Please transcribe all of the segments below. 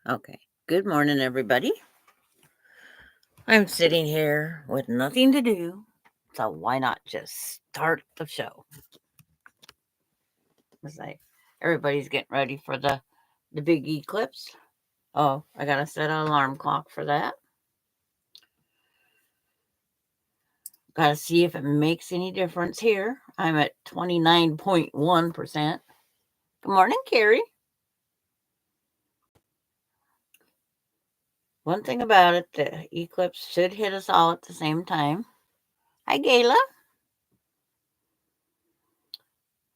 Okay. Good morning, everybody. I'm sitting here with nothing to do, so why not just start the show? It's like everybody's getting ready for the big eclipse. Oh, I gotta set an alarm clock for that. Gotta see if it makes any difference here. I'm at 29.1%. Good morning, Carrie. One thing about it, the eclipse should hit us all at the same time. Hi, Gayla.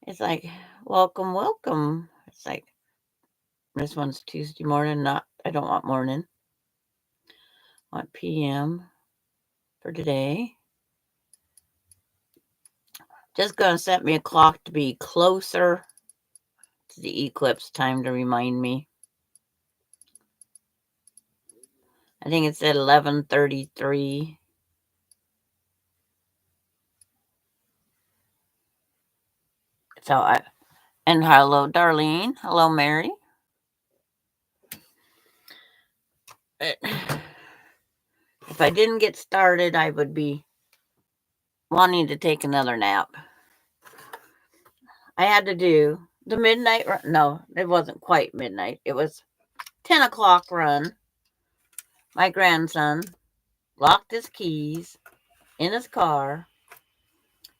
It's like, welcome. It's like, this one's Tuesday morning, I don't want morning. I want PM for today. Just going to set me a clock to be closer to the eclipse time to remind me. I think it's at 11:33. And hello, Darlene. Hello, Mary. If I didn't get started, I would be wanting to take another nap. I had to do the midnight run. No, it wasn't quite midnight. It was 10 o'clock run. My grandson locked his keys in his car.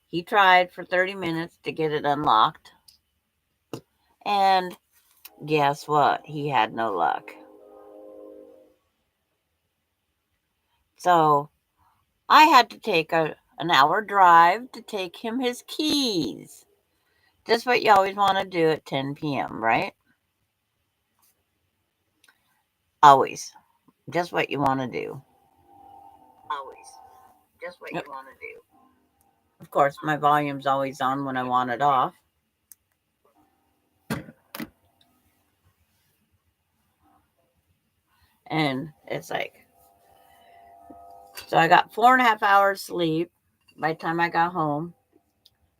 He tried for 30 minutes to get it unlocked. And guess what? He had no luck. So I had to take an hour drive to take him his keys. Just what you always want to do at 10 p.m., right? Always. Just what you want to do. Always. Just what you want to do. Of course, my volume's always on when I want it off. And it's like, so I got 4.5 hours sleep by the time I got home.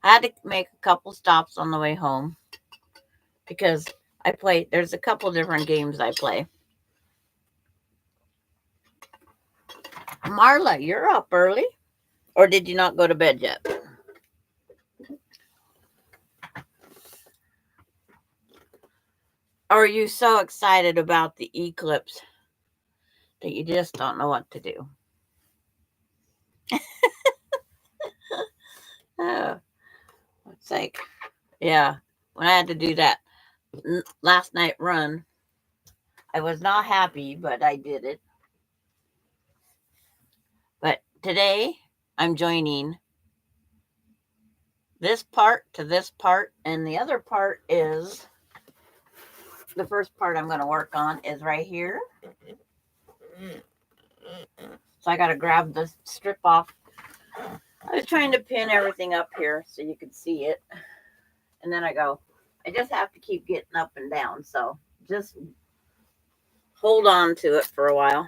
I had to make a couple stops on the way home because there's a couple different games I play. Marla, you're up early? Or did you not go to bed yet? Or are you so excited about the eclipse that you just don't know what to do? Oh, it's like, yeah, when I had to do that last night run, I was not happy, but I did it. But today, I'm joining this part to this part, and the other part is, the first part I'm going to work on is right here. So I got to grab the strip off. I was trying to pin everything up here so you could see it. And then I just have to keep getting up and down. So just hold on to it for a while.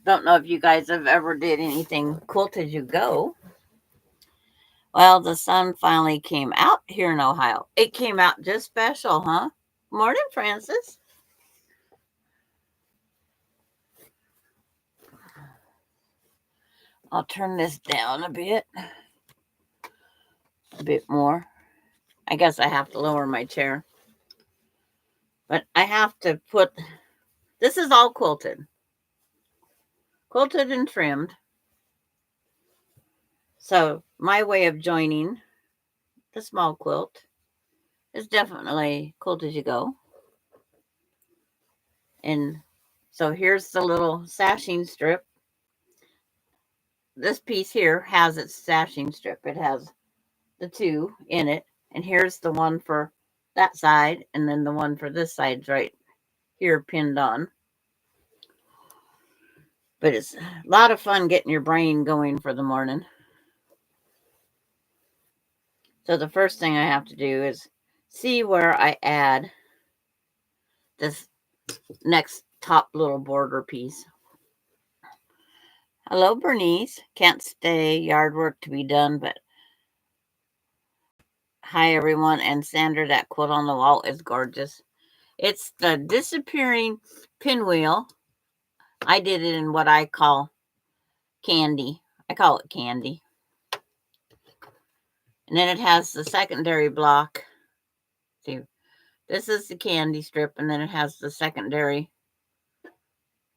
Don't know if you guys have ever did anything quilt as you go. Well, the sun finally came out here in Ohio. It came out just special, huh? Morning, Francis. I'll turn this down a bit more. I guess I have to lower my chair. But I have to this is all quilted. Quilted and trimmed. So my way of joining the small quilt is definitely quilt as you go. And so here's the little sashing strip. This piece here has its sashing strip. It has the two in it. And here's the one for that side. And then the one for this side's right here pinned on. But it's a lot of fun getting your brain going for the morning. So the first thing I have to do is see where I add this next top little border piece. Hello, Bernice. Can't stay. Yard work to be done, but hi, everyone. And Sandra, that quilt on the wall is gorgeous. It's the disappearing pinwheel. I did it in what I call candy. I call it candy. And then it has the secondary block. See, this is the candy strip, and then it has the secondary.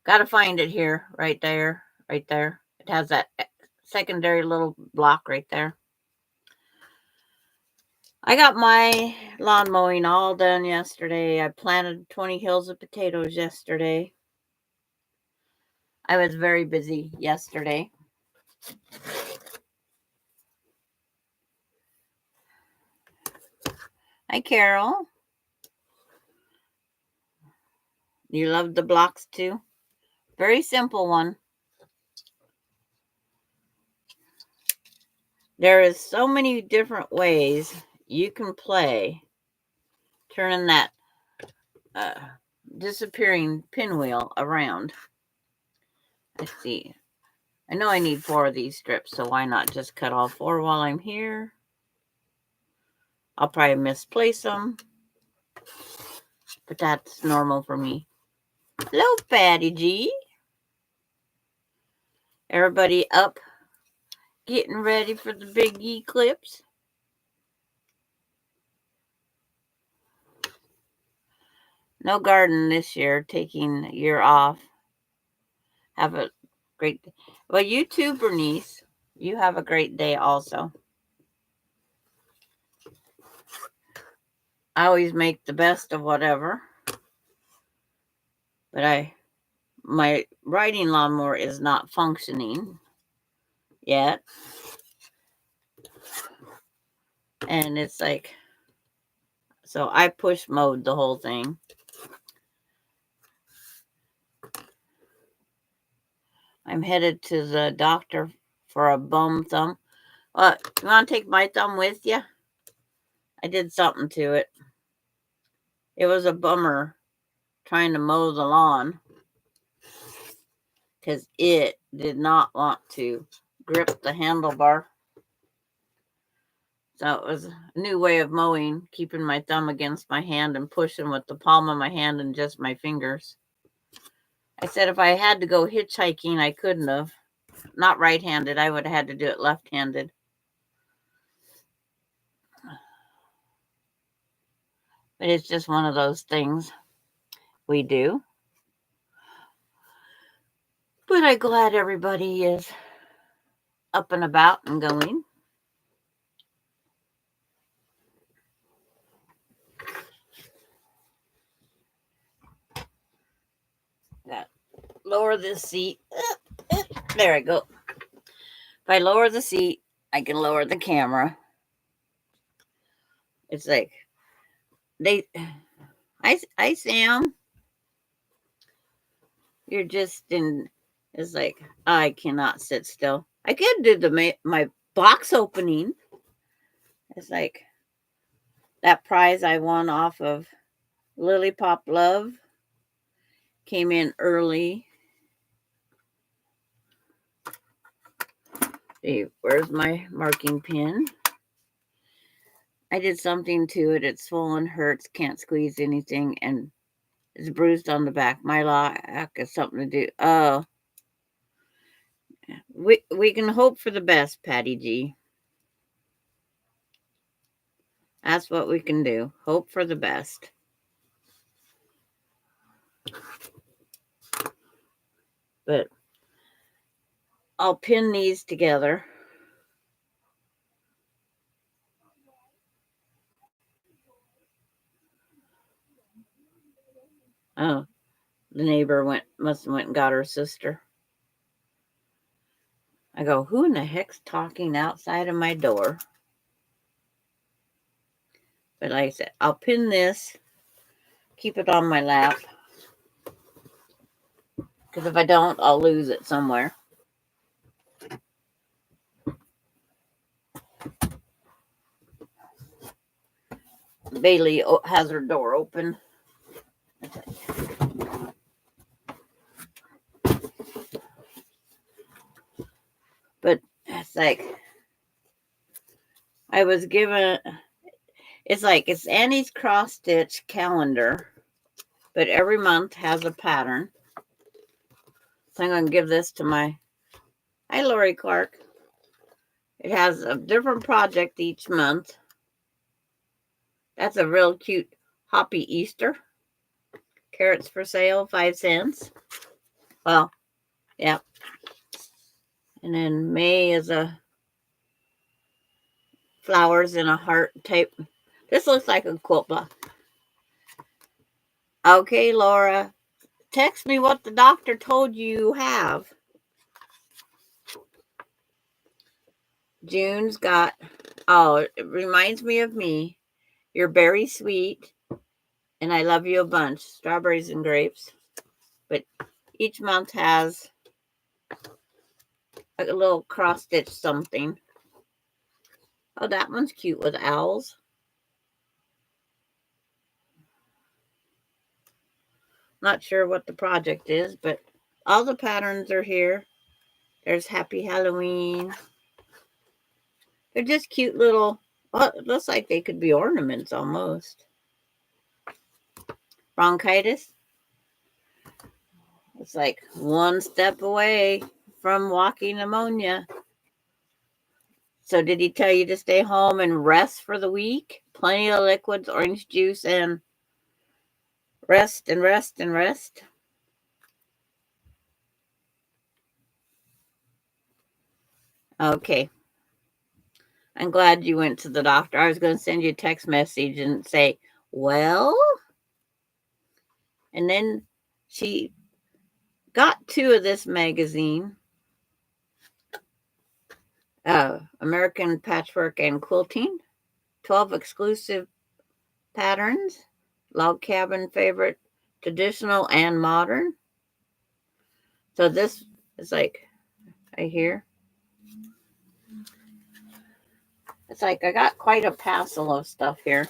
Got to find it here, right there, right there. It has that secondary little block right there. I got my lawn mowing all done yesterday. I planted 20 hills of potatoes yesterday. I was very busy yesterday. Hi, Carol. You love the blocks too? Very simple one. There is so many different ways you can play turning that disappearing pinwheel around. Let's see. I know I need 4 of these strips, so why not just cut all 4 while I'm here? I'll probably misplace them, but that's normal for me. Hello, Patty G. Everybody up, getting ready for the big eclipse? No garden this year, taking a year off. Have a great day. Well, you too, Bernice. You have a great day also. I always make the best of whatever. But my riding lawnmower is not functioning yet. And it's like, so I push mowed the whole thing. I'm headed to the doctor for a bum thumb. You want to take my thumb with you? I did something to it. It was a bummer trying to mow the lawn because it did not want to grip the handlebar. So it was a new way of mowing, keeping my thumb against my hand and pushing with the palm of my hand and just my fingers. I said if I had to go hitchhiking, I couldn't have. Not right-handed. I would have had to do it left-handed. But it's just one of those things we do. But I'm glad everybody is up and about and going. Got lower this seat. There I go. If I lower the seat, I can lower the camera. It's like hi Sam. You're just in. It's like I cannot sit still. I could do my box opening. It's like that prize I won off of Lily Pop Love came in early. See, where's my marking pin? I did something to it. It's swollen, hurts, can't squeeze anything, and it's bruised on the back. My lack has something to do. Oh, we can hope for the best, Patty G. That's what we can do. Hope for the best. But I'll pin these together. Oh, the neighbor must have went and got her sister. I go, who in the heck's talking outside of my door? But like I said, I'll pin this, keep it on my lap. Because if I don't, I'll lose it somewhere. Bailey has her door open. But it's like, I was given, it's like, it's Annie's cross stitch calendar. but every month has a pattern. So I'm going to give this to my, hi Lori Clark. It has a different project each month. That's a real cute Hoppy Easter. Carrots for sale, 5 cents. Well, yeah. And then May is a flowers in a heart type. This looks like a quilt block. Okay, Laura. Text me what the doctor told you have. June's got, oh, it reminds me of me. You're very sweet, and I love you a bunch. Strawberries and grapes. But each month has a little cross-stitch something. Oh, that one's cute with owls. Not sure what the project is, but all the patterns are here. There's Happy Halloween. They're just cute little, well, it looks like they could be ornaments almost. Bronchitis. It's like one step away from walking pneumonia. So did he tell you to stay home and rest for the week? Plenty of liquids, orange juice, and rest and rest and rest. Okay. I'm glad you went to the doctor. I was going to send you a text message and say, well, and then she got 2 of this magazine, American Patchwork and Quilting, 12 exclusive patterns, log cabin favorite, traditional and modern. So this is like, right here. It's like I got quite a passel of stuff here.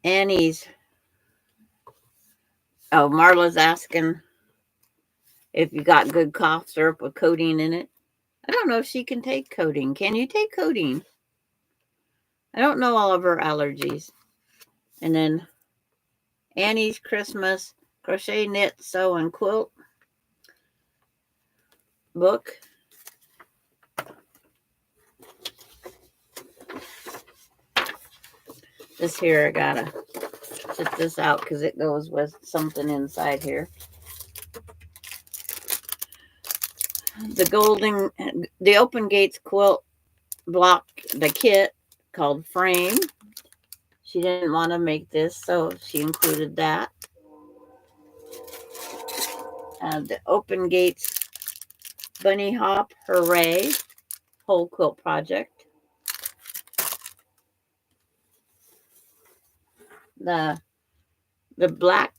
Annie's, oh, Marla's asking if you got good cough syrup with codeine in it. I don't know if she can take codeine. Can you take codeine? I don't know all of her allergies. And then Annie's Christmas crochet, knit, sew, and quilt book. This here, I gotta set this out because it goes with something inside here. The Open Gates quilt block, the kit called Frame. She didn't want to make this, so she included that. The Open Gates Bunny Hop Hooray whole quilt project. The Black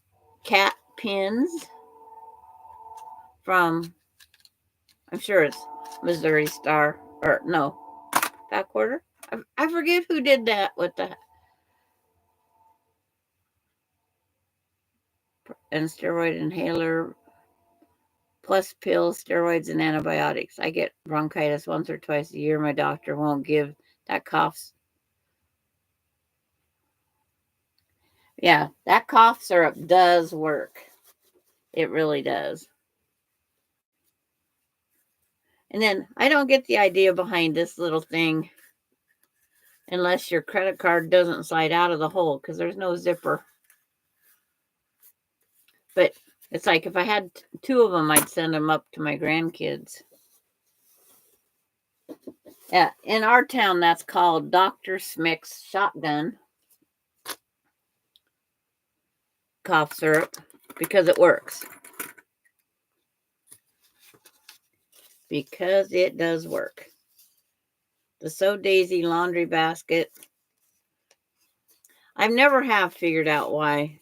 Cat pins from, I'm sure it's Missouri Star, or no, back order. I forget who did that with the, and steroid inhaler, plus pills, steroids, and antibiotics. I get bronchitis once or twice a year. My doctor won't give that cough. Yeah, that cough syrup does work. It really does. And then I don't get the idea behind this little thing unless your credit card doesn't slide out of the hole because there's no zipper. But it's like if I had 2 of them, I'd send them up to my grandkids. Yeah, in our town, that's called Dr. Smick's shotgun cough syrup because it works. Because it does work. The Sew Daisy laundry basket. I've never have figured out why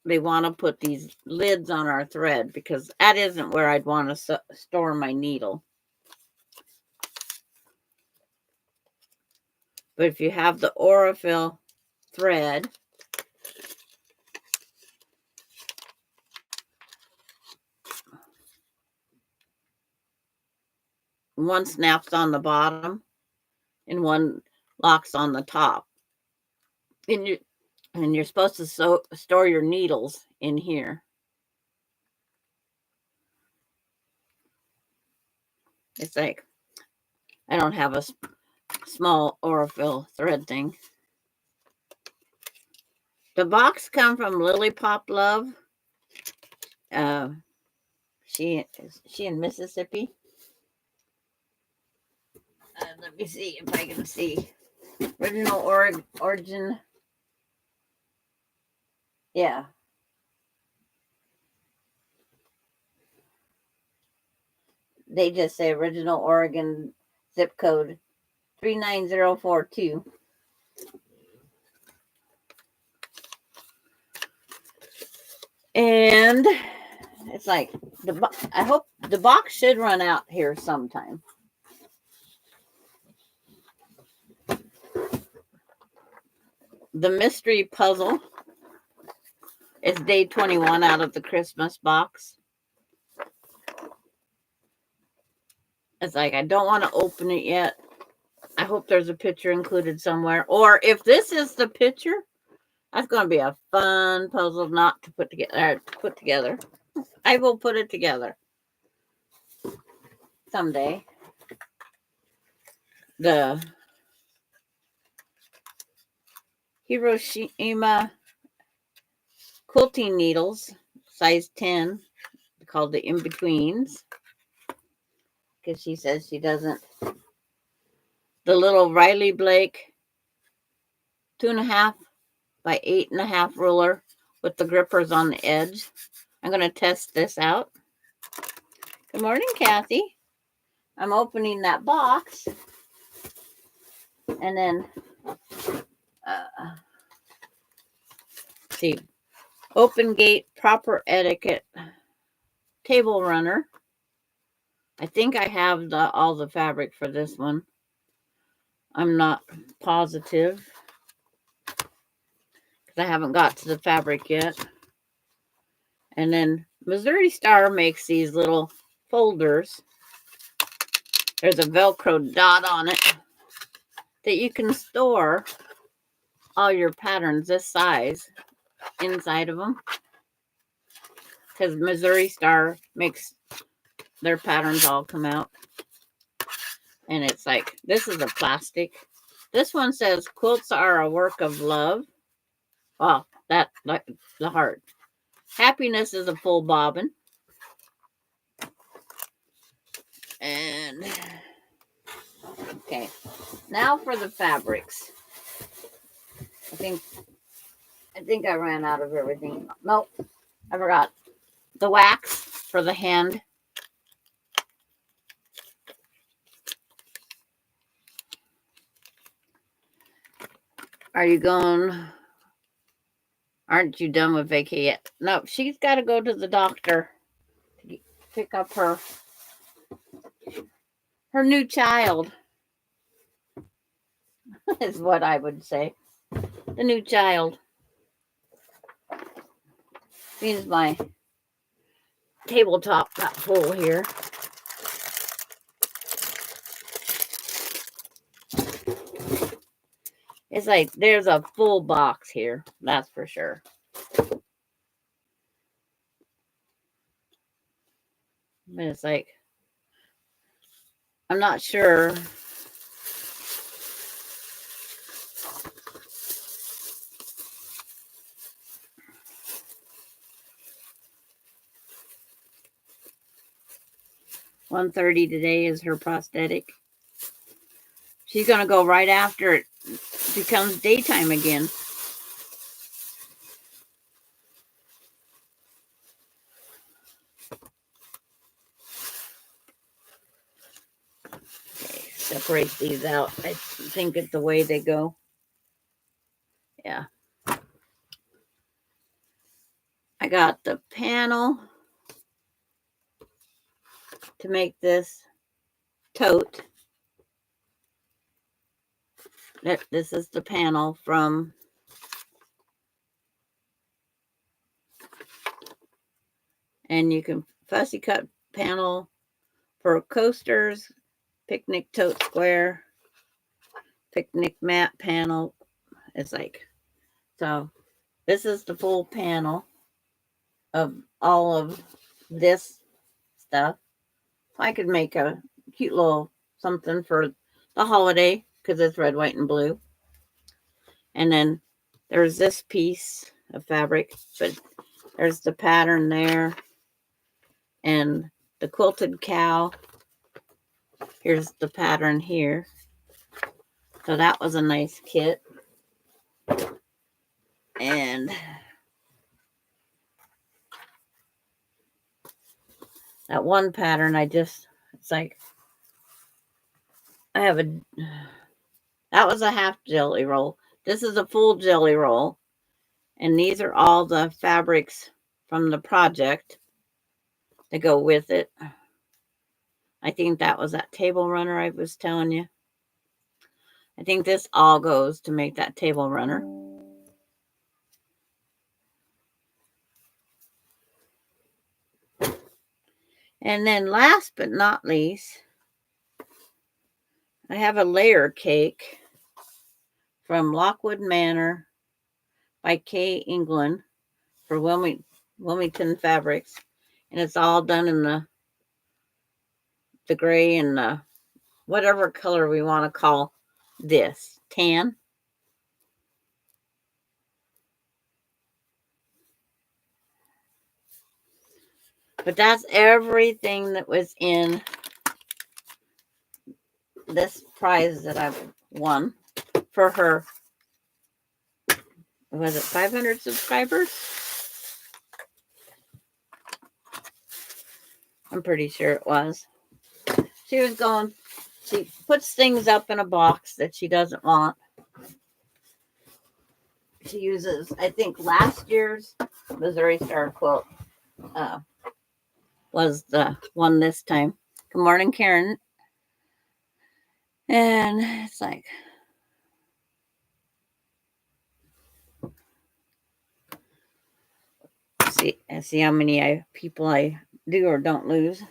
they want to put these lids on our thread because that isn't where I'd want to store my needle. But if you have the Aurifil thread, one snaps on the bottom and one locks on the top. And you're supposed to store your needles in here. It's like, I don't have a small Aurifil thread thing. The box come from Lily Pop Love. She in Mississippi. Let me see if I can see. Original origin. Yeah. They just say original Oregon zip code 39042. And it's like, I hope the box should run out here sometime. The mystery puzzle is day 21 out of the Christmas box. It's like, I don't want to open it yet. I hope there's a picture included somewhere. Or if this is the picture, that's going to be a fun puzzle not to put together. I will put it together someday. The Hiroshima quilting needles, size 10, called the in-betweens. Because she says she doesn't. The little Riley Blake 2.5 by 8.5 ruler with the grippers on the edge. I'm going to test this out. Good morning, Kathy. I'm opening that box. And then, see, open gate, proper etiquette, table runner. I think I have all the fabric for this one. I'm not positive because I haven't got to the fabric yet. And then Missouri Star makes these little folders. There's a Velcro dot on it that you can store all your patterns this size inside of them. Because Missouri Star makes their patterns all come out. And it's like, this is a plastic. This one says, quilts are a work of love. Oh, that, like the heart. Happiness is a full bobbin. And, okay. Now for the fabrics. I think I ran out of everything. Nope, I forgot. The wax for the hand. Are you going? Aren't you done with vacay yet? No, she's got to go to the doctor to pick up her new child. Is what I would say. The new child. Means my tabletop got full here. It's like there's a full box here. That's for sure. But it's like, I'm not sure. $130 today is her prosthetic. She's going to go right after it becomes daytime again. Okay, separate these out. I think it's the way they go. Yeah. I got the panel to make this tote. This is the panel from and you can fussy cut panel for coasters, picnic tote square, picnic mat panel. It's like, so this is the full panel of all of this stuff. I could make a cute little something for the holiday because it's red, white, and blue. And then there's this piece of fabric, but there's the pattern there. And the quilted cow. Here's the pattern here. So that was a nice kit. And that one pattern, it's like, that was a half jelly roll. This is a full jelly roll. And these are all the fabrics from the project to go with it. I think that was that table runner I was telling you. I think this all goes to make that table runner. And then last but not least, I have a layer cake from Lockwood Manor by Kay England for Wilmington Fabrics. And it's all done in the gray and the whatever color we want to call this. Tan. But that's everything that was in this prize that I've won for her. Was it 500 subscribers? I'm pretty sure it was. She puts things up in a box that she doesn't want. She uses, I think last year's Missouri Star quilt was the one this time. Good morning, Karen. And it's like, see how many people I do or don't lose.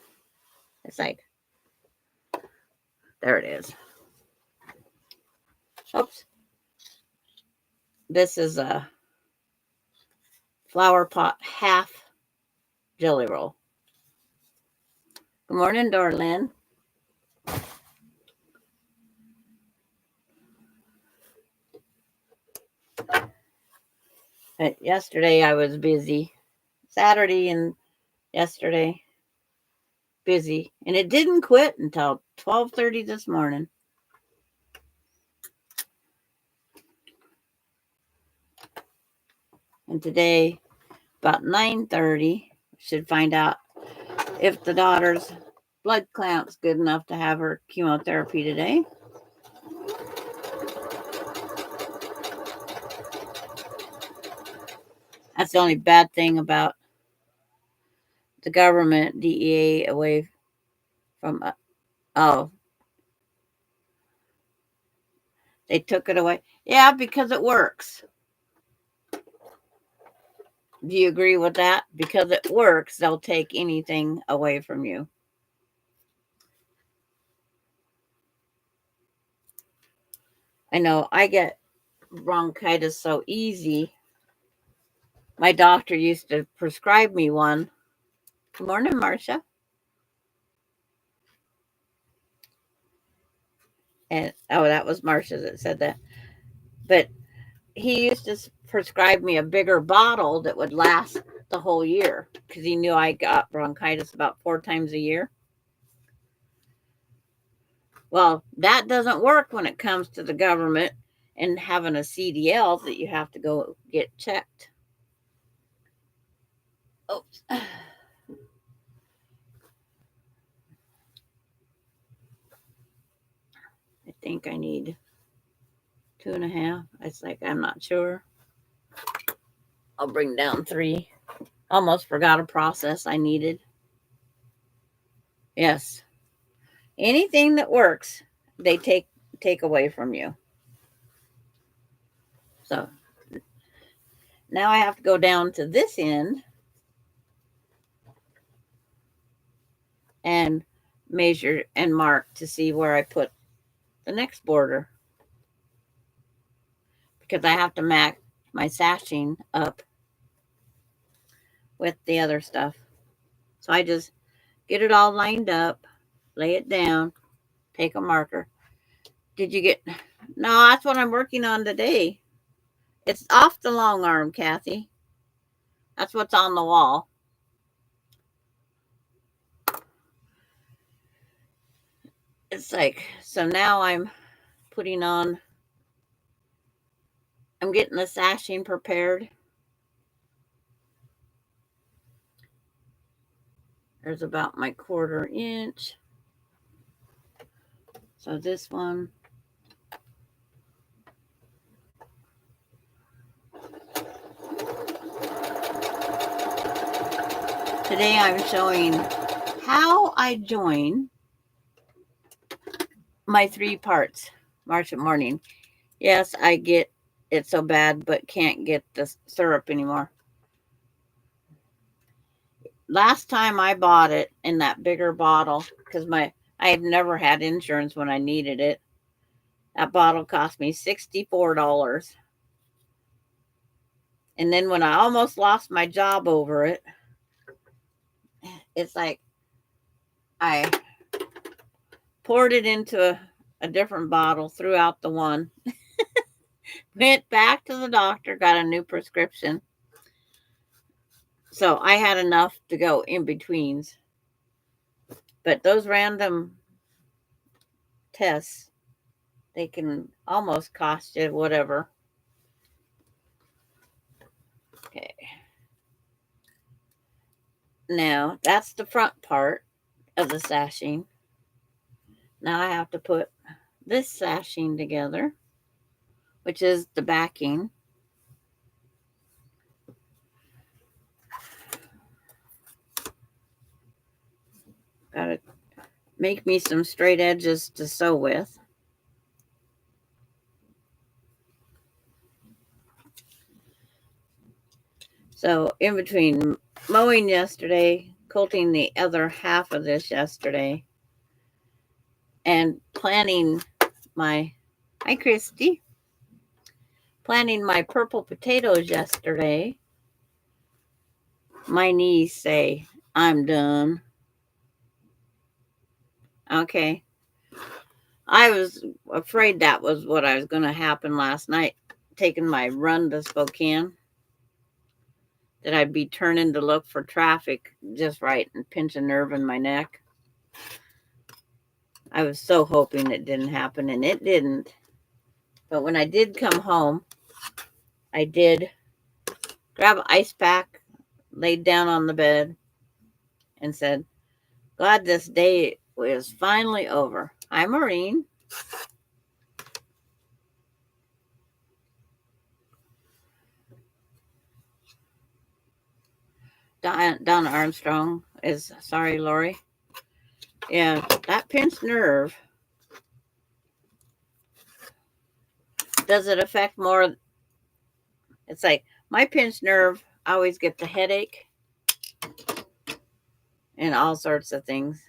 It's like, there it is. Oops. This is a flower pot half jelly roll. Good morning, Dorlyn. Yesterday I was busy. Saturday and yesterday, busy. And it didn't quit until 12:30 this morning. And today, about 9:30, should find out if the daughter's blood count's good enough to have her chemotherapy today. That's the only bad thing about the government, DEA, away from, they took it away. Yeah, because it works. Do you agree with that? Because it works, they'll take anything away from you. I know I get bronchitis so easy. My doctor used to prescribe me one. Good morning, Marcia. And that was Marcia that said that. But he used to prescribe me a bigger bottle that would last the whole year because he knew I got bronchitis about 4 times a year. Well, that doesn't work when it comes to the government and having a CDL that you have to go get checked. Oops. I think I need 2.5. It's like, I'm not sure. I'll bring down 3. Almost forgot a process I needed. Yes. Anything that works, they take away from you. So now I have to go down to this end and measure and mark to see where I put the next border, because I have to match my sashing up with the other stuff. So I just get it all lined up, lay it down, take a marker. Did you get... No, that's what I'm working on today. It's off the long arm, Kathy. That's what's on the wall. It's like, so now I'm putting on, I'm getting the sashing prepared. There's about my 1/4 inch. So this one, today I'm showing how I join my 3 parts. March morning. Yes, I get it so bad, but can't get the syrup anymore. Last time I bought it in that bigger bottle, because I had never had insurance when I needed it. That bottle cost me $64. And then when I almost lost my job over it, it's like I poured it into a different bottle, threw out the one, went back to the doctor, got a new prescription. So I had enough to go in betweens. But those random tests, they can almost cost you whatever. Okay. Now, that's the front part of the sashing. Now I have to put this sashing together, which is the backing. Gotta make me some straight edges to sew with. So in between mowing yesterday, quilting the other half of this yesterday, and planting my, hi Christy, planting my purple potatoes yesterday, my knees say, I'm done. Okay. I was afraid that was what I was going to happen last night, taking my run to Spokane, that I'd be turning to look for traffic just right and pinch a nerve in my neck. I was so hoping it didn't happen, and it didn't. But when I did come home, I did grab an ice pack, laid down on the bed, and said, glad this day was finally over. Hi, Maureen. Donna Armstrong is, sorry, Lori. Yeah, that pinched nerve. Does it affect more? It's like my pinched nerve, I always get the headache and all sorts of things.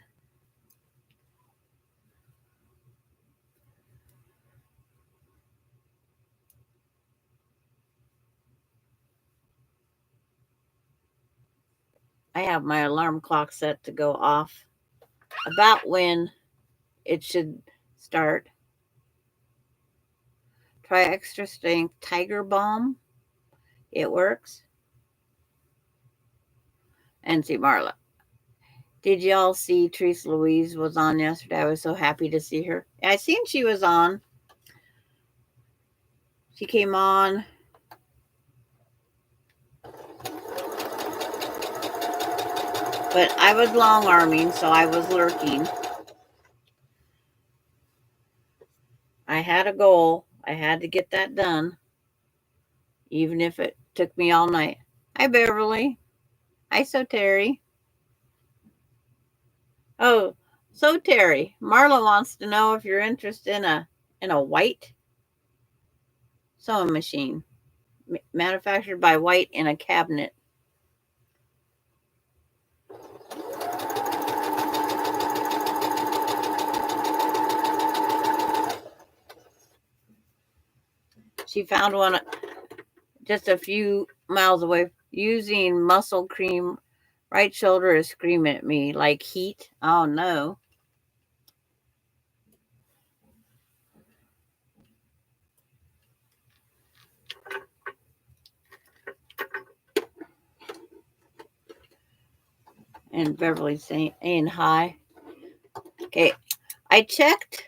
I have my alarm clock set to go off about when it should start. Try extra strength Tiger Balm. It works. And see Marla. Did y'all see Teresa Louise was on yesterday? I was so happy to see her. I seen she was on. She came on. But I was long arming, so I was lurking. I had a goal. I had to get that done, even if it took me all night. Hi, Beverly. Hi, So Terry. Oh, so Terry, Marla wants to know if you're interested in a white sewing machine manufactured by White in a cabinet. She found one just a few miles away using muscle cream. Right shoulder is screaming at me like heat. Oh no. And Beverly's saying hi. Okay, I checked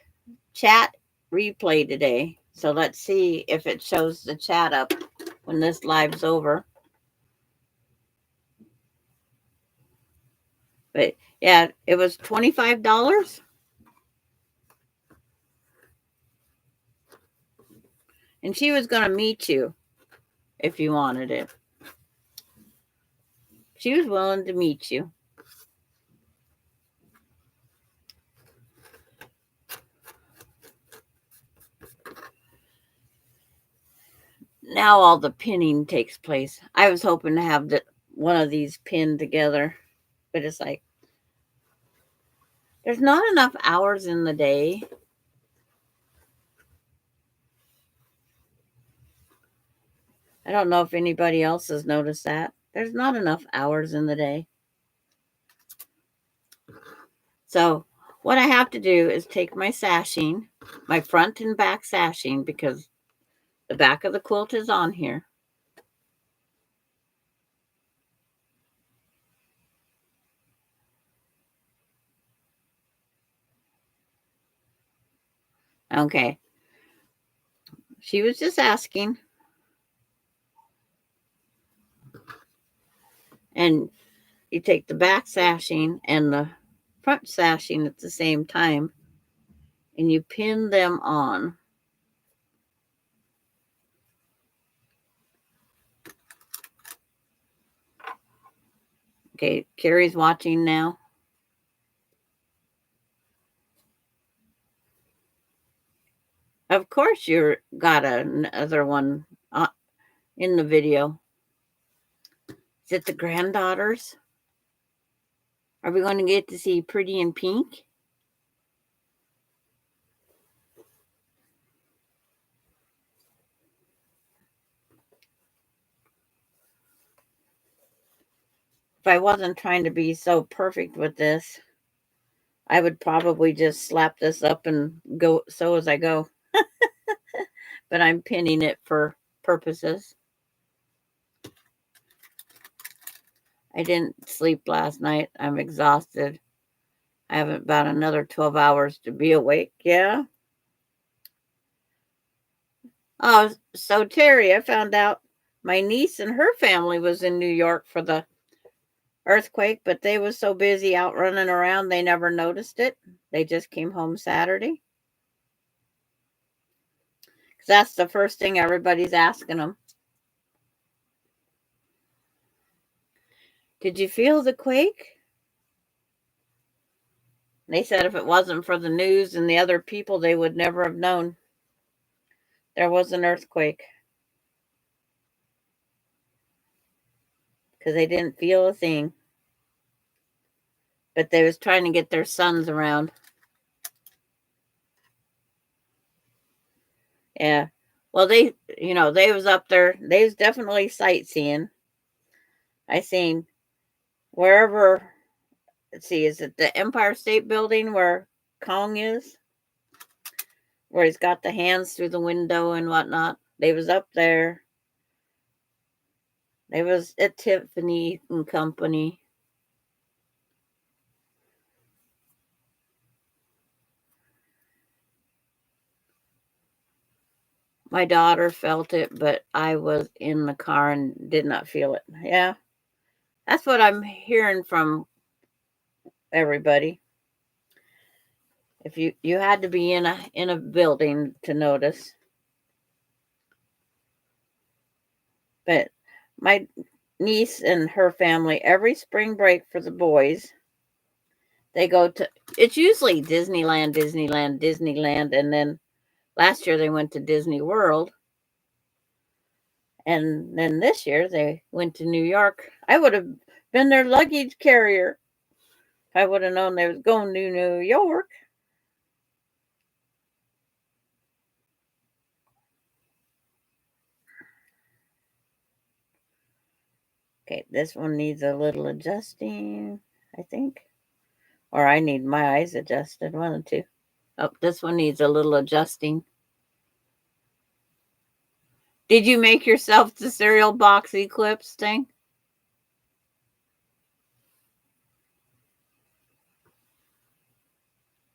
chat replay today. So let's see if it shows the chat up when this live's over. But yeah, it was $25. And she was going to meet you if you wanted it. She was willing to meet you. Now all the pinning takes place. I was hoping to have one of these pinned together, but it's like there's not enough hours in the day. I don't know if anybody else has noticed that. There's not enough hours in the day. So what I have to do is take my sashing, my front and back sashing, because the back of the quilt is on here. Okay. She was just asking. And you take the back sashing and the front sashing at the same time, and you pin them on. Okay, Carrie's watching now. Of course, you got another one in the video. Is it the granddaughters? Are we going to get to see Pretty in Pink? If I wasn't trying to be so perfect with this, I would probably just slap this up and go sew as I go. But I'm pinning it for purposes. I didn't sleep last night. I'm exhausted. I have about another 12 hours to be awake. Yeah. Oh, so Terry, I found out my niece and her family was in New York for the earthquake, but they was so busy out running around they never noticed it. They just came home Saturday. 'Cause that's the first thing everybody's asking them. Did you feel the quake? They said if it wasn't for the news and the other people, they would never have known there was an earthquake. Because they didn't feel a thing. But they was trying to get their sons around. Yeah. Well, they was up there. They was definitely sightseeing. I seen wherever, let's see, is it the Empire State Building where Kong is? Where he's got the hands through the window and whatnot. They was up there. They was at Tiffany and Company. My daughter felt it, but I was in the car and did not feel it. Yeah. That's what I'm hearing from everybody. If you had to be in a building to notice. But my niece and her family, every spring break for the boys, they go to, it's usually Disneyland, and then last year they went to Disney World. And then this year they went to New York. I would have been their luggage carrier. I would have known they was going to New York. Okay, this one needs a little adjusting, I think. Or I need my eyes adjusted, one or two. Oh, this one needs a little adjusting. Did you make yourself the cereal box eclipse thing?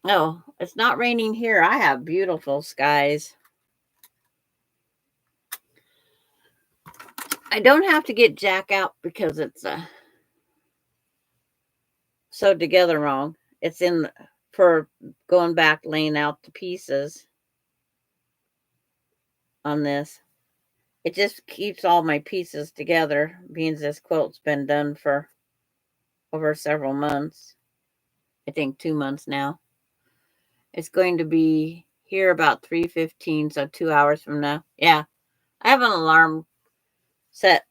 No, it's not raining here. I have beautiful skies. I don't have to get Jack out because it's sewed together wrong. It's in for going back, laying out the pieces on this. It just keeps all my pieces together, being this quilt's been done for over several months. I think 2 months now. It's going to be here about 3:15, so 2 hours from now. Yeah, I have an alarm set.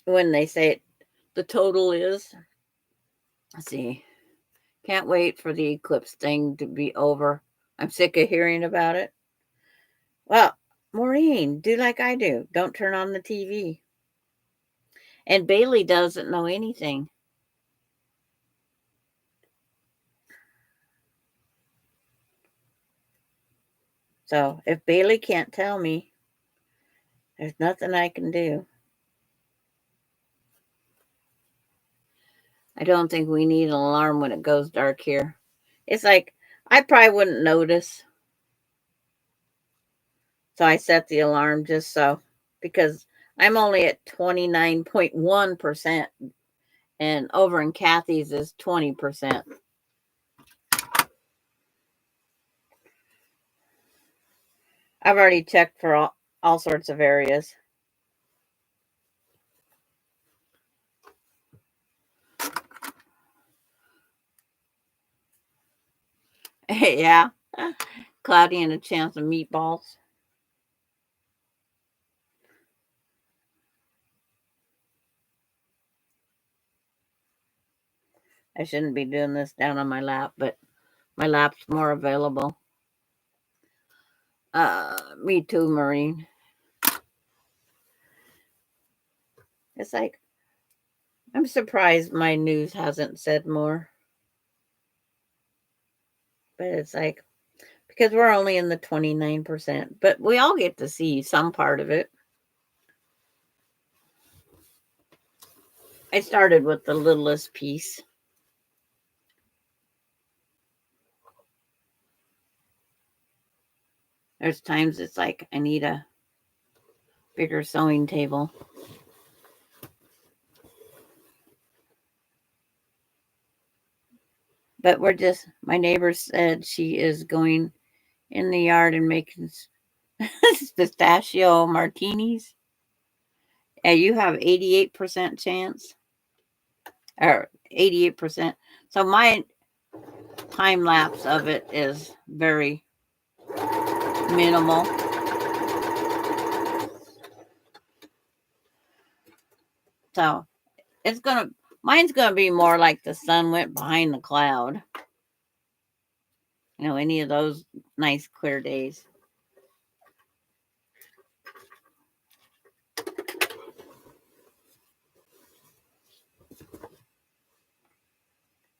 When they say it, the total is, let's see, can't wait for the eclipse thing to be over. I'm sick of hearing about it. Well, Maureen, do like I do. Don't turn on the TV. And Bailey doesn't know anything. So if Bailey can't tell me, there's nothing I can do. I don't think we need an alarm when it goes dark here. It's like I probably wouldn't notice. So I set the alarm just so, because I'm only at 29.1%, and over in Kathy's is 20%. I've already checked for all sorts of areas. Yeah. Cloudy and a chance of meatballs. I shouldn't be doing this down on my lap, but my lap's more available. Me too, Maureen. It's like, I'm surprised my news hasn't said more. But it's like, because we're only in the 29%, but we all get to see some part of it. I started with the littlest piece. There's times it's like I need a bigger sewing table. But my neighbor said she is going in the yard and making pistachio martinis. And you have 88% chance, or 88%. So my time lapse of it is very minimal. So mine's gonna be more like the sun went behind the cloud. Any of those nice clear days.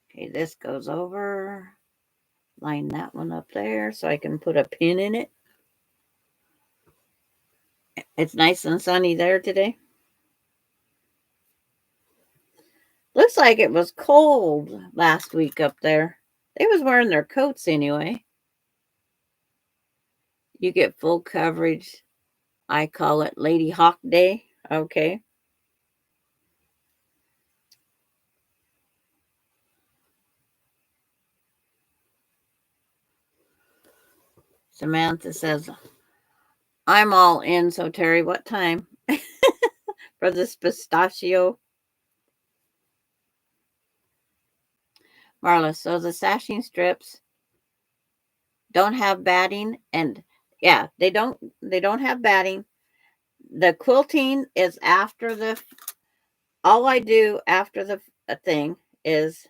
Okay, this goes over. Line that one up there so I can put a pin in it. It's nice and sunny there today. Looks like it was cold last week up there. They was wearing their coats anyway. You get full coverage. I call it Lady Hawk Day. Okay. Samantha says, I'm all in. So, Terry, what time? For this pistachio? Marla, so the sashing strips don't have batting, and yeah, they don't have batting. The quilting is after all I do after the thing is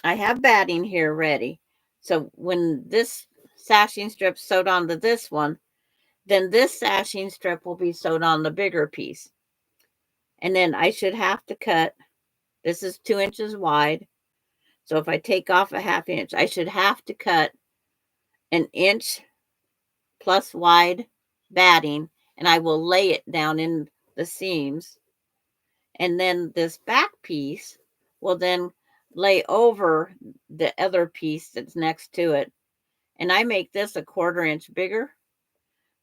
I have batting here ready. So when this sashing strip sewed onto this one, then this sashing strip will be sewed on the bigger piece. And then I should have to cut, this is 2 inches wide. So if I take off a ½ inch, I should have to cut an inch plus wide batting, and I will lay it down in the seams. And then this back piece will then lay over the other piece that's next to it. And I make this a 1/4 inch bigger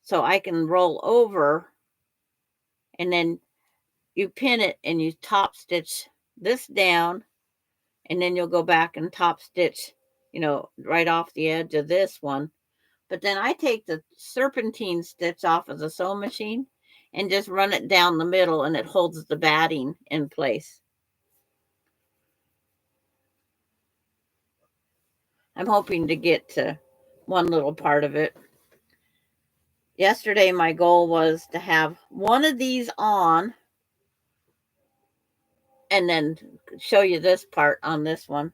so I can roll over, and then you pin it and you top stitch this down, and then you'll go back and top stitch, right off the edge of this one. But then I take the serpentine stitch off of the sewing machine and just run it down the middle, and it holds the batting in place. I'm hoping to get to one little part of it. Yesterday, my goal was to have one of these on and then show you this part on this one.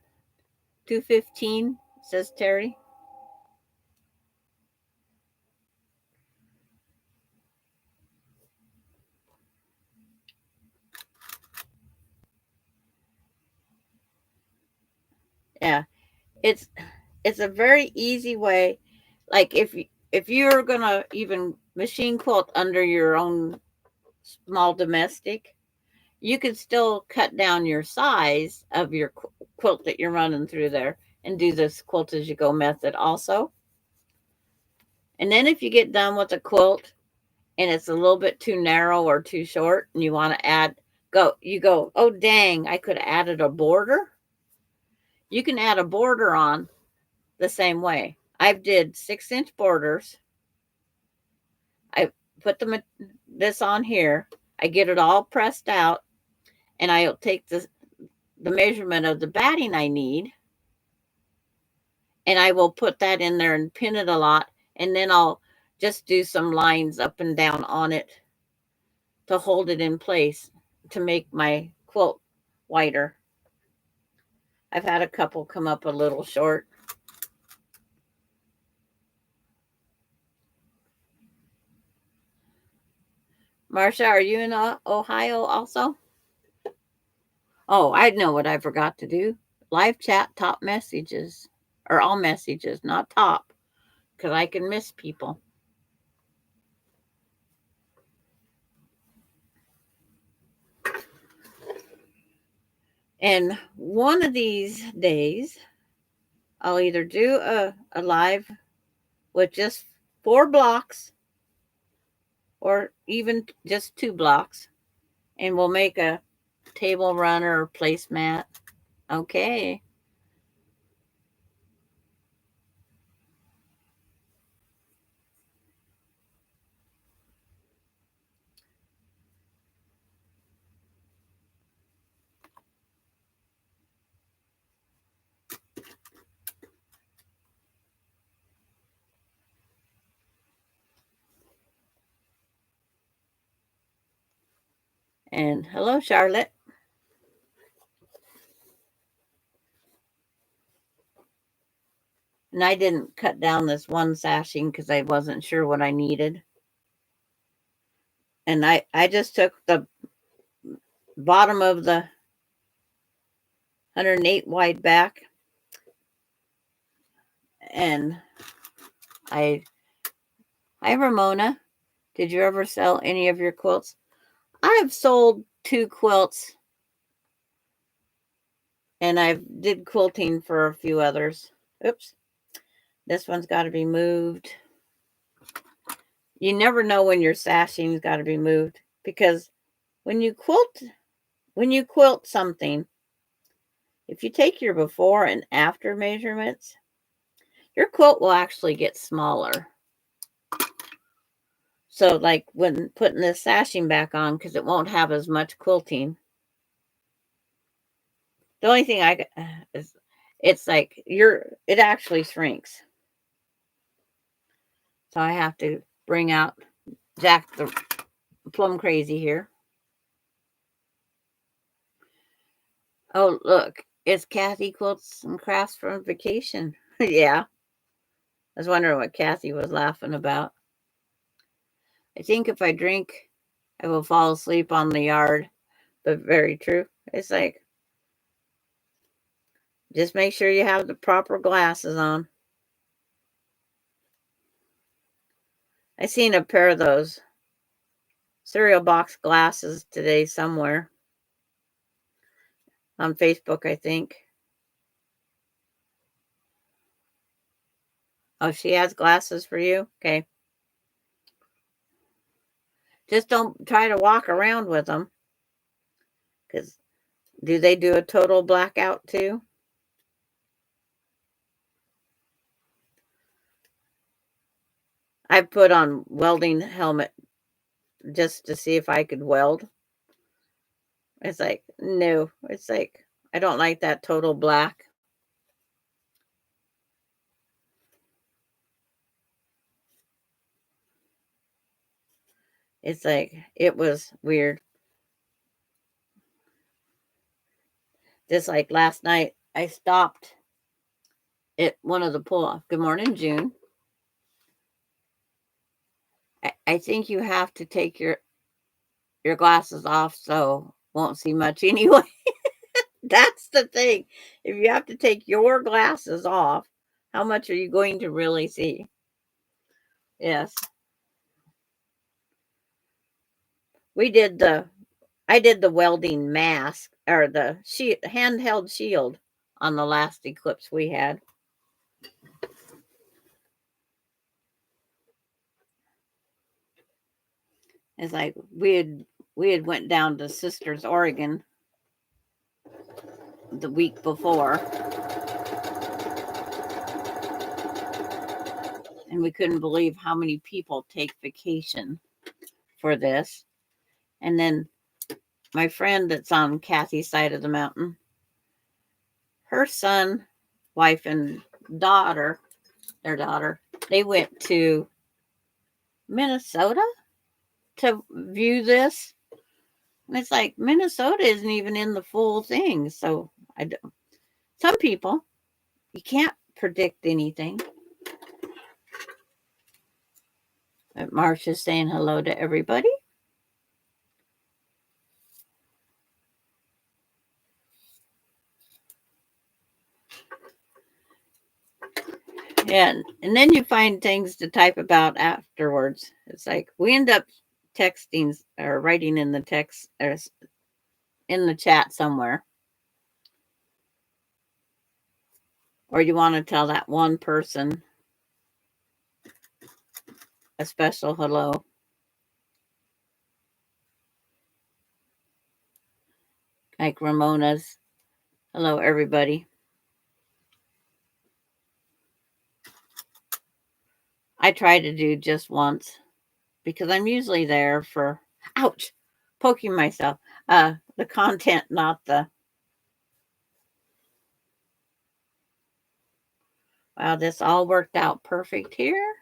215, says Terry. Yeah, it's a very easy way. Like if you're gonna even machine quilt under your own small domestic, you could still cut down your size of your quilt that you're running through there and do this quilt as you go method also. And then if you get done with a quilt and it's a little bit too narrow or too short and you want to add, oh dang, I could have added a border. You can add a border on the same way. I've did 6-inch borders. I put this on here. I get it all pressed out, and I'll take the measurement of the batting I need, and I will put that in there and pin it a lot, and then I'll just do some lines up and down on it to hold it in place to make my quilt wider. I've had a couple come up a little short. Marcia, are you in Ohio also? Oh, I know what I forgot to do. Live chat top messages, or all messages, not top, because I can miss people. And one of these days, I'll either do a live with just 4 blocks or even just 2 blocks, and we'll make a table runner or placemat. Okay. And hello, Charlotte. And I didn't cut down this one sashing because I wasn't sure what I needed. And I just took the bottom of the 108 wide back, and hi Ramona. Did you ever sell any of your quilts? I have sold 2 quilts, and I did quilting for a few others. Oops. This one's got to be moved. You never know when your sashing's got to be moved, because when you quilt something, if you take your before and after measurements, your quilt will actually get smaller. So like when putting this sashing back on, because it won't have as much quilting. The only thing is, it's like it actually shrinks. So I have to bring out Jack the plum crazy here. Oh, look, it's Kathy Quilts and Crafts from vacation. Yeah. I was wondering what Kathy was laughing about. I think if I drink, I will fall asleep on the yard. But very true. It's like, just make sure you have the proper glasses on. I seen a pair of those cereal box glasses today somewhere on Facebook, I think. Oh, she has glasses for you? Okay. Just don't try to walk around with them. Because do they do a total blackout too? I put on welding helmet just to see if I could weld. It's like, no. It's like, I don't like that total black. It's like, it was weird. Just like last night, I stopped at one of the pull-off. Good morning, June. I think you have to take your glasses off, so won't see much anyway. That's the thing. If you have to take your glasses off, how much are you going to really see? Yes. We did the I did the welding mask or the handheld shield on the last eclipse we had. It's like we had went down to Sisters, Oregon the week before, and we couldn't believe how many people take vacation for this. And then my friend that's on Kathy's side of the mountain, her son, wife, and daughter, they went to Minnesota to view this. And it's like Minnesota isn't even in the full thing. So some people, you can't predict anything. Marcia's saying hello to everybody. And then you find things to type about afterwards. It's like we end up texting or writing in the text or in the chat somewhere. Or you want to tell that one person a special hello. Like Ramona's. Hello, everybody. I try to do just once because I'm usually there for, ouch, poking myself. The content, not the. Wow, this all worked out perfect here.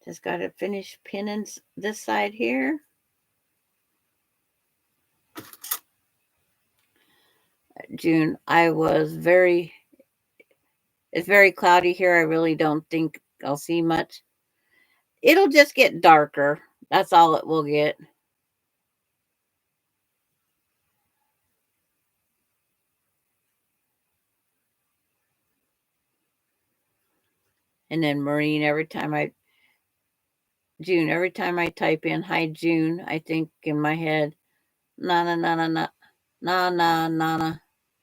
Just got to finish pinning this side here. June, it's very cloudy here. I really don't think I'll see much. It'll just get darker. That's all it will get. And then Maureen, every time I type in hi June, I think in my head, na na na na na na na na na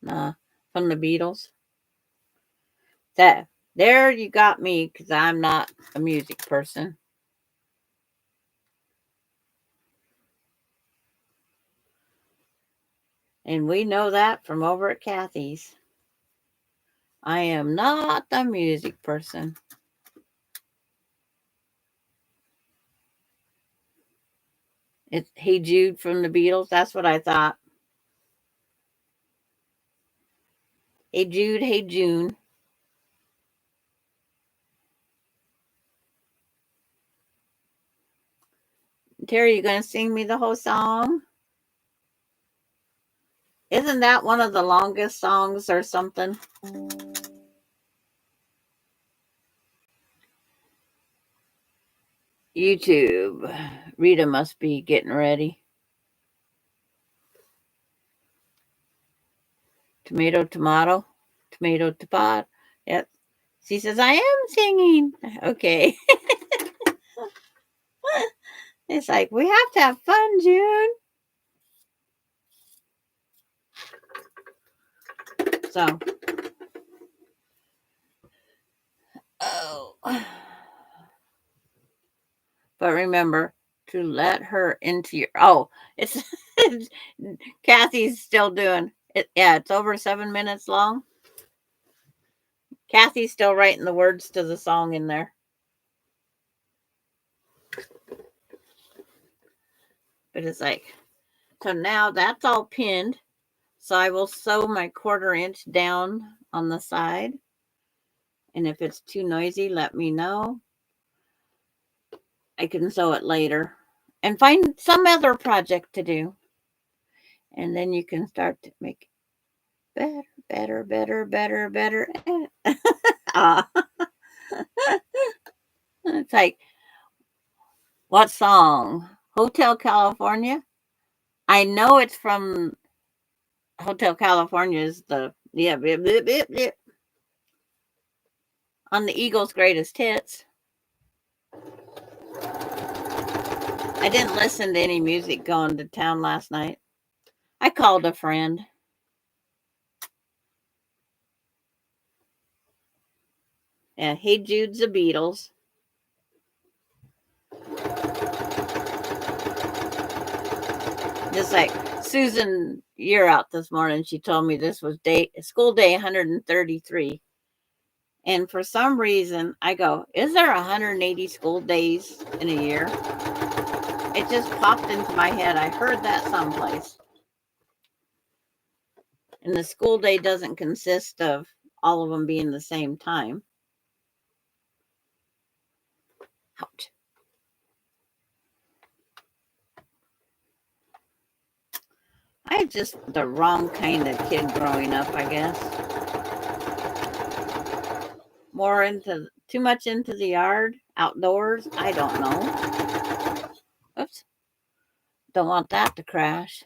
na from the Beatles. That there you got me because I'm not a music person. And we know that from over at Kathy's. I am not a music person. It's Hey Jude from the Beatles. That's what I thought. Hey Jude, hey June. Terry, you gonna sing me the whole song? Isn't that one of the longest songs or something? YouTube. Rita must be getting ready. Tomato, tomato, tomato, tomato. Yep. She says, I am singing. Okay. It's like, we have to have fun, June. So, oh. But remember to let her into your, it's, Kathy's still doing it. Yeah, it's over 7 minutes long. Kathy's still writing the words to the song in there. But it's like, so now that's all pinned. So I will sew my 1/4 inch down on the side. And if it's too noisy, let me know. I can sew it later and find some other project to do. And then you can start to make better, better, better, better, better. It's like, what song? Hotel California? I know it's from Hotel California is the, yeah, blip, blip, blip, blip, on the Eagles' Greatest Hits. I didn't listen to any music going to town last night. I called a friend. Yeah, Hey Jude's the Beatles. Just like Susan, you're out this morning. She told me this was school day 133. And for some reason, I go, is there 180 school days in a year? It just popped into my head. I heard that someplace. And the school day doesn't consist of all of them being the same time. Ouch. I'm just the wrong kind of kid growing up, I guess. More into, too much into the yard, outdoors. I don't know. Oops. Don't want that to crash.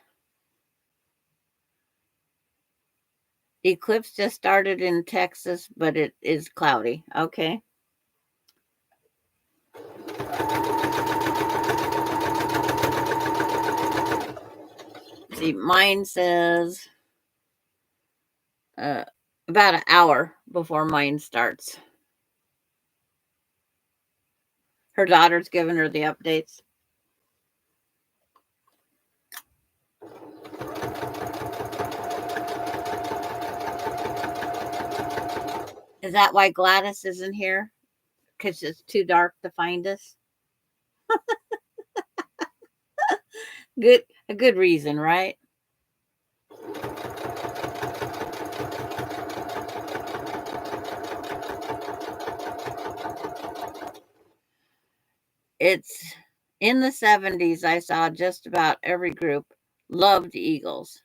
The eclipse just started in Texas, but it is cloudy. Okay. See, mine says about an hour before mine starts. Her daughter's giving her the updates. Is that why Gladys isn't here? Because it's too dark to find us? A good reason, right? It's in the 70s. I saw just about every group loved Eagles.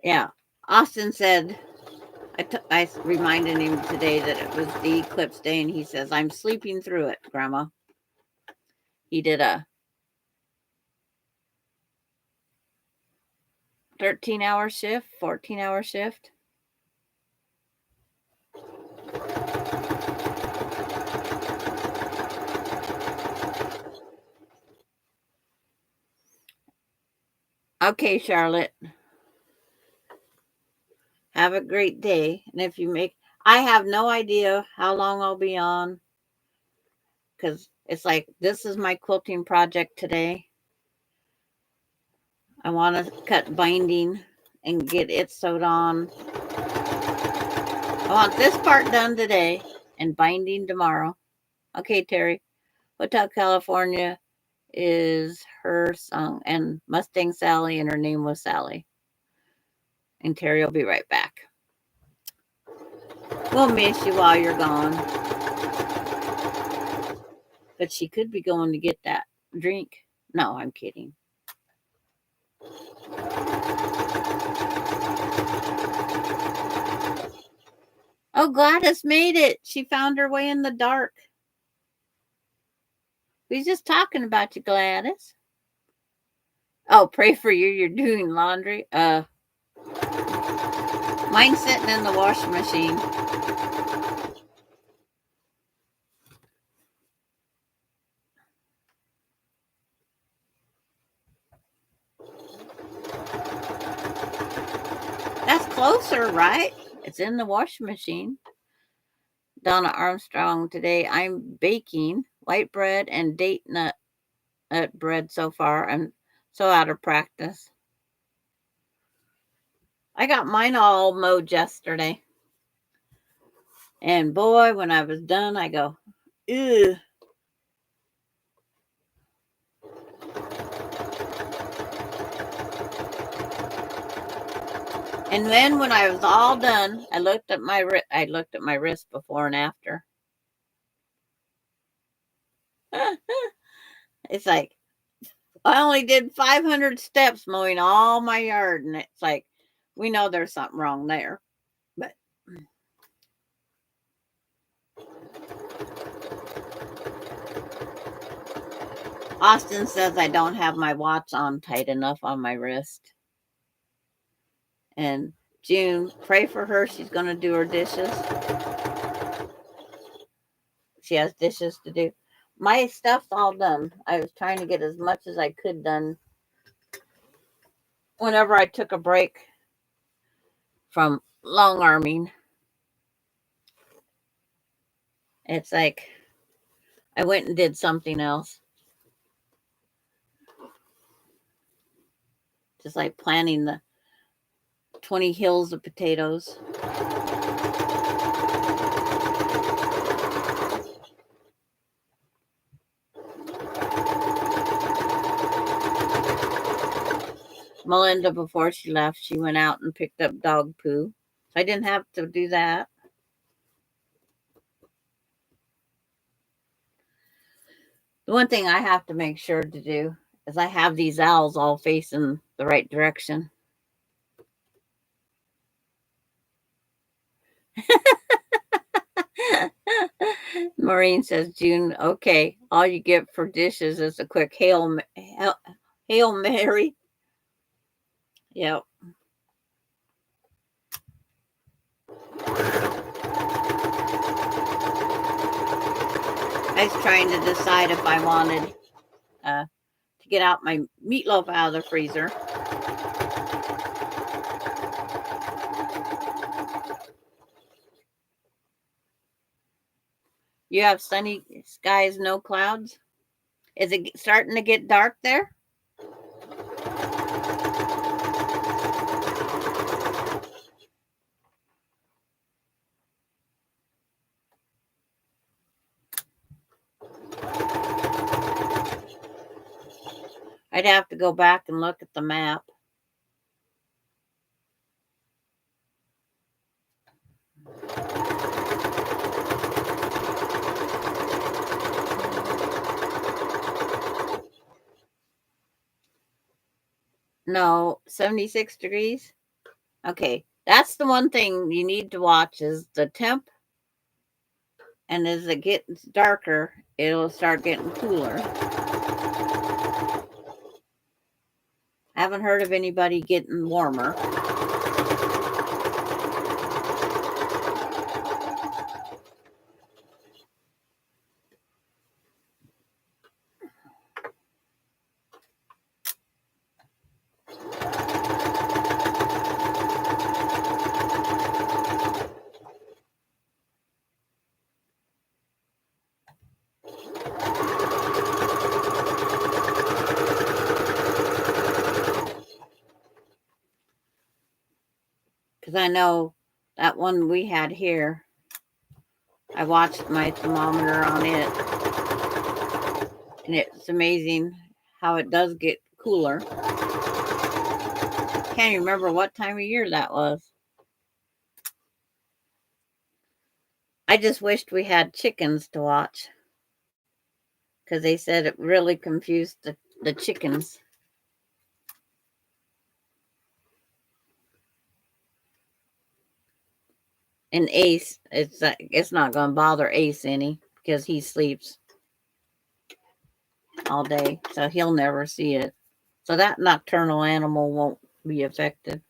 Yeah. Austin said, I reminded him today that it was the eclipse day, and he says, I'm sleeping through it, Grandma. He did a 13-hour shift, 14-hour shift. Okay, Charlotte. Have a great day. And if you make, I have no idea how long I'll be on, because it's like, this is my quilting project today. I want to cut binding and get it sewed on. I want this part done today and binding tomorrow. Okay, Terry. Hotel California is her song, and Mustang Sally, and her name was Sally. And Terry will be right back. We'll miss you while you're gone. But she could be going to get that drink. No, I'm kidding. Oh, Gladys made it. She found her way in the dark. We was just talking about you, Gladys. Oh, pray for you. You're doing laundry. Mine's sitting in the washing machine. That's closer, right? It's in the washing machine. Donna Armstrong, today I'm baking white bread and date nut bread so far. I'm so out of practice. I got mine all mowed yesterday. And boy, when I was done, I go, ew. And then when I was all done, I looked at my wrist before and after. It's like I only did 500 steps mowing all my yard, and it's like we know there's something wrong there. But Austin says I don't have my watch on tight enough on my wrist. And June, pray for her. She's going to do her dishes. She has dishes to do. My stuff's all done. I was trying to get as much as I could done whenever I took a break from long arming. It's like I went and did something else. Just like planting the 20 hills of potatoes. Melinda, before she left, she went out and picked up dog poo. So I didn't have to do that. The one thing I have to make sure to do is I have these owls all facing the right direction. Maureen says, June, okay, all you get for dishes is a quick Hail Mary. Yep. I was trying to decide if I wanted to get out my meatloaf out of the freezer. You have sunny skies, no clouds? Is it starting to get dark there? I'd have to go back and look at the map. No, 76 degrees. Okay, that's the one thing you need to watch is the temp. And as it gets darker, it'll start getting cooler. I haven't heard of anybody getting warmer. Because I know that one we had here, I watched my thermometer on it, and it's amazing how it does get cooler. Can't remember what time of year that was. I just wished we had chickens to watch, because they said it really confused the chickens. And Ace, it's not going to bother Ace any because he sleeps all day, so he'll never see it. So that nocturnal animal won't be affected.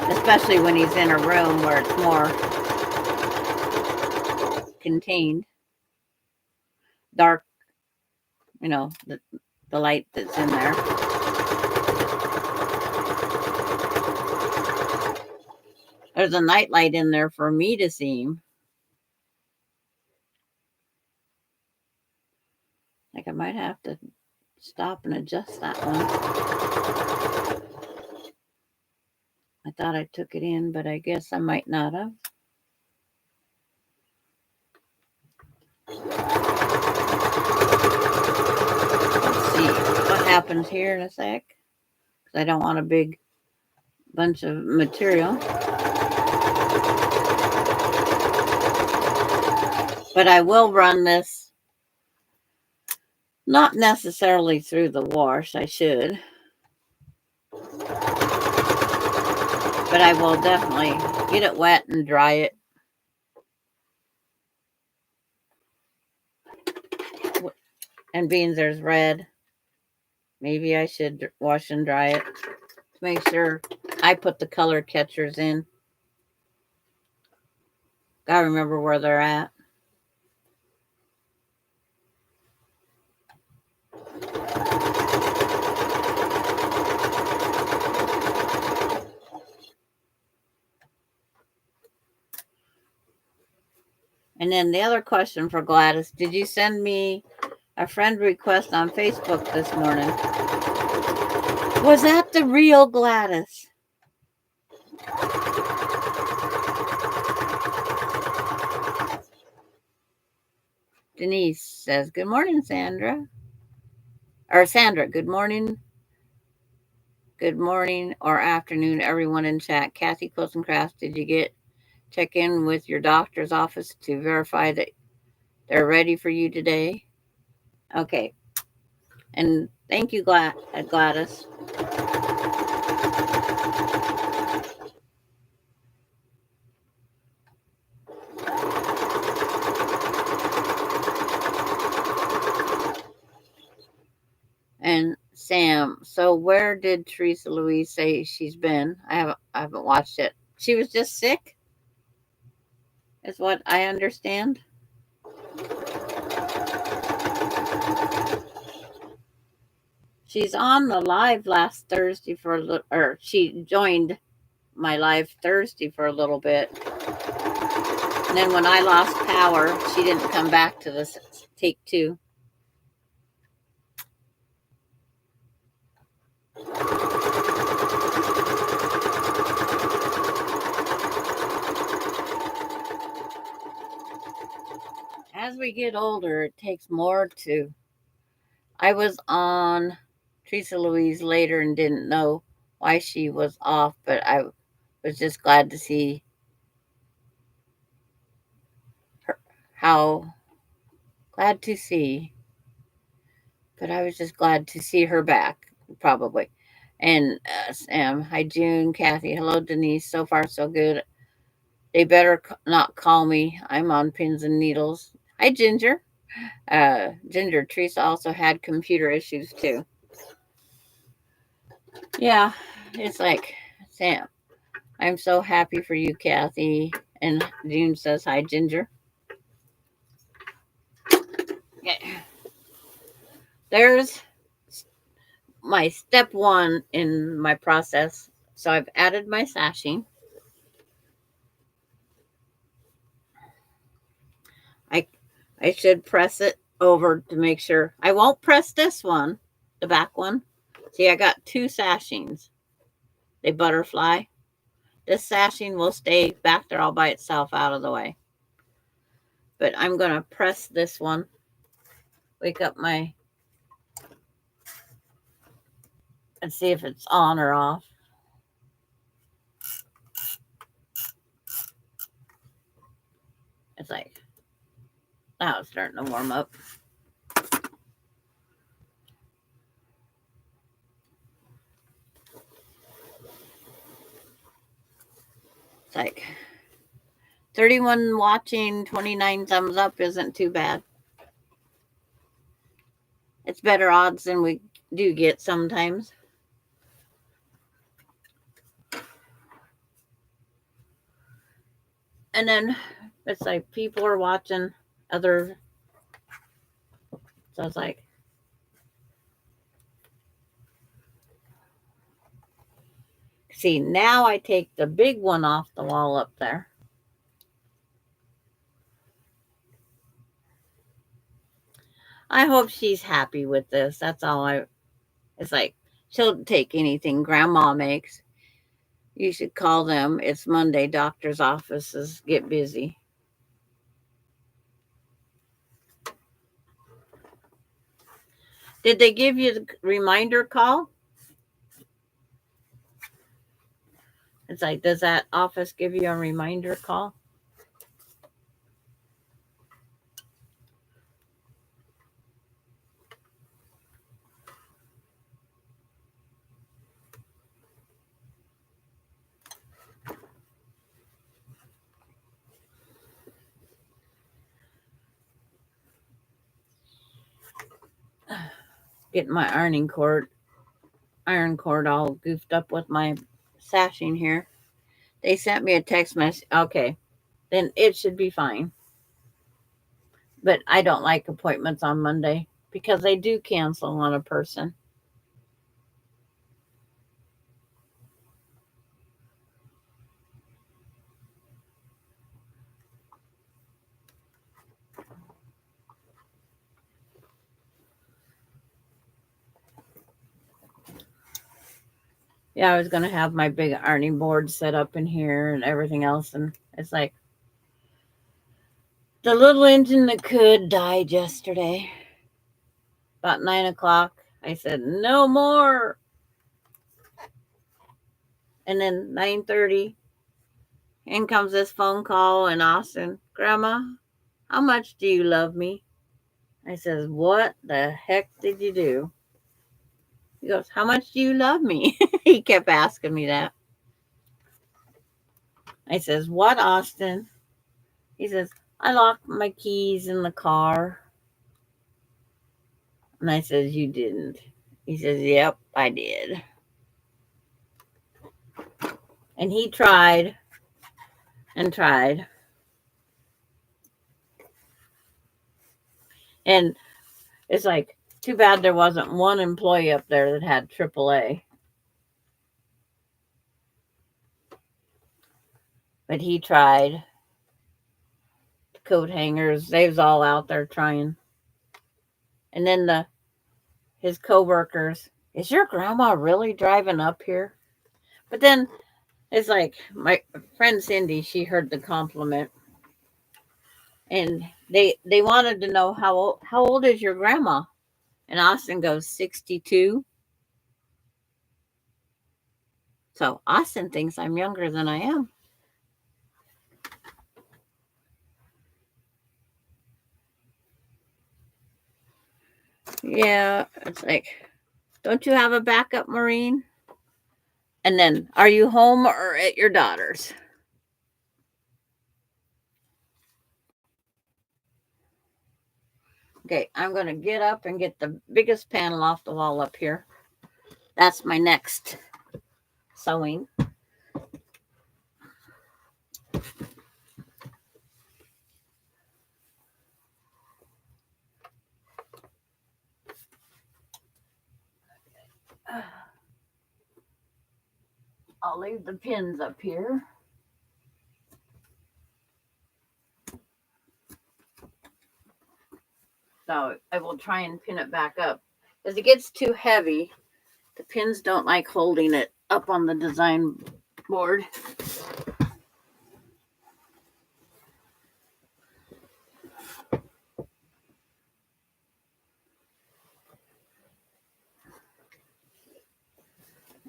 Especially when he's in a room where it's more contained. Dark, the light that's in there. There's a night light in there for me to see him. Like I might have to stop and adjust that one. I thought I took it in, but I guess I might not have. Let's see what happens here in a sec. Because I don't want a big bunch of material. But I will run this, not necessarily through the wash, I should. But I will definitely get it wet and dry it. And being there's red, maybe I should wash and dry it to make sure I put the color catchers in. Gotta remember where they're at. And then the other question for Gladys, did you send me a friend request on Facebook this morning? Was that the real Gladys? Denise says, good morning, Sandra. Or Sandra, good morning. Good morning or afternoon, everyone in chat. Kathy Quilts and Crafts, did you check in with your doctor's office to verify that they're ready for you today? Okay. And thank you, Gladys. And Sam, so where did Teresa Louise say she's been? I haven't watched it. She was just sick, is what I understand. She's on the live last Thursday for a little, or she joined my live Thursday for a little bit. And then when I lost power, she didn't come back to this take two. As we get older, it takes more to. I was on Teresa Louise later and didn't know why she was off, but I was just glad to see her. Glad to see. But I was just glad to see her back, probably. And Sam, hi June, Kathy, hello Denise. So far, so good. They better not call me. I'm on pins and needles. Hi Ginger. Ginger, Teresa also had computer issues too. Yeah, it's like, Sam, I'm so happy for you, Kathy. And June says, hi, Ginger. Okay. There's my step one in my process. So I've added my sashing. I should press it over to make sure. I won't press this one, the back one. See, I got two sashings. They butterfly. This sashing will stay back there all by itself out of the way. But I'm going to press this one. Wake up my... and see if it's on or off. It's like, now it's starting to warm up. like 31 watching, 29 thumbs up isn't too bad. It's better odds than we do get sometimes. And then it's like people are watching other. So it's like, see, now I take the big one off the wall up there. I hope she's happy with this. That's all it's like, she'll take anything grandma makes. You should call them. It's Monday. Doctor's offices get busy. Did they give you the reminder call? It's like, does that office give you a reminder call? Getting my iron cord all goofed up with my sashing here. They sent me a text message. Okay, then it should be fine. But I don't like appointments on Monday because they do cancel on a person. Yeah, I was going to have my big ironing board set up in here and everything else. And it's like, the little engine that could died yesterday. About 9 o'clock, I said, no more. And then 9:30, in comes this phone call in Austin. Grandma, how much do you love me? I says, what the heck did you do? He goes, how much do you love me? He kept asking me that. I says, what, Austin? He says, I locked my keys in the car. And I says, you didn't. He says, yep, I did. And he tried and tried. And it's like, too bad there wasn't one employee up there that had AAA. But he tried. The coat hangers, they was all out there trying. And then his co-workers, is your grandma really driving up here? But then it's like, my friend Cindy, she heard the compliment. And they wanted to know how old is your grandma? And Austin goes, 62. So Austin thinks I'm younger than I am. Yeah, it's like, don't you have a backup, Maureen? And then, are you home or at your daughter's? Okay, I'm going to get up and get the biggest panel off the wall up here. That's my next sewing. I'll leave the pins up here. So I will try and pin it back up. As it gets too heavy, the pins don't like holding it up on the design board.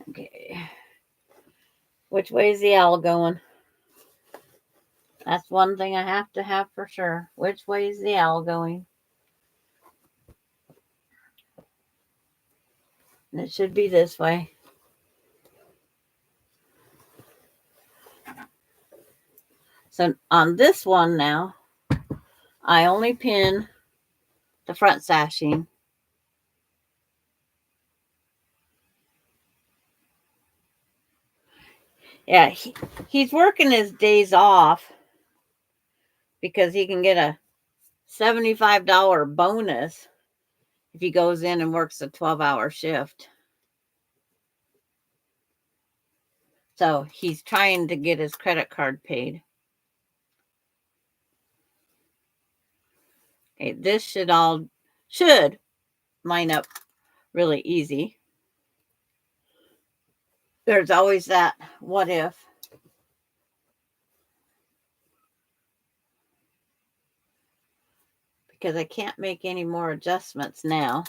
Okay. Which way is the owl going? That's one thing I have to have for sure. Which way is the owl going? And it should be this way. So on this one now, I only pin the front sashing. Yeah, he's working his days off because he can get a $75 bonus if he goes in and works a 12-hour shift. So he's trying to get his credit card paid. Okay, this should line up really easy. There's always that what if. Because I can't make any more adjustments now.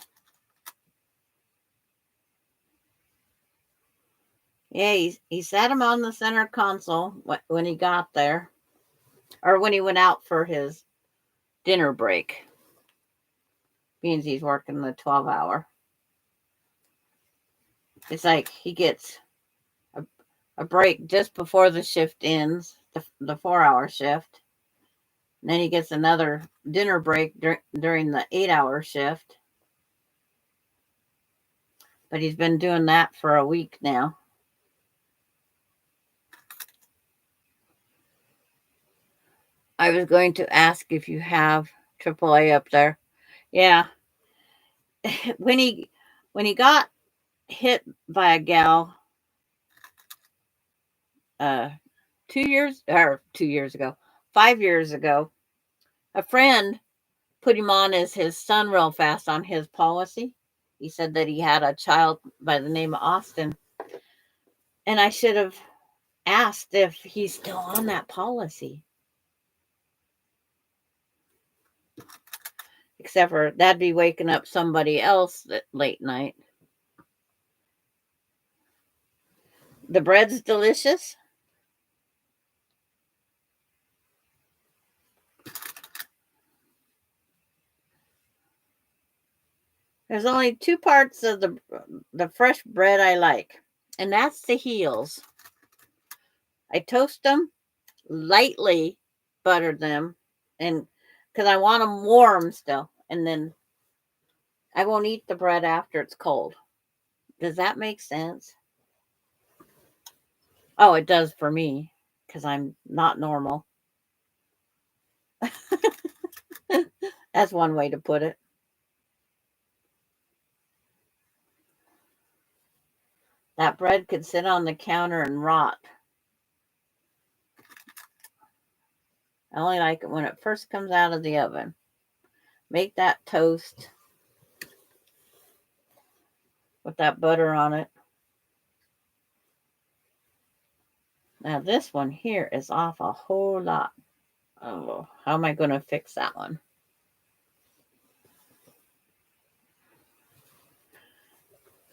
Yeah, he sat him on the center console when he got there. Or when he went out for his dinner break. Means he's working the 12-hour. It's like he gets a break just before the shift ends, the 4-hour shift. And then he gets another dinner break during the 8-hour shift. But he's been doing that for a week now. I was going to ask if you have AAA up there. Yeah. When he got hit by a gal 5 years ago, a friend put him on as his son real fast on his policy. He said that he had a child by the name of Austin. And I should have asked if he's still on that policy. Except for that'd be waking up somebody else late night. The bread's delicious. There's only two parts of the fresh bread I like, and that's the heels. I toast them, lightly butter them, and because I want them warm still, and then I won't eat the bread after it's cold. Does that make sense? Oh, it does for me, because I'm not normal. That's one way to put it. That bread could sit on the counter and rot. I only like it when it first comes out of the oven. Make that toast with that butter on it. Now this one here is off a whole lot. Oh, how am I going to fix that one?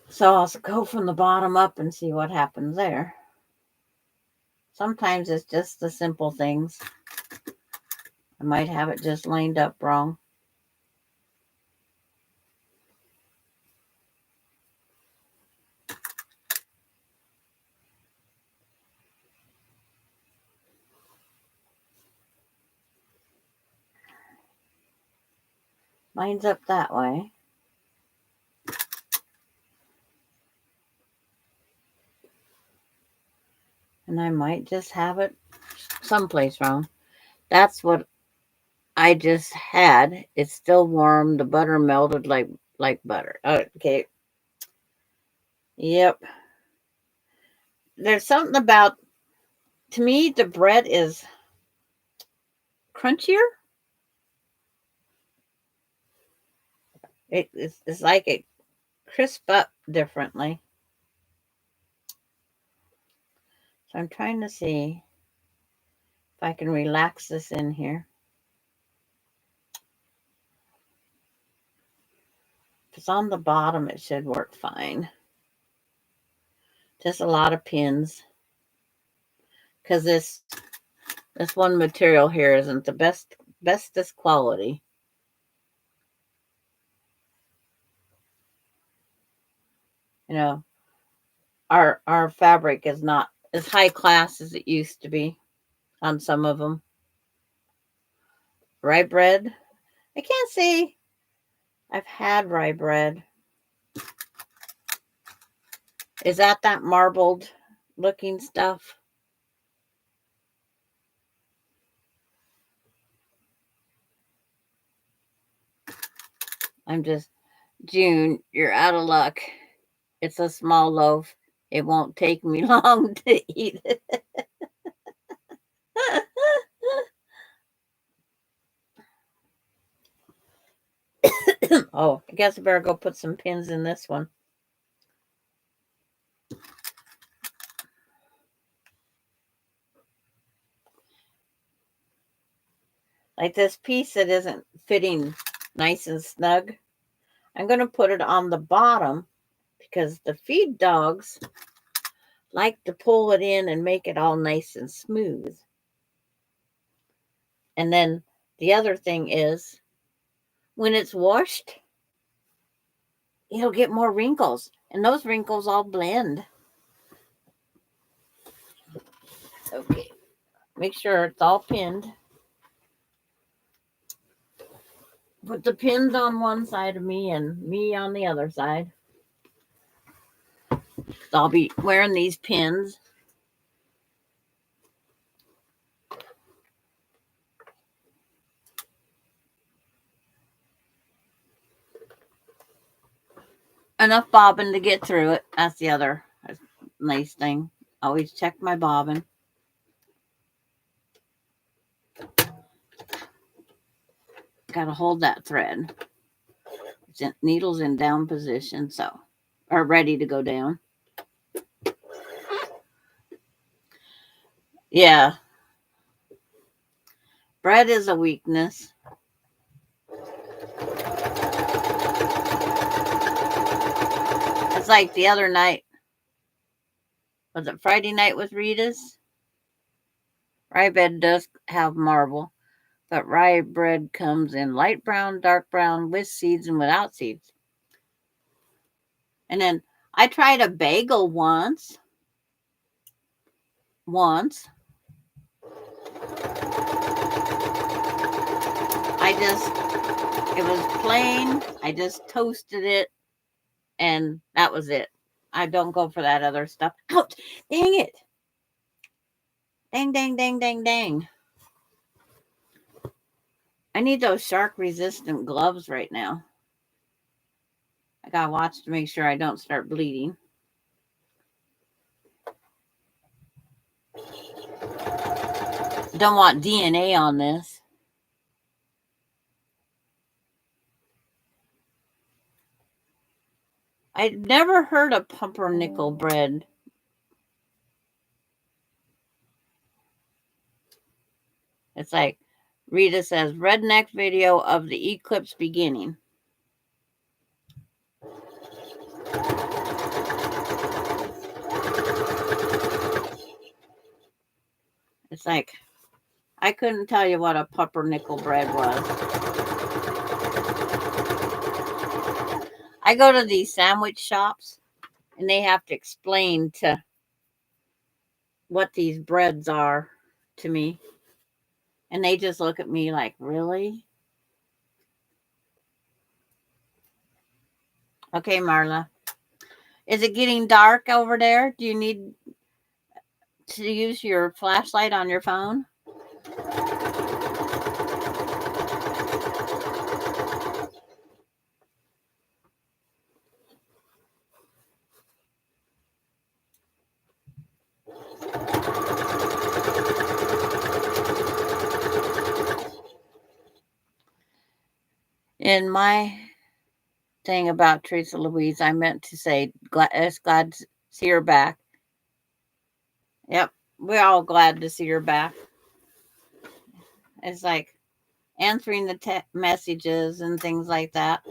So I'll go from the bottom up and see what happens there. Sometimes it's just the simple things. I might have it just lined up wrong. Lines up that way. And I might just have it someplace wrong. That's what I just had. It's still warm. The butter melted like butter. Okay. Yep. There's something about, to me, the bread is crunchier. It's like it crisp up differently. So I'm trying to see if I can relax this in here. If it's on the bottom, it should work fine. Just a lot of pins. Because this one material here isn't the bestest quality. You know, our fabric is not as high class as it used to be on some of them. rye bread. I can't say I've had rye bread. Is that marbled looking stuff? I'm just, June, you're out of luck. It's a small loaf. It won't take me long to eat it. Oh, I guess I better go put some pins in this one. Like this piece that isn't fitting nice and snug, I'm going to put it on the bottom because the feed dogs like to pull it in and make it all nice and smooth. And then the other thing is, when it's washed, it'll get more wrinkles, and those wrinkles all blend. Okay, make sure it's all pinned. Put the pins on one side of me and me on the other side. I'll be wearing these pins. Enough bobbin to get through it. That's the other nice thing. Always check my bobbin. Got to hold that thread. Needle's in down position, so are ready to go down. Yeah. Bread is a weakness. It's like the other night. Was it Friday night with Rita's? Rye bread does have marble, but rye bread comes in light brown, dark brown, with seeds and without seeds. And then I tried a bagel once. It was plain. I just toasted it, and that was it. I don't go for that other stuff. Ouch! Dang it! Dang, dang, dang, dang, dang. I need those shark-resistant gloves right now. I gotta watch to make sure I don't start bleeding. Don't want DNA on this. I'd never heard of pumpernickel bread. It's like Rita says, redneck video of the eclipse beginning. It's like, I couldn't tell you what a pumpernickel bread was. I go to these sandwich shops, and they have to explain to what these breads are to me. And they just look at me like, really? Okay, Marla. Is it getting dark over there? Do you need to use your flashlight on your phone? In my thing about Teresa Louise, I meant to say, glad to see her back. Yep, we're all glad to see her back. It's like answering the messages and things like that.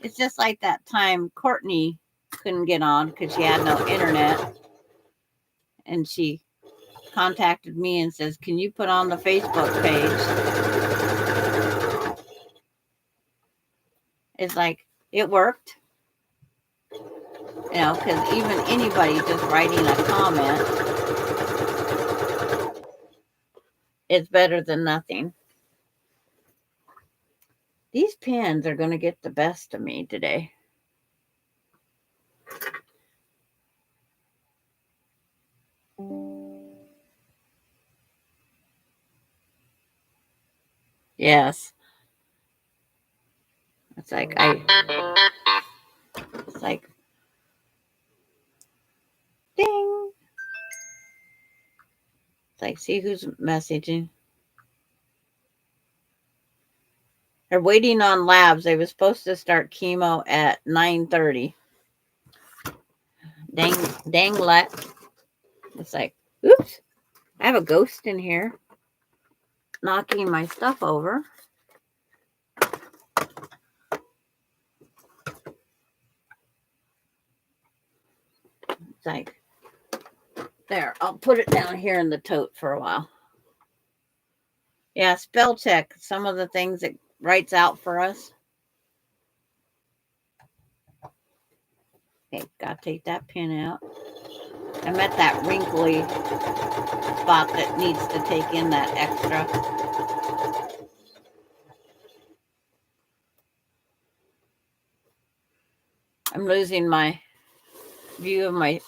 It's just like that time Courtney couldn't get on because she had no internet. And she contacted me and says, can you put on the Facebook page? It's like, it worked. You know, because even anybody just writing a comment It's better than nothing. These pins are going to get the best of me today. Yes. It's like it's like, ding. It's like, see who's messaging. They're waiting on labs. They were supposed to start chemo at 9:30. Dang let. It's like, oops. I have a ghost in here knocking my stuff over. It's like, there, I'll put it down here in the tote for a while. Yeah, spell check. Some of the things it writes out for us. Okay, gotta take that pin out. I'm at that wrinkly spot that needs to take in that extra. I'm losing my view of my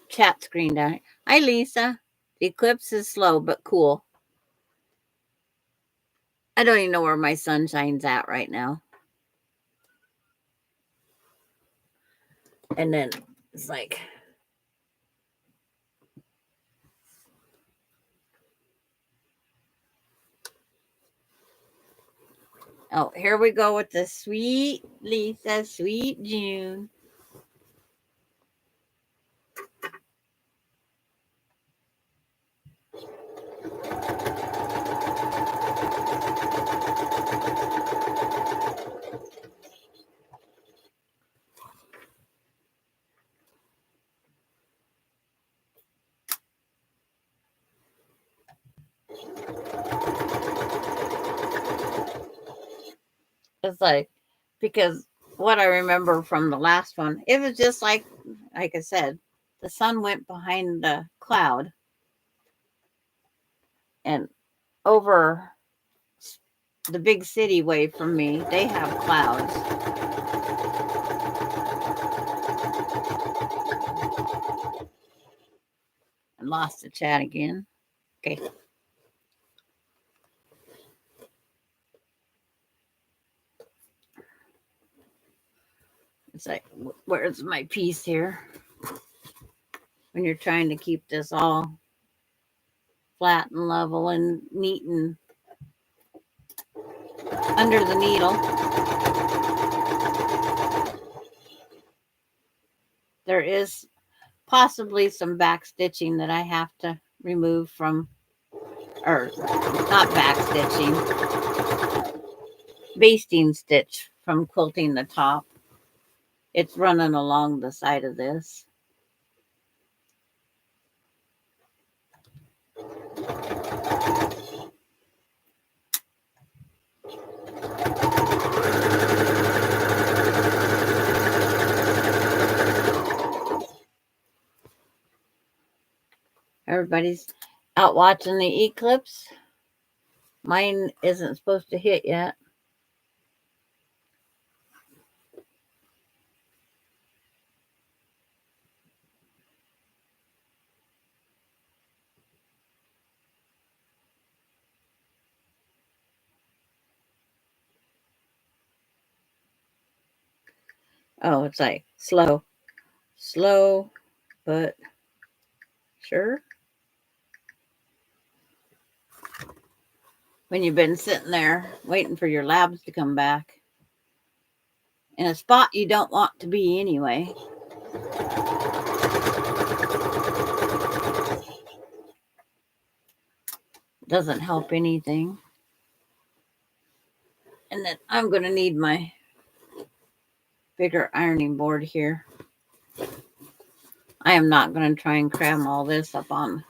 chat screen down here. Hi, Lisa. The eclipse is slow but cool. I don't even know where my sunshine's at right now. And then it's like, oh, here we go with the sweet Lisa, sweet June. It's like, because what I remember from the last one, it was just like I said, the sun went behind the cloud and over the big city way from me, they have clouds. I lost the chat again. Okay. It's like, where's my piece here? When you're trying to keep this all flat and level and neat and under the needle. There is possibly some back stitching that I have to remove from, or not back stitching, basting stitch from quilting the top. It's running along the side of this. Everybody's out watching the eclipse. Mine isn't supposed to hit yet. Oh, it's like slow, but sure. When you've been sitting there waiting for your labs to come back in a spot you don't want to be anyway. Doesn't help anything. And then I'm going to need my bigger ironing board here. I am not going to try and cram all this up on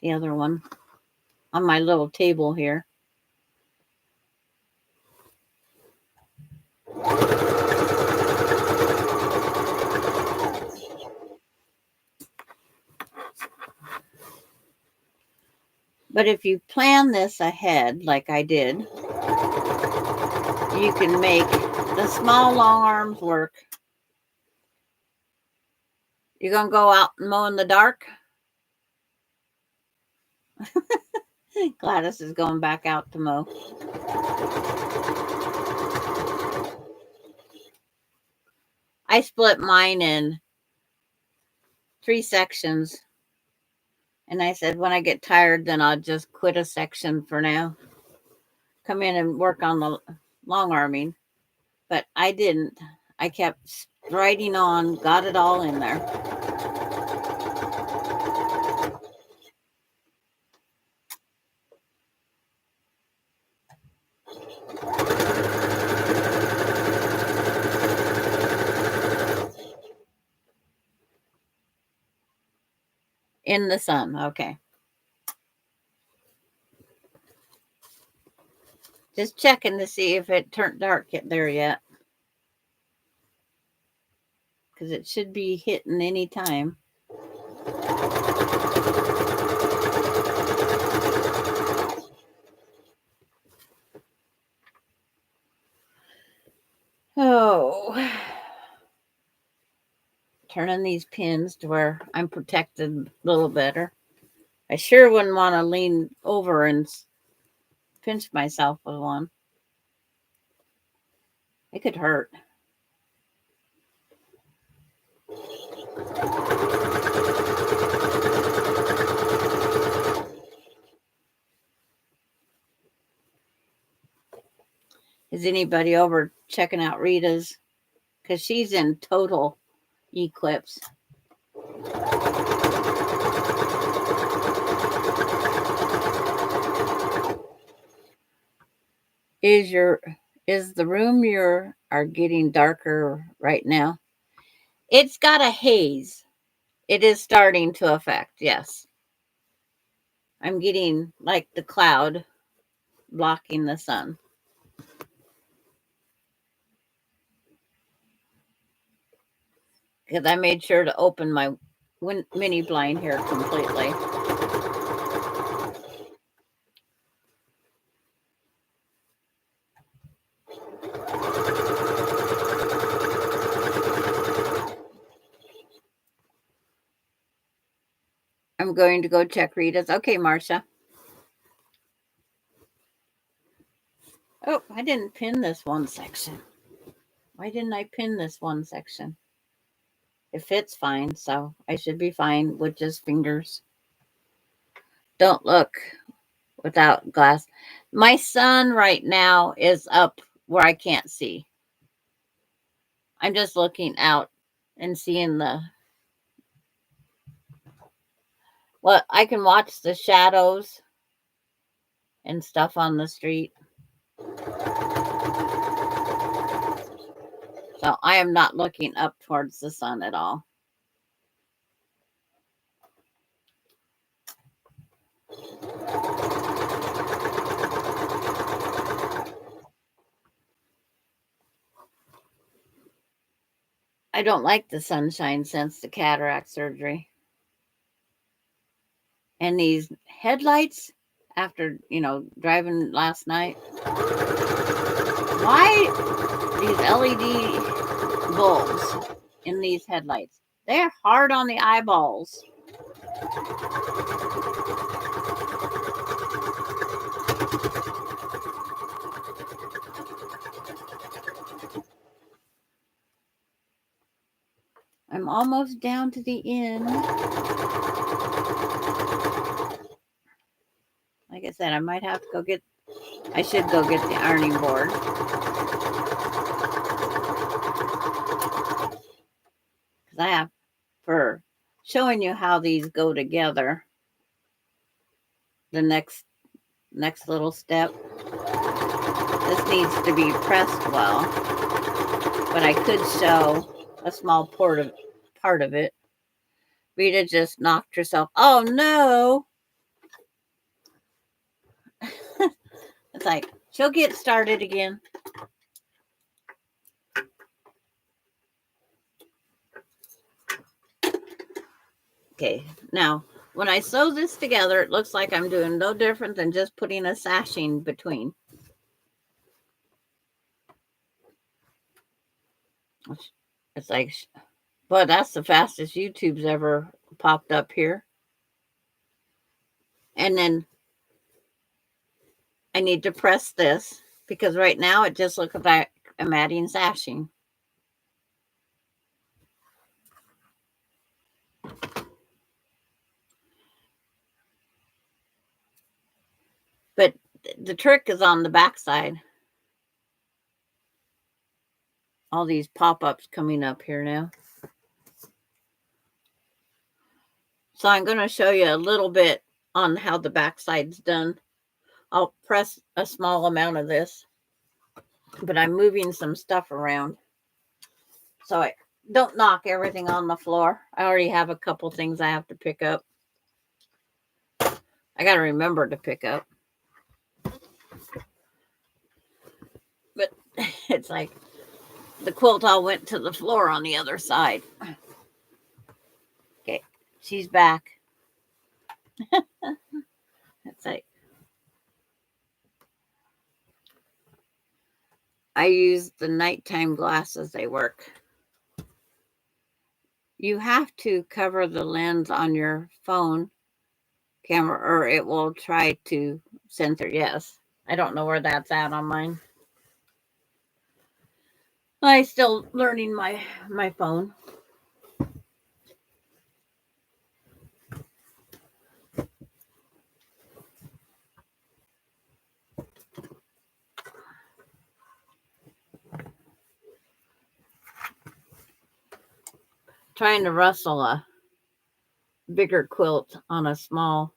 the other one, on my little table here. But if you plan this ahead, like I did, you can make the small long arms work. You're going to go out and mow in the dark? Gladys is going back out to mow. I split mine in 3 sections. And I said, when I get tired, then I'll just quit a section for now. Come in and work on the long arming. But I didn't. I kept writing on, got it all in there. In the sun. Okay. Just checking to see if it turned dark there yet. Because it should be hitting any time. Oh. Turning these pins to where I'm protected a little better. I sure wouldn't want to lean over and pinch myself with one. It could hurt. Is anybody over checking out Rita's? Because she's in total eclipse. Is the room you are getting darker right now? It's got a haze. It is starting to affect, yes. I'm getting like the cloud blocking the sun. Because I made sure to open my mini blind here completely. I'm going to go check Rita's. Okay, Marcia. Oh, I didn't pin this one section. Why didn't I pin this one section? It fits fine, so I should be fine with just fingers. Don't look without glass. My sun right now is up where I can't see. I'm just looking out and seeing well, I can watch the shadows and stuff on the street. So I am not looking up towards the sun at all. I don't like the sunshine since the cataract surgery. And these headlights after, driving last night. Why these LED bulbs in these headlights? They're hard on the eyeballs. I'm almost down to the end. Like I said, I might have to I should go get the ironing board. Because I have, for showing you how these go together, the next little step. This needs to be pressed well. But I could show a small part of it. Rita just knocked herself. Oh no! It's like she'll get started again. Okay, now when I sew this together, it looks like I'm doing no different than just putting a sashing between. It's like, but that's the fastest YouTube's ever popped up here. And then I need to press this because right now it just looks like I'm adding sashing. But the trick is on the back side. All these pop-ups coming up here now. So I'm going to show you a little bit on how the back side's done. I'll press a small amount of this, but I'm moving some stuff around. So I don't knock everything on the floor. I already have a couple things I have to pick up. I got to remember to pick up. But it's like the quilt all went to the floor on the other side. Okay, she's back. It's like I use the nighttime glasses. They work. You have to cover the lens on your phone camera or it will try to censor. Yes. I don't know where that's at on mine. I'm still learning my phone. Trying to rustle a bigger quilt on a small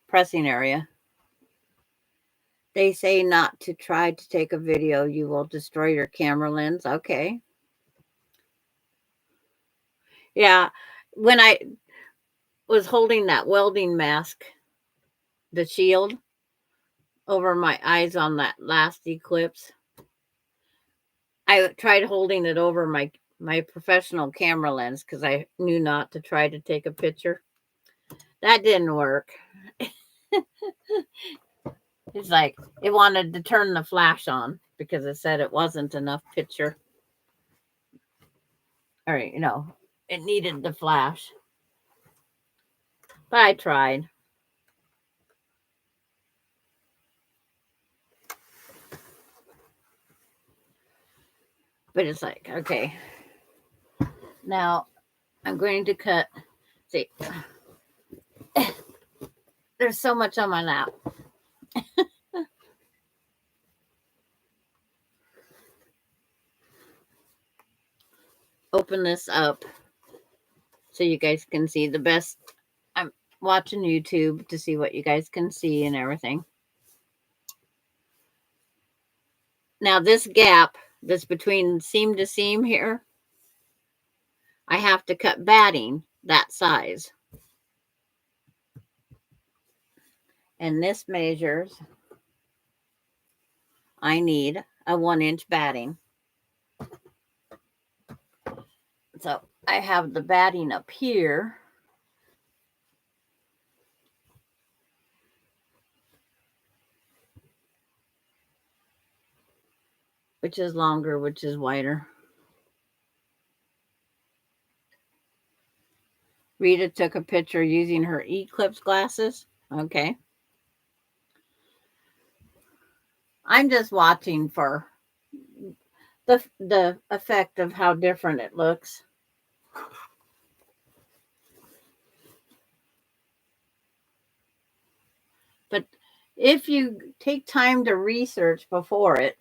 pressing area. They say not to try to take a video. You will destroy your camera lens. Okay. Yeah. When I was holding that welding mask, the shield, over my eyes on that last eclipse, I tried holding it over my professional camera lens because I knew not to try to take a picture. That didn't work. It's like it wanted to turn the flash on because it said it wasn't enough picture. Or, it needed the flash. But I tried. But it's like, okay. Now I'm going to cut. See, there's so much on my lap. Open this up so you guys can see the best. I'm watching YouTube to see what you guys can see and everything. Now this gap that's between seam to seam here, I have to cut batting that size. And this measures, I need a 1-inch batting. So I have the batting up here. Which is longer, which is wider. Rita took a picture using her eclipse glasses. Okay. I'm just watching for the effect of how different it looks. But if you take time to research before it,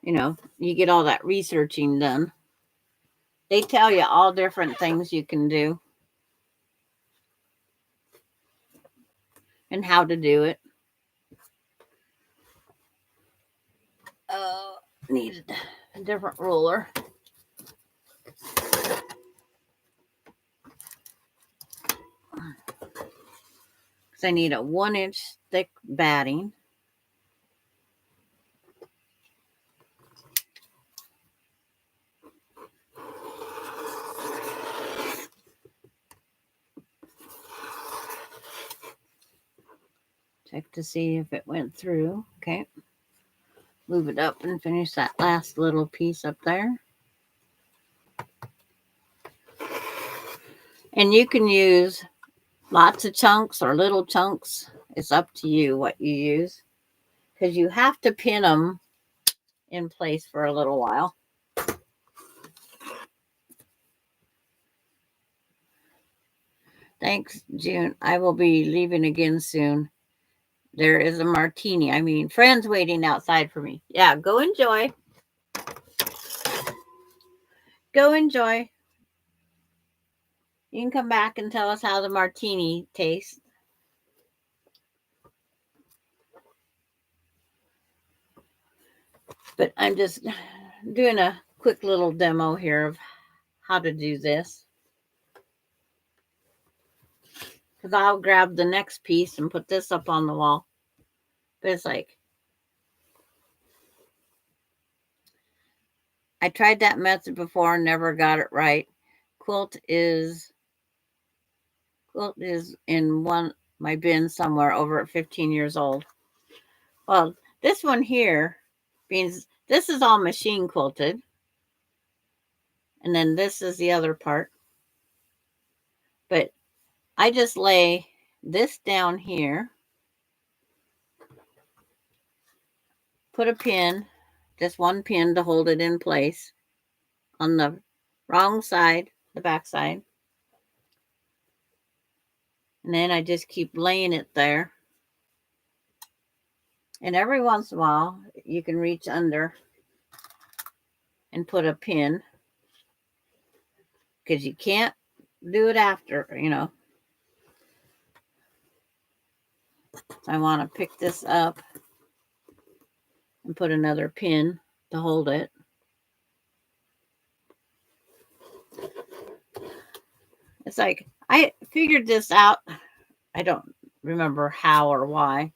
you get all that researching done. They tell you all different things you can do and how to do it. Needed a different ruler. Because I need a 1-inch thick batting. Check to see if it went through. Okay. Move it up and finish that last little piece up there. And you can use lots of chunks or little chunks. It's up to you what you use. Because you have to pin them in place for a little while. Thanks, June. I will be leaving again soon. There is a martini. I mean, friends waiting outside for me. Yeah, go enjoy. Go enjoy. You can come back and tell us how the martini tastes. But I'm just doing a quick little demo here of how to do this. Because I'll grab the next piece and put this up on the wall. But it's like, I tried that method before and never got it right. Quilt is in my bin somewhere over at 15 years old. Well, this one here means this is all machine quilted. And then this is the other part. But I just lay this down here. Put a pin, just one pin to hold it in place on the wrong side, the back side. And then I just keep laying it there. And every once in a while, you can reach under and put a pin. Because you can't do it after, So I want to pick this up and put another pin to hold it. It's like, I figured this out. I don't remember how or why.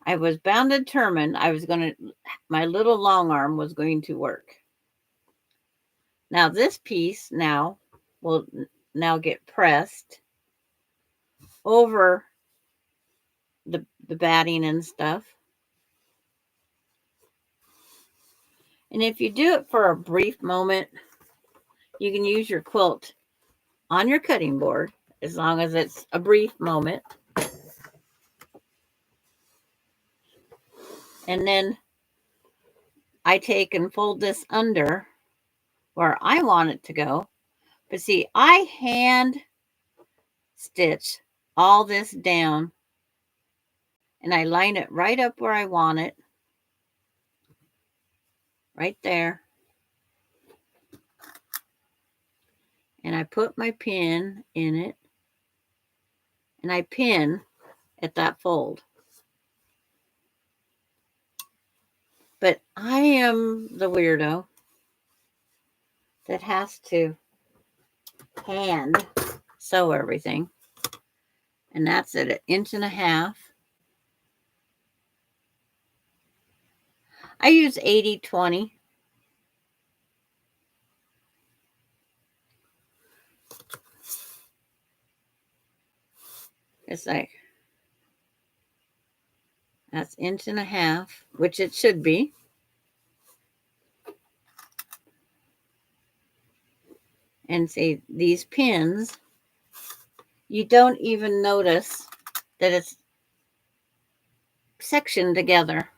I was bound and determined my little long arm was going to work. Now this piece will get pressed over the batting and stuff. And if you do it for a brief moment, you can use your quilt on your cutting board as long as it's a brief moment. And then I take and fold this under where I want it to go. But see, I hand stitch all this down and I line it right up where I want it. Right there. And I put my pin in it. And I pin at that fold. But I am the weirdo that has to hand sew everything. And that's at 1.5 inches. I use 80-20. It's like, that's 1.5 inches, which it should be. And see, these pins, you don't even notice that it's sectioned together.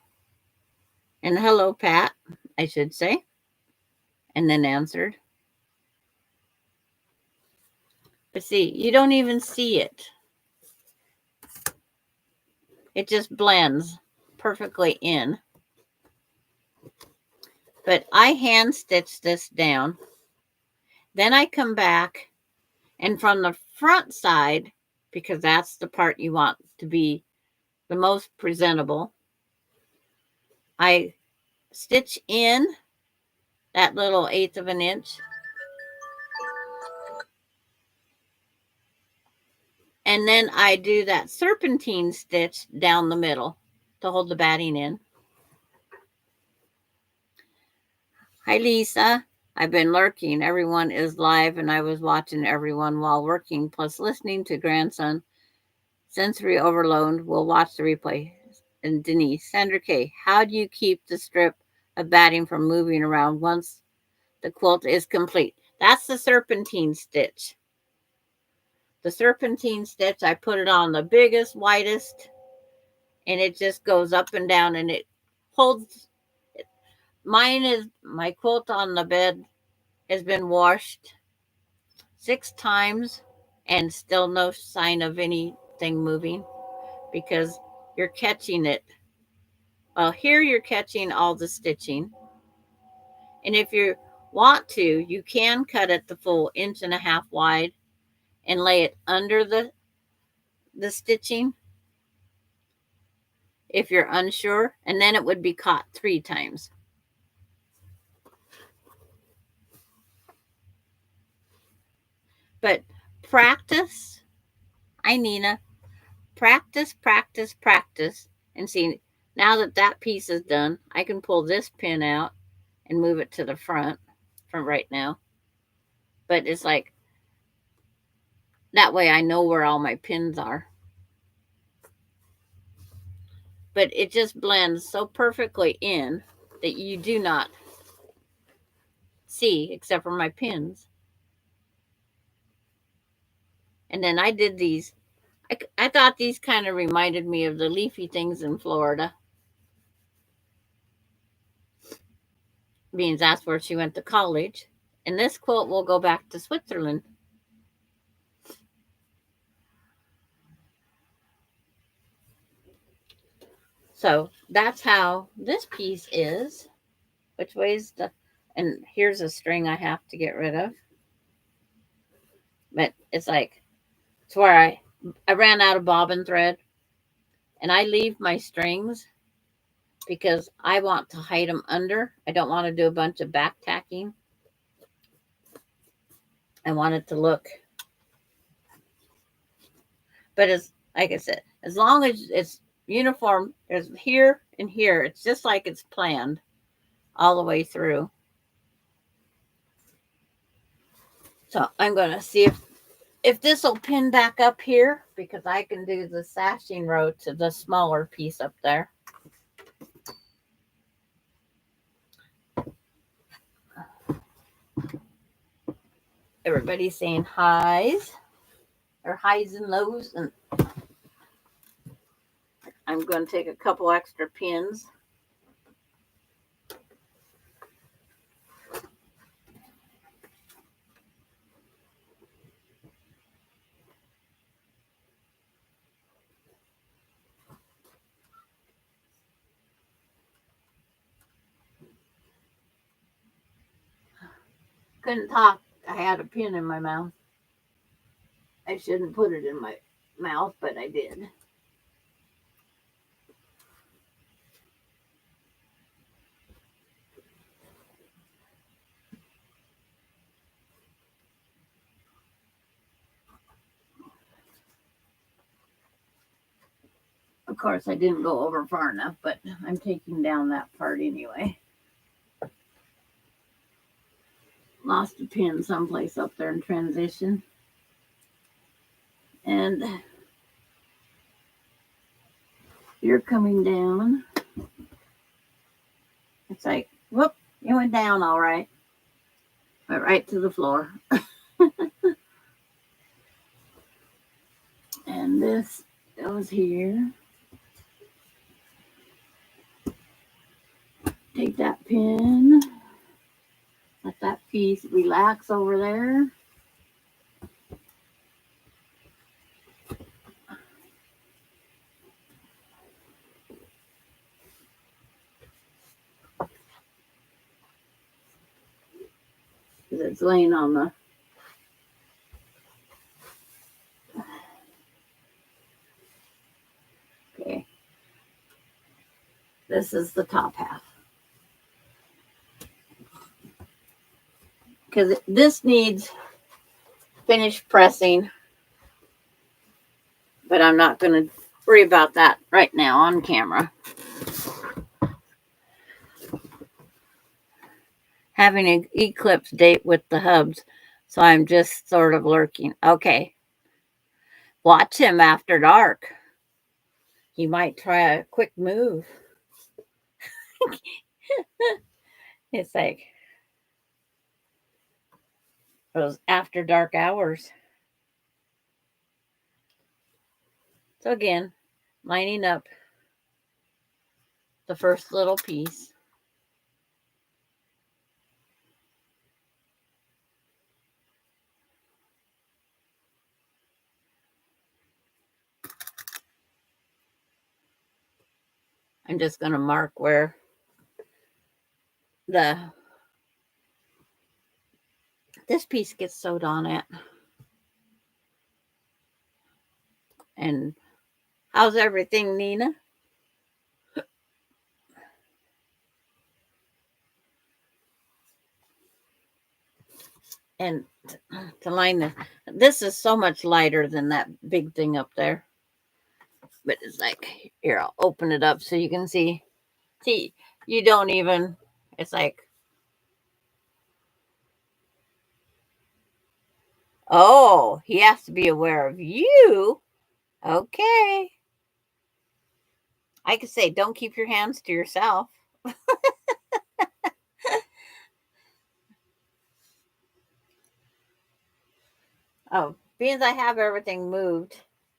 And hello, Pat, I should say. And then answered. But see, you don't even see it. It just blends perfectly in. But I hand stitch this down. Then I come back and from the front side, because that's the part you want to be the most presentable, I stitch in that little 1/8 of an inch. And then I do that serpentine stitch down the middle to hold the batting in. Hi, Lisa. I've been lurking. Everyone is live, and I was watching everyone while working, plus listening to grandson sensory overload will watch the replay. And Denise, Sandra K, how do you keep the strip of batting from moving around once the quilt is complete? That's the serpentine stitch. The serpentine stitch, I put it on the biggest, widest, and it just goes up and down, and it holds. Mine is, my quilt on the bed has been washed 6 times and still no sign of anything moving because you're catching it. Well, here you're catching all the stitching. And if you want to, you can cut it the full 1.5 inches wide and lay it under the stitching if you're unsure, and then it would be caught 3 times. But practice, Nina, practice, practice, practice, and see, now that that piece is done, I can pull this pin out and move it to the front from right now. But it's like, that way I know where all my pins are. But it just blends so perfectly in that you do not see except for my pins. And then I did these. I thought these kind of reminded me of the leafy things in Florida. Means that's where she went to college. And this quilt will go back to Switzerland. So that's how this piece is. Which way's the... And here's a string I have to get rid of. But it's like, it's where I ran out of bobbin thread. And I leave my strings because I want to hide them under. I don't want to do a bunch of back tacking. I want it to look. But it's like I said, as long as it's uniform, there's here and here. It's just like it's planned all the way through. So I'm going to see if this will pin back up here because I can do the sashing row to the smaller piece up there. Everybody's saying highs or highs and lows, and I'm going to take a couple extra pins. Couldn't talk. I had a pin in my mouth. I shouldn't put it in my mouth, but I did. Of course, I didn't go over far enough, but I'm taking down that part anyway. Lost a pin someplace up there in transition. And you're coming down. It's like, whoop, you went down all right. Went right to the floor. And this goes here. Take that pin. Let that piece relax over there. Because it's laying on the... Okay. This is the top half. Because this needs finished pressing. But I'm not going to worry about that right now on camera. Having an eclipse date with the hubs. So I'm just sort of lurking. Okay. Watch him after dark. He might try a quick move. It's like those after dark hours. So again, lining up the first little piece. I'm just going to mark where this piece gets sewed on at. And how's everything, Nina? And to line this is so much lighter than that big thing up there. But it's like, here, I'll open it up so you can see. See, you don't even, it's like, oh, he has to be aware of you. Okay. I could say, don't keep your hands to yourself. Oh, being I have everything moved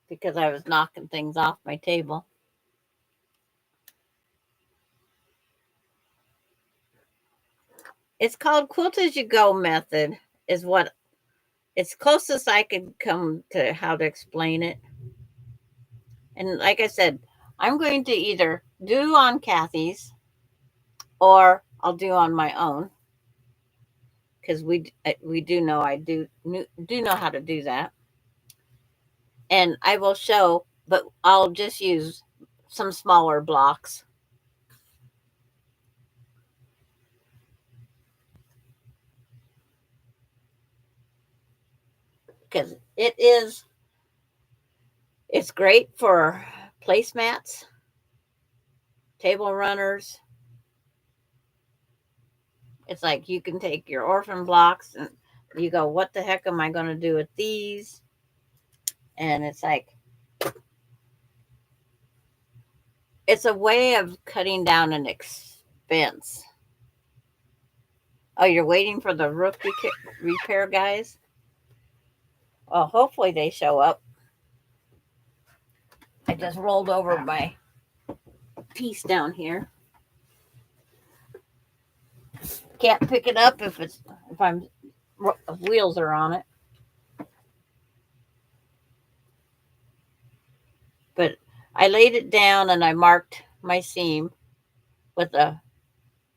because I was knocking things off my table. It's called Quilt as you go method, is what it's closest I could come to how to explain it. And like I said, I'm going to either do on Kathy's or I'll do on my own because we do know I do know how to do that. And I will show, but I'll just use some smaller blocks. Because it's great for placemats, table runners. It's like you can take your orphan blocks and you go, what the heck am I going to do with these? And it's like, it's a way of cutting down an expense. Oh, you're waiting for the roof repair guys? Well, hopefully they show up. I just rolled over my piece down here. Can't pick it up if wheels are on it. But I laid it down and I marked my seam with a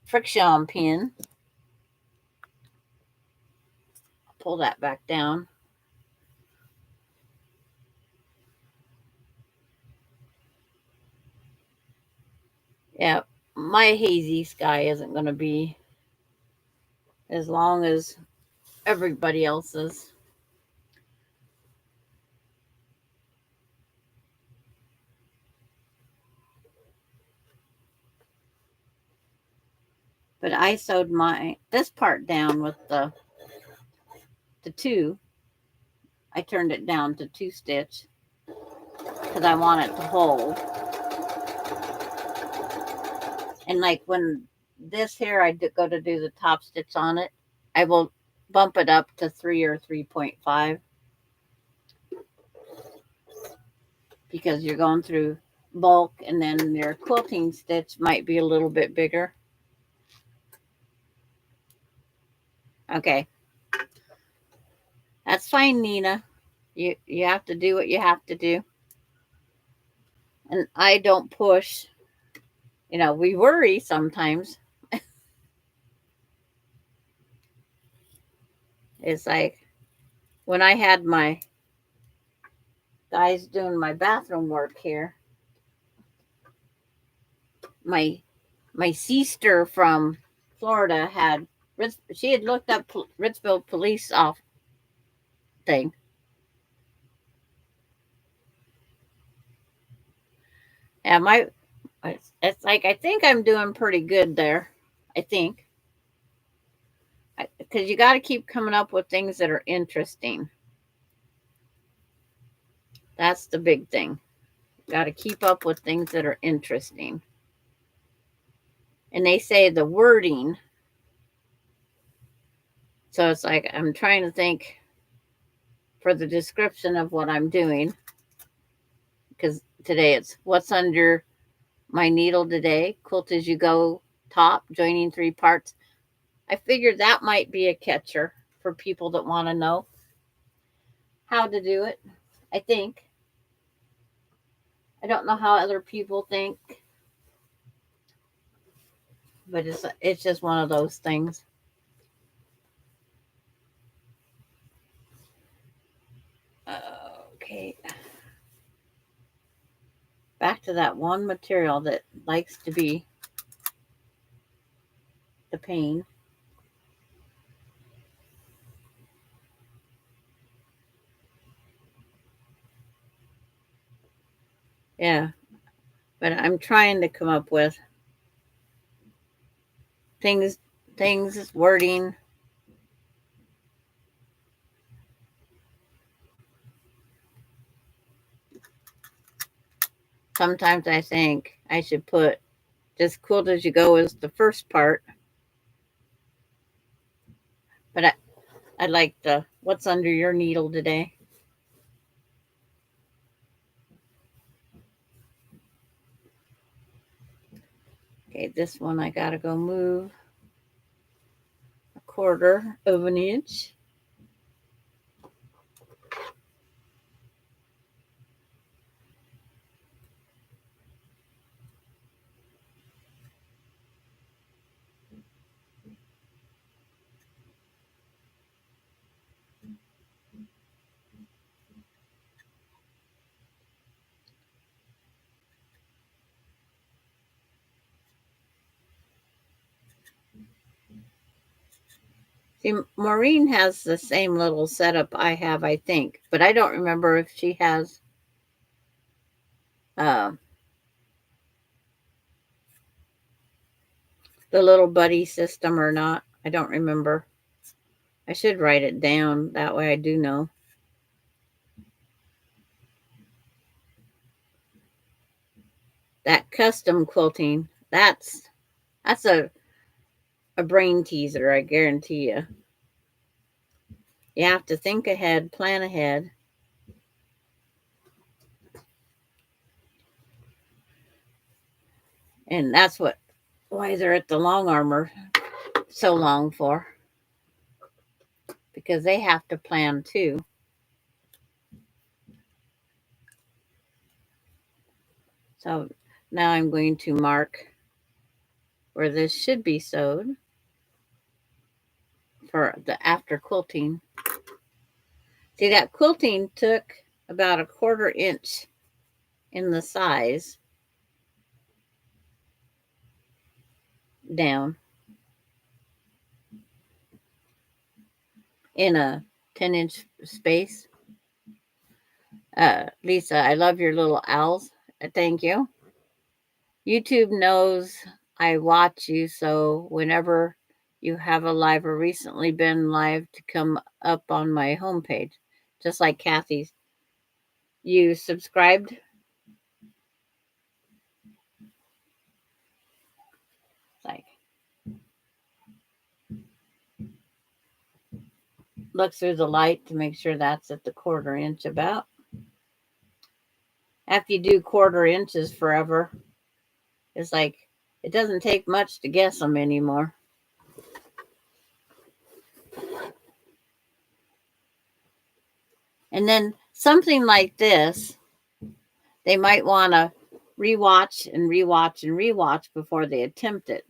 friction pin. Pull that back down. Yeah, my hazy sky isn't going to be as long as everybody else's. But I sewed this part down with the 2. I turned it down to 2 stitch because I want it to hold. And like when this here, I go to do the top stitch on it, I will bump it up to 3 or 3.5 because you're going through bulk and then your quilting stitch might be a little bit bigger. Okay. That's fine, Nina. You have to do what you have to do. And I don't push. You know, we worry sometimes. It's like when I had my guys doing my bathroom work here, my sister from Florida she had looked up Ritzville police off thing. And it's like I think I'm doing pretty good there. I think because you got to keep coming up with things that are interesting. That's the big thing. Got to keep up with things that are interesting. And they say the wording. So it's like I'm trying to think for the description of what I'm doing. Because today it's what's under my needle today. Quilt as you go top, joining 3 parts. I figured that might be a catcher for people that want to know how to do it. I think. I don't know how other people think, but it's just one of those things. Okay. Back to that one material that likes to be the pain. Yeah, but I'm trying to come up with things, wording. Sometimes I think I should put just quilt as you go as the first part, but I like the what's under your needle today. Okay, this one I gotta go move 1/4 of an inch. See, Maureen has the same little setup I have, I think, but I don't remember if she has uh, the little buddy system or not. I don't remember. I should write it down. That way I do know. That custom quilting, that's a brain teaser, I guarantee you. You have to think ahead, plan ahead. And that's why they're at the long armor so long for. Because they have to plan too. So now I'm going to mark where this should be sewed for the after quilting. See, that quilting took about 1/4 inch in the size down in a 10-inch space. Lisa, I love your little owls. Thank you. YouTube knows I watch you, so whenever you have a live or recently been live to come up on my homepage, just like Kathy's. You subscribed? Like, look through the light to make sure that's at the 1/4 inch about. After you do 1/4 inches forever, it's like it doesn't take much to guess them anymore. And then something like this, they might want to rewatch and rewatch and rewatch before they attempt it.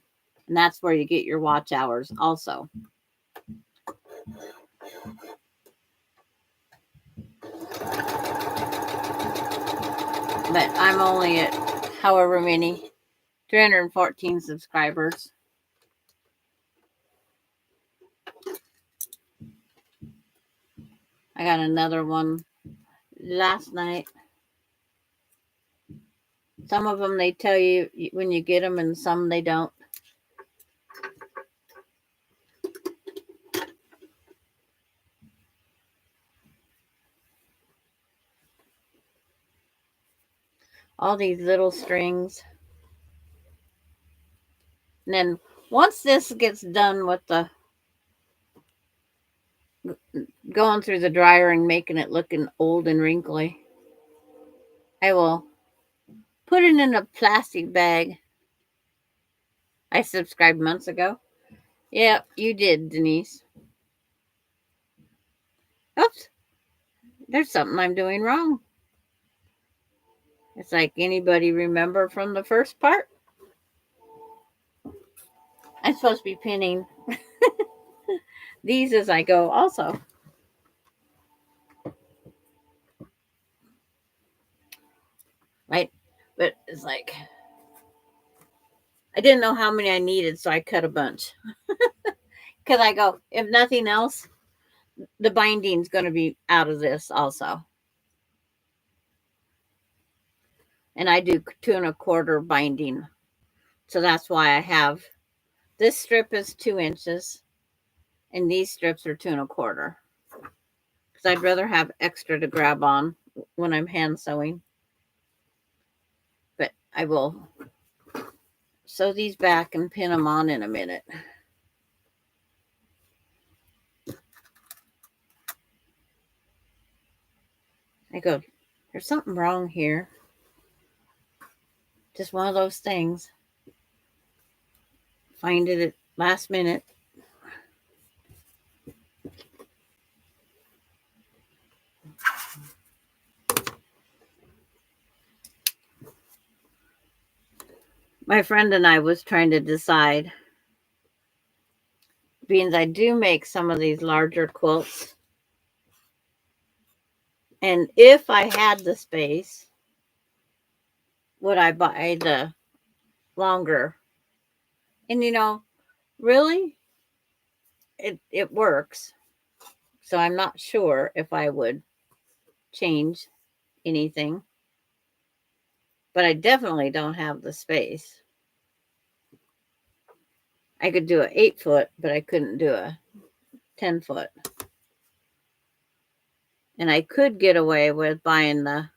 And that's where you get your watch hours also. But I'm only at however many, 314 subscribers. I got another one last night. Some of them they tell you when you get them, and some they don't. all these little strings. And then once this gets done with the going through the dryer and making it looking old and wrinkly, I will put it in a plastic bag. I subscribed months ago. Yeah, you did, Denise. Oops, there's something I'm doing wrong. It's like, anybody remember from the first part? I'm supposed to be pinning these as I go also. Right? But it's like, I didn't know how many I needed, so I cut a bunch. Because I go, if nothing else, the binding's going to be out of this also. And I do 2¼ binding. So that's why I have, this strip is 2 inches and these strips are 2¼ because I'd rather have extra to grab on when I'm hand sewing. But I will sew these back and pin them on in a minute. I go, there's something wrong here. Just one of those things. Find it at last minute. My friend and I was trying to decide, being I do make some of these larger quilts, and if I had the space, would I buy the longer? And really, it works. So I'm not sure if I would change anything, but I definitely don't have the space. I could do an 8-foot, but I couldn't do a 10-foot. And I could get away with buying the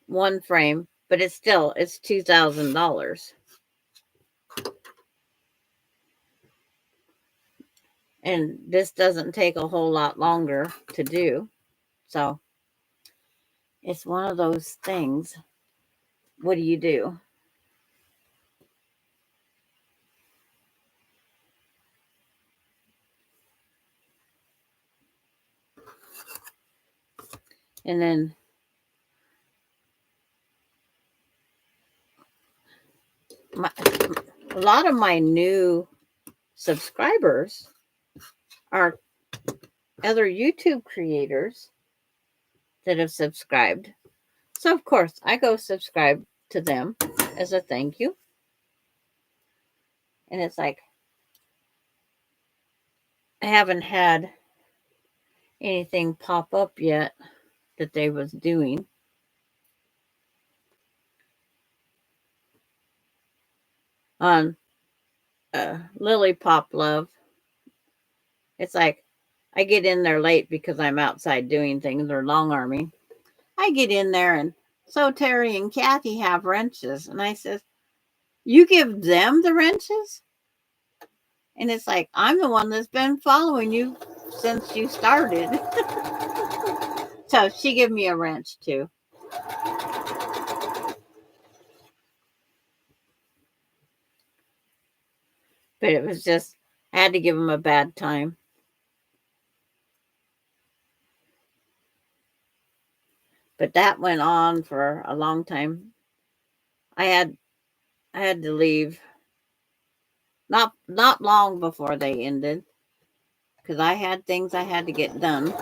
one frame, but it's $2,000. And this doesn't take a whole lot longer to do. So it's one of those things. What do you do? And then a lot of my new subscribers are other YouTube creators that have subscribed. So, of course, I go subscribe to them as a thank you. And it's like, I haven't had anything pop up yet that they was doing. On Lily Pop Love, it's like, I get in there late because I'm outside doing things or long arming. I get in there and so Terry and Kathy have wrenches. And I says, you give them the wrenches? And it's like, I'm the one that's been following you since you started. So she gave me a wrench too. But it was just, I had to give them a bad time. But that went on for a long time. I had to leave not long before they ended because I had things I had to get done.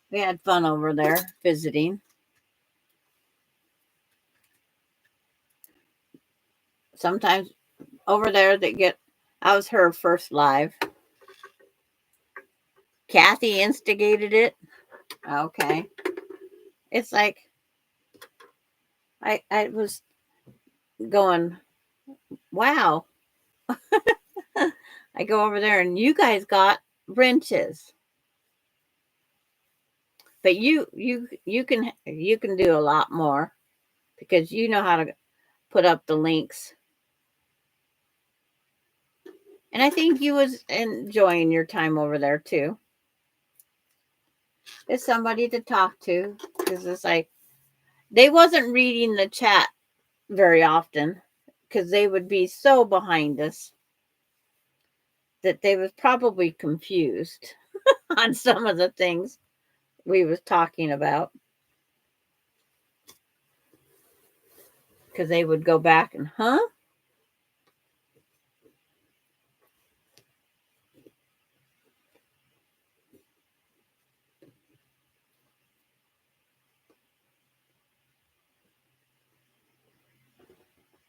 We had fun over there visiting. Sometimes over there I was her first live. Kathy instigated it. Okay. It's like I was going, wow. I go over there and you guys got wrenches. But you can do a lot more because you know how to put up the links. And I think you was enjoying your time over there too. It's somebody to talk to because it's like they wasn't reading the chat very often because they would be so behind us that they was probably confused on some of the things we was talking about because they would go back and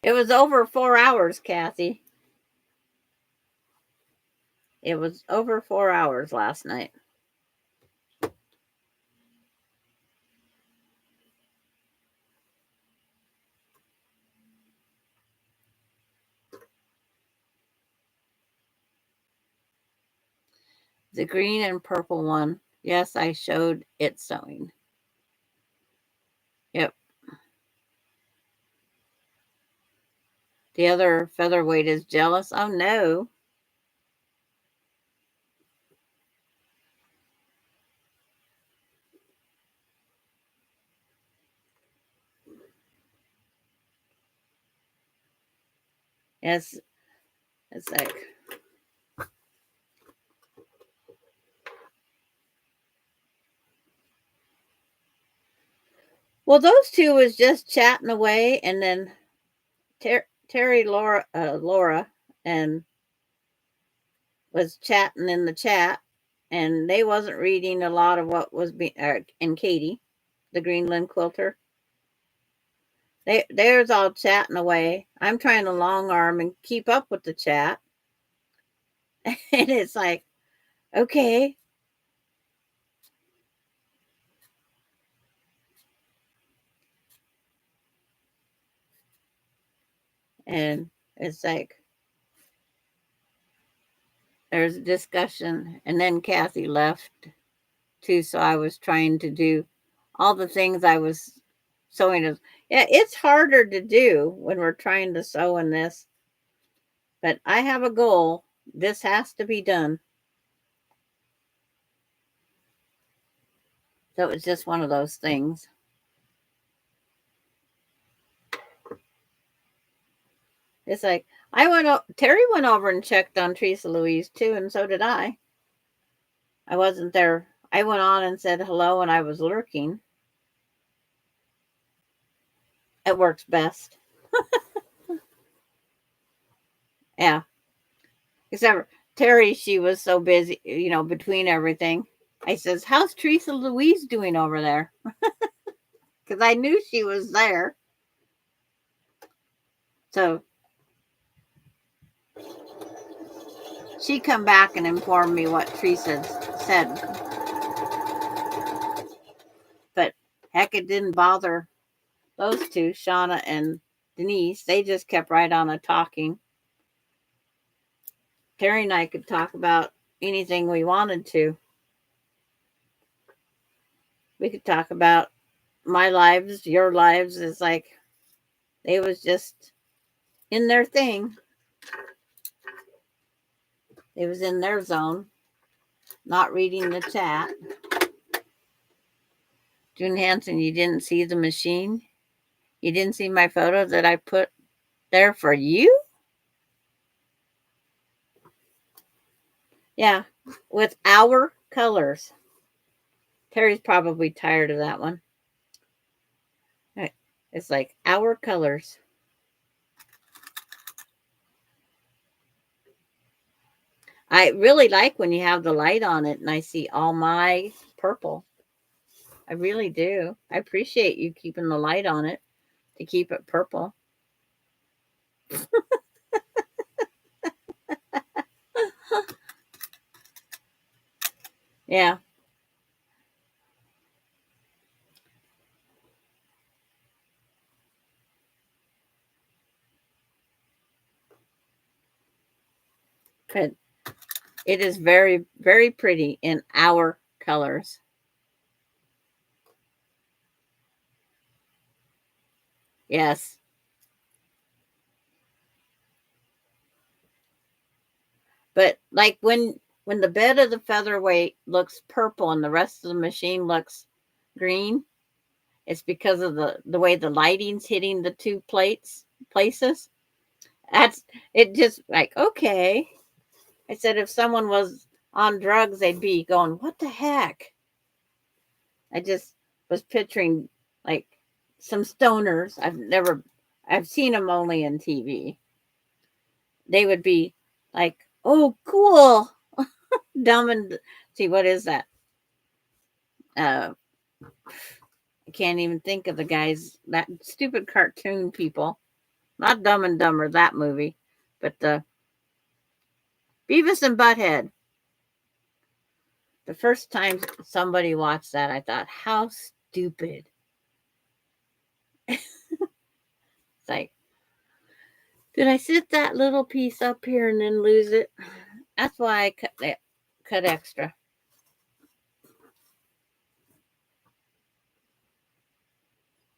It was over 4 hours, Kathy. It was over 4 hours last night. The green and purple one. Yes, I showed it sewing. Yep. The other featherweight is jealous. Oh no. Yes, it's like well, those two was just chatting away, and then Terry Laura and was chatting in the chat, and they wasn't reading a lot of what was being. And Katie, the Greenland quilter, they was all chatting away. I'm trying to long arm and keep up with the chat, and it's like, okay, and it's like there's a discussion, and then Kathy left too, so I was trying to do all the things I was sewing. Yeah, it's harder to do when we're trying to sew in this, but I have a goal. This has to be done. So it's just one of those things. It's like Terry went over and checked on Teresa Louise too, and so did I. I wasn't there. I went on and said hello, and I was lurking. It works best. Yeah. Except Terry, she was so busy, between everything. I says, "How's Teresa Louise doing over there?" Because I knew she was there. So she come back and informed me what Teresa said. But heck, it didn't bother those two, Shauna and Denise. They just kept right on a talking. Terry and I could talk about anything we wanted to. We could talk about my lives, your lives. It's like they was just in their thing. They was in their zone, not reading the chat. June Hanson, you didn't see the machine? You didn't see my photo that I put there for you? Yeah, with our colors. Terry's probably tired of that one. It's like our colors. I really like when you have the light on it and I see all my purple. I really do. I appreciate you keeping the light on it to keep it purple. Yeah. But it is very, very pretty in our colors. Yes. But like when the bed of the featherweight looks purple and the rest of the machine looks green, it's because of the way the lighting's hitting the two places. That's it. Just like, okay. I said if someone was on drugs, they'd be going, "What the heck?" I just was picturing like some stoners. I've seen them only in TV. They would be like, "Oh, cool." Dumb and see, what is that? Uh, I can't even think of the guys, that stupid cartoon people. Not Dumb and Dumber, that movie, but the Beavis and Butthead. The first time somebody watched that, I thought, how stupid. It's like, did I sit that little piece up here and then lose it? That's why I cut extra.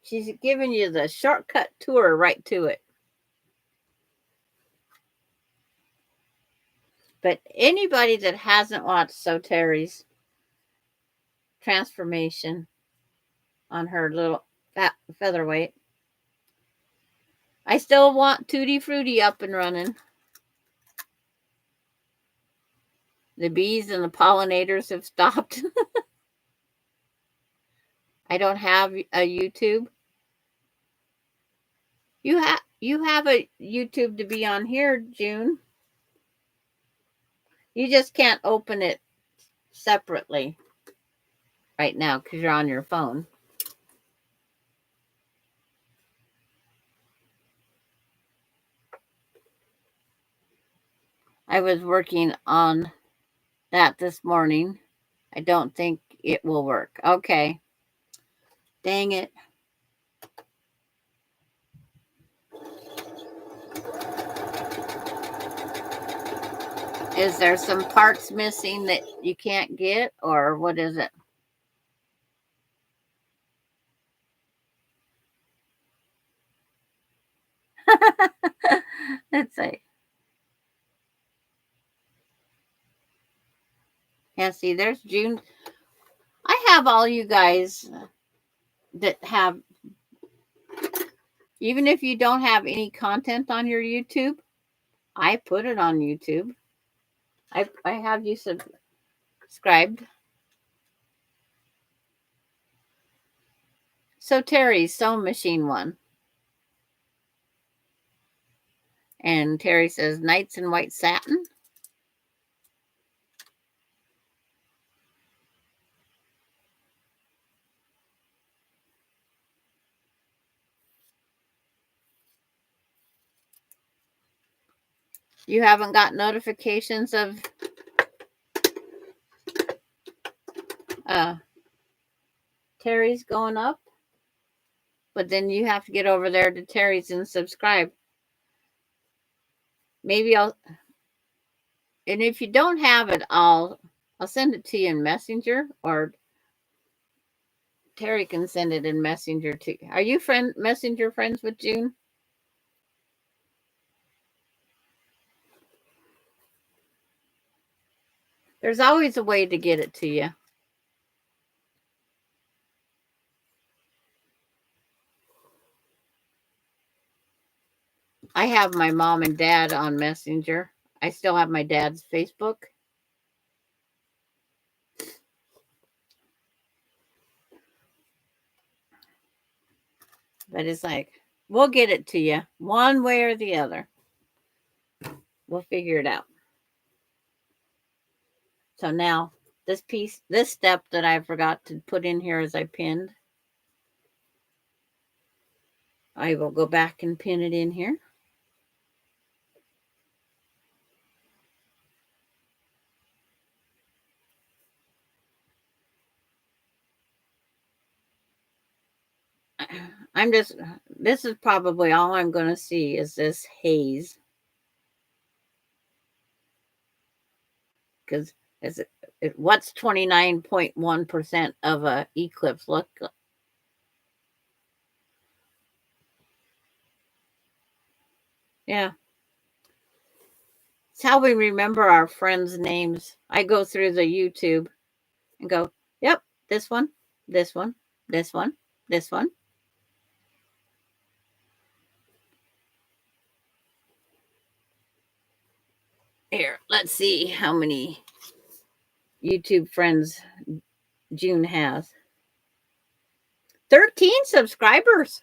She's giving you the shortcut tour right to it. But anybody that hasn't watched Terry's transformation on her little featherweight, I still want Tutti Frutti up and running. The bees and the pollinators have stopped. I don't have a YouTube. You have a YouTube to be on here, June. You just can't open it separately right now because you're on your phone. I was working on that this morning. I don't think it will work. Okay. Dang it. Is there some parts missing that you can't get, or what is it? Let's see. Yeah, see, there's June. I have all you guys that have, even if you don't have any content on your YouTube, I put it on YouTube. I have you subscribed. So Terry's Sewing Machine one. And Terry says, Nights in White Satin. You haven't got notifications of Terry's going up? But then you have to get over there to Terry's and subscribe. Maybe and if you don't have it, I'll send it to you in Messenger, or Terry can send it in Messenger too. Are you Messenger friends with June? There's always a way to get it to you. I have my mom and dad on Messenger. I still have my dad's Facebook. But it's like, we'll get it to you one way or the other. We'll figure it out. So now, this step that I forgot to put in here as I pinned, I will go back and pin it in here. This is probably all I'm going to see is this haze. Because what's 29.1% of a eclipse look? Yeah. It's how we remember our friends' names. I go through the YouTube and go, yep, this one, this one, this one, this one. Here, let's see how many YouTube friends June has. 13 subscribers.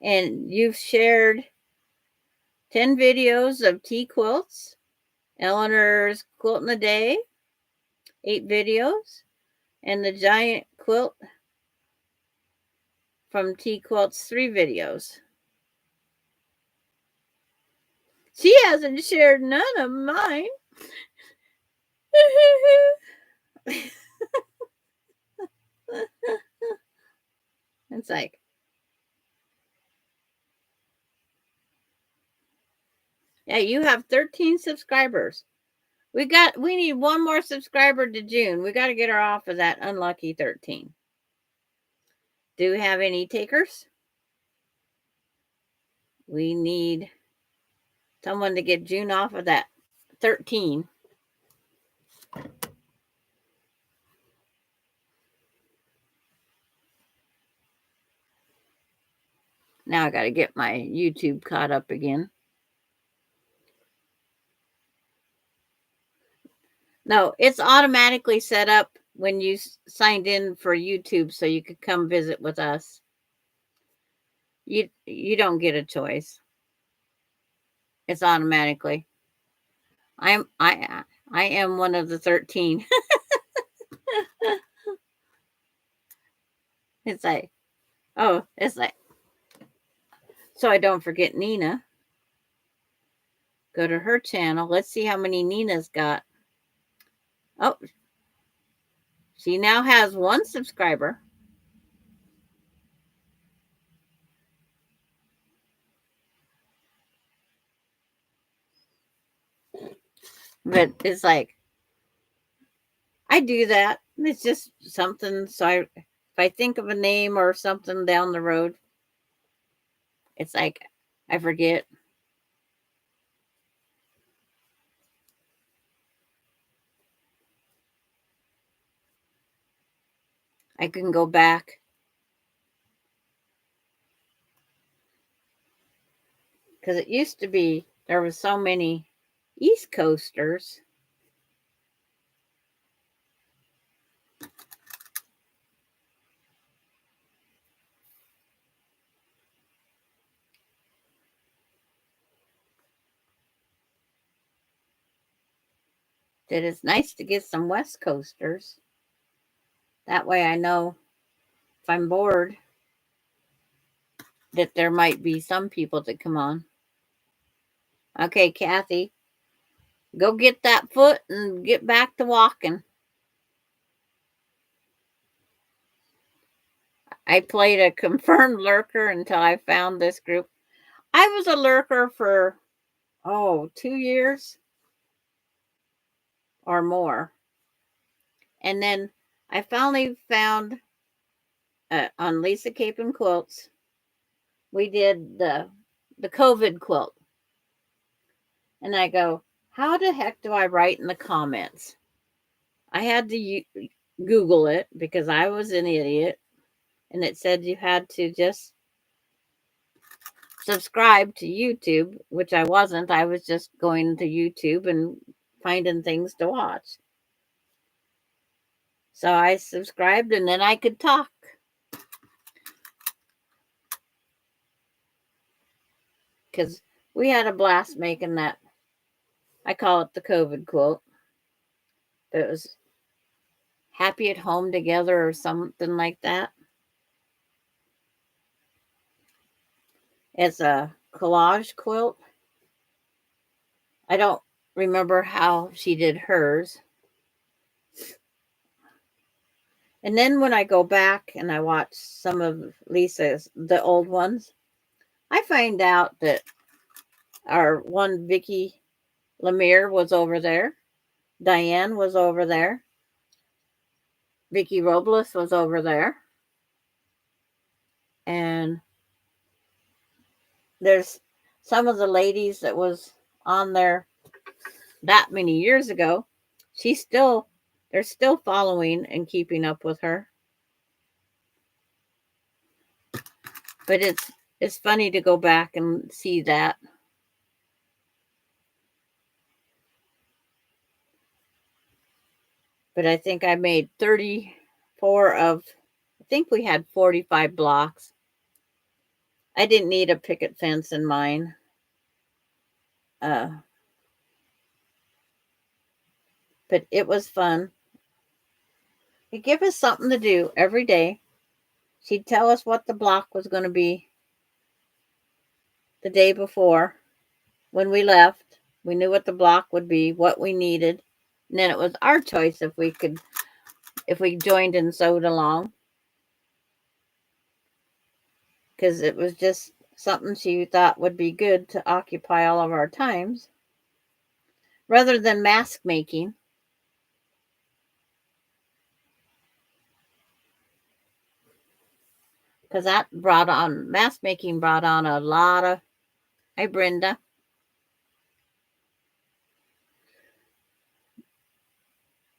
And you've shared 10 videos of tea quilts, Eleanor's quilt in a day, 8 videos, and the giant quilt from Tea Quilt's 3 videos. She hasn't shared none of mine. It's like, yeah, you have 13 subscribers. We need one more subscriber to June. We got to get her off of that unlucky 13. Do we have any takers? We need someone to get June off of that 13. Now I got to get my YouTube caught up again. No, it's automatically set up when you signed in for YouTube so you could come visit with us. You don't get a choice. It's automatically. I am one of the 13. It's like, oh, it's like, so I don't forget Nina. Go to her channel. Let's see how many Nina's got. Oh, she now has 1 subscriber. But it's like, I do that. It's just something. So if I think of a name or something down the road, it's like I forget. I can go back. Because it used to be, there was so many East Coasters. That it's nice to get some West Coasters. That way I know if I'm bored that there might be some people that come on. Okay, Kathy, go get that foot and get back to walking. I played a confirmed lurker until I found this group. I was a lurker for, 2 years or more. And then I finally found on Lisa Cape and Quilts, we did the COVID quilt. And I go, how the heck do I write in the comments? I had to Google it because I was an idiot. And it said you had to just subscribe to YouTube, which I wasn't. I was just going to YouTube and finding things to watch. So I subscribed and then I could talk. Because we had a blast making that. I call it the COVID quilt. It was happy at home together or something like that. It's a collage quilt. I don't remember how she did hers. And then when I go back and I watch some of Lisa's, the old ones, I find out that our one Vicky Lemire was over there. Diane was over there. Vicky Robles was over there. And there's some of the ladies that was on there that many years ago, they're still following and keeping up with her. But it's funny to go back and see that. But I think I made 34 of, I think we had 45 blocks. I didn't need a picket fence in mine. But it was fun. It gave us something to do every day. She'd tell us what the block was going to be the day before. When we left, we knew what the block would be, what we needed. And then it was our choice if we joined and sewed along. Because it was just something she thought would be good to occupy all of our times. Rather than mask making. Because mask making brought on a lot of, hi Brenda.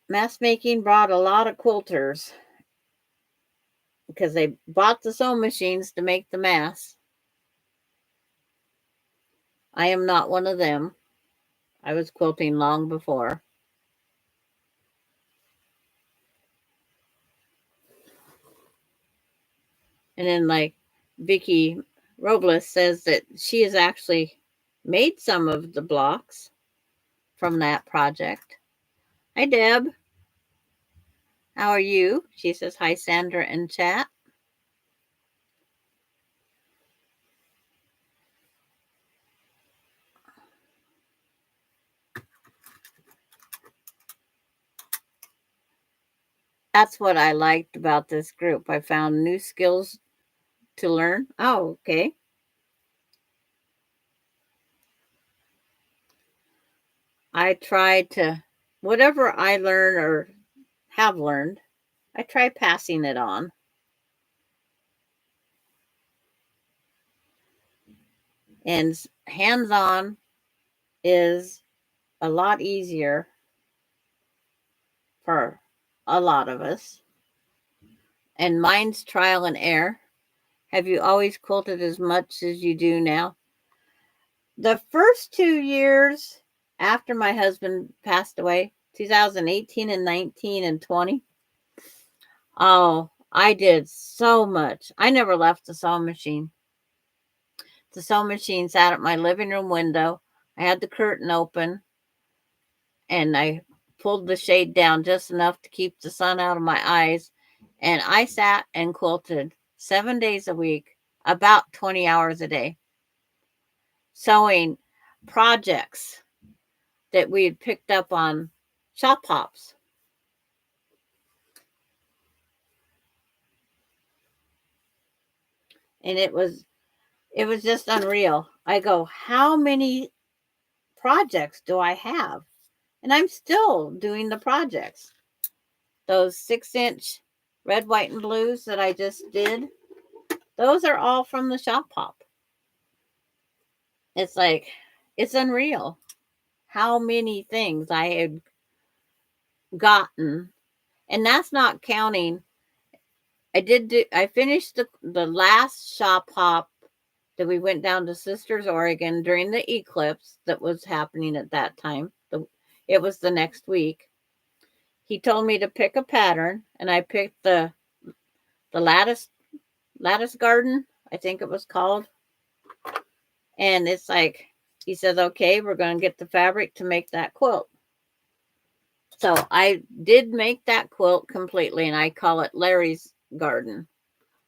Mask making brought a lot of quilters. Because they bought the sewing machines to make the masks. I am not one of them. I was quilting long before. And then like Vicki Robles says that she has actually made some of the blocks from that project. Hi Deb. How are you? She says hi Sandra in chat. That's what I liked about this group. I found new skills to learn. Oh, okay. I try to, whatever I learn or have learned, I try passing it on. And hands-on is a lot easier for a lot of us. And mine's trial and error. Have you always quilted as much as you do now? The first 2 years after my husband passed away, 2018 and 19 and 20, oh, I did so much. I never left the sewing machine. The sewing machine sat at my living room window. I had the curtain open and I pulled the shade down just enough to keep the sun out of my eyes. And I sat and quilted 7 days a week, about 20 hours a day, sewing projects that we had picked up on shop hops. And it was just unreal. I go, how many projects do I have? And I'm still doing the projects. Those 6-inch red, white, and blues that I just did, those are all from the shop hop. It's like, it's unreal how many things I had gotten. And that's not counting. I finished the last shop hop that we went down to Sisters, Oregon during the eclipse that was happening at that time. It was the next week. He told me to pick a pattern, and I picked the lattice garden, I think it was called. And it's like, he says, okay, we're going to get the fabric to make that quilt. So I did make that quilt completely, and I call it Larry's Garden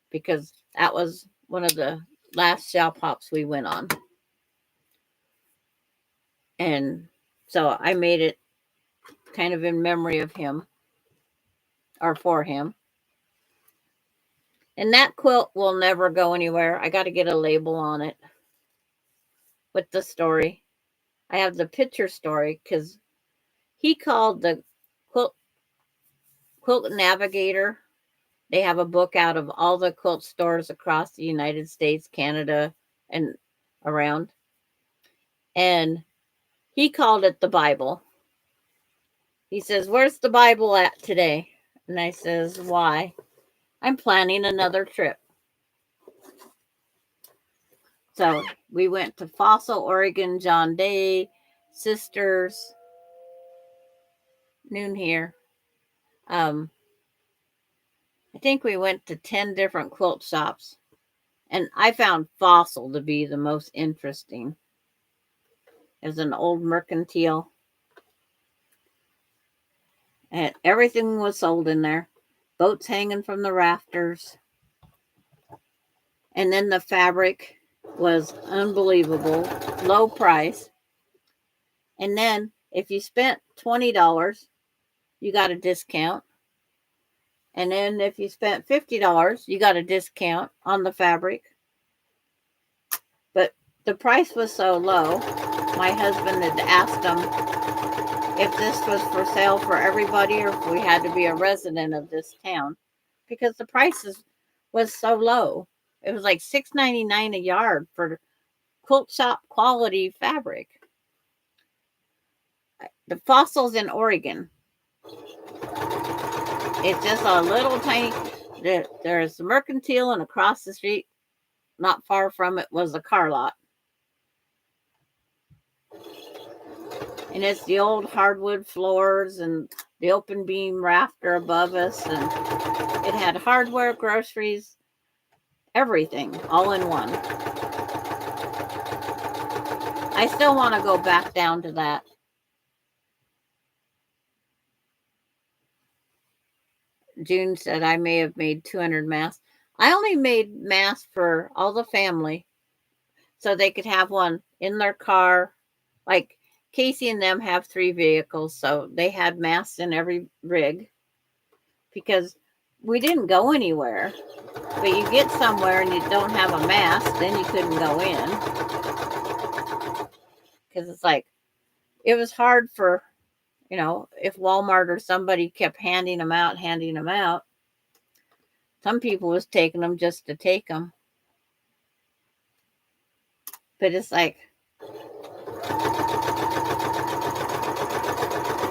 because that was one of the last shop hops we went on. And so I made it kind of in memory of him or for him. And that quilt will never go anywhere. I got to get a label on it with the story. I have the picture story because he called the Quilt Navigator. They have a book out of all the quilt stores across the United States, Canada, and around. And he called it the Bible. He says, "Where's the Bible at today?" And I says, "Why? I'm planning another trip." So we went to Fossil, Oregon, John Day, Sisters, noon here. I think we went to 10 different quilt shops. And I found Fossil to be the most interesting. It was an old mercantile. And everything was sold in there. Boats hanging from the rafters. And then the fabric was unbelievable. Low price. And then if you spent $20, you got a discount. And then if you spent $50, you got a discount on the fabric. But the price was so low, my husband had asked him if this was for sale for everybody or if we had to be a resident of this town, because the prices was so low. It was like $6.99 a yard for quilt shop quality fabric. The Fossils in Oregon. It's just a little tiny. There's a mercantile, and across the street, not far from it, was a car lot. And it's the old hardwood floors and the open beam rafter above us, and it had hardware, groceries, everything, all in one. I still want to go back down to that. June said I may have made 200 masks. I only made masks for all the family so they could have one in their car. Like Casey and them have 3 vehicles, so they had masks in every rig because we didn't go anywhere. But you get somewhere and you don't have a mask, then you couldn't go in. Because it's like, it was hard for, if Walmart or somebody kept handing them out. Some people was taking them just to take them. But it's like,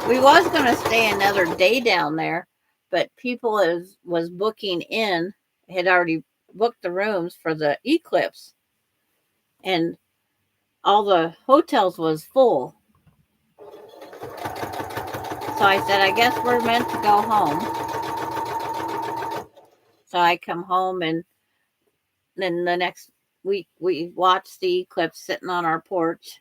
we was going to stay another day down there, but people was booking in, had already booked the rooms for the eclipse. And all the hotels was full. So I said, I guess we're meant to go home. So I come home, and then the next week we watched the eclipse sitting on our porch.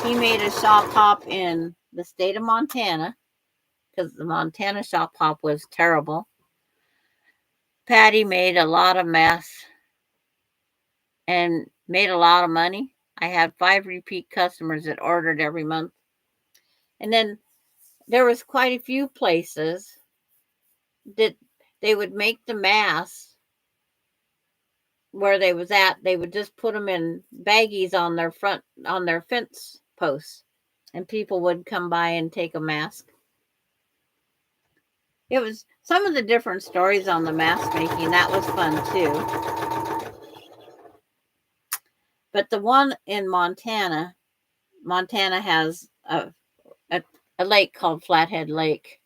He made a shop hop in the state of Montana because the Montana shop hop was terrible. Patty made a lot of masks and made a lot of money. I had 5 repeat customers that ordered every month. And then there was quite a few places that they would make the masks where they was at. They would just put them in baggies on their fence posts, and people would come by and take a mask. It was some of the different stories on the mask making. That was fun too. But the one in Montana has a lake called Flathead Lake,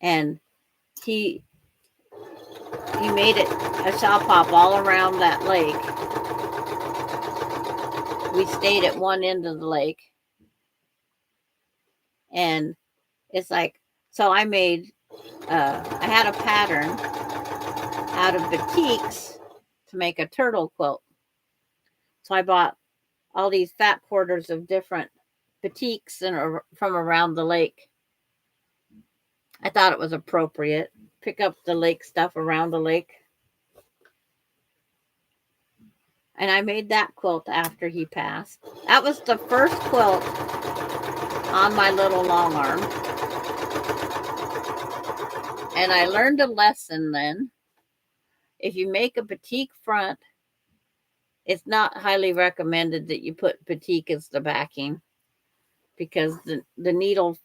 and he made it a shop hop all around that lake. We stayed at one end of the lake, and it's like, so I had a pattern out of batiks to make a turtle quilt. So I bought all these fat quarters of different batiks from around the lake. I thought it was appropriate. Pick up the lake stuff around the lake. And I made that quilt after he passed. That was the first quilt on my little long arm. And I learned a lesson then. If you make a batik front, it's not highly recommended that you put batik as the backing, because the needle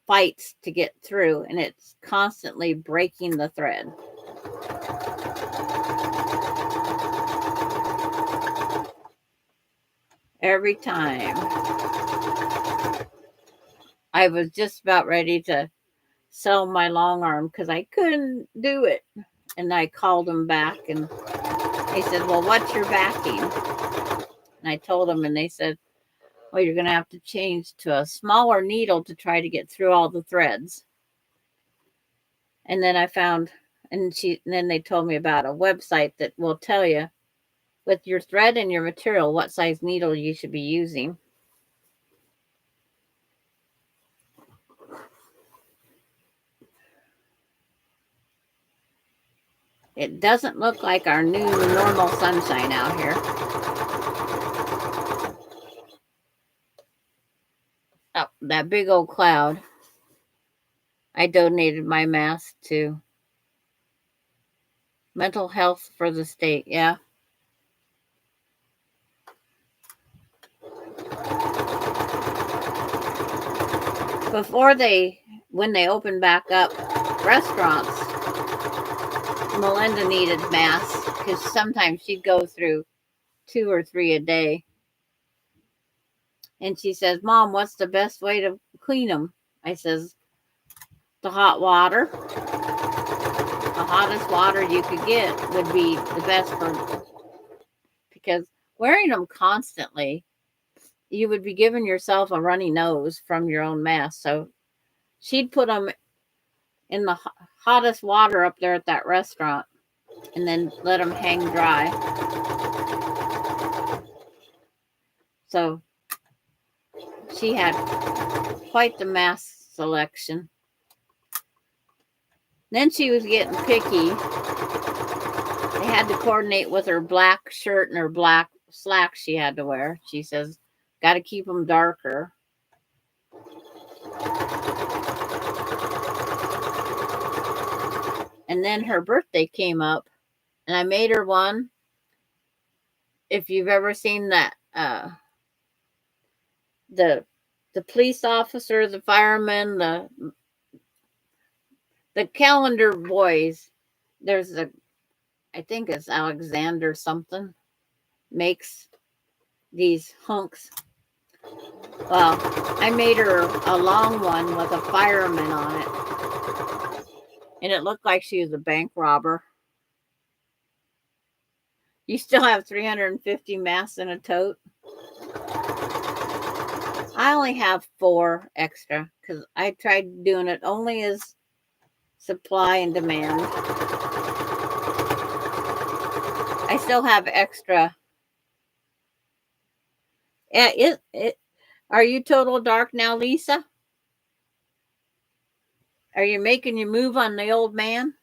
fights to get through, and it's constantly breaking the thread. every time. I was just about ready to sell my long arm because I couldn't do it. And I called them back and they said, well, what's your backing? And I told them, and they said, well, you're going to have to change to a smaller needle to try to get through all the threads. And then I found, and then they told me about a website that will tell you with your thread and your material what size needle you should be using. It doesn't look like our new normal sunshine out here. Oh, that big old cloud. I donated my mask to mental health for the state. Yeah. Before when they opened back up restaurants, Melinda needed masks because sometimes she'd go through 2 or 3 a day. And she says, Mom, what's the best way to clean them? I says, the hot water. The hottest water you could get would be the best because wearing them constantly, you would be giving yourself a runny nose from your own mask. So she'd put them in the hottest water up there at that restaurant and then let them hang dry. So she had quite the mask selection. Then she was getting picky. They had to coordinate with her black shirt and her black slacks she had to wear. She says, got to keep them darker. And then her birthday came up, and I made her one. If you've ever seen that, the police officer, the fireman, the calendar boys, there's I think it's Alexander something, makes these hunks. Well, I made her a long one with a fireman on it. And it looked like she was a bank robber. You still have 350 masks in a tote? I only have 4 extra because I tried doing it only as supply and demand. I still have extra. Yeah, are you total dark now, Lisa? Are you making your move on the old man?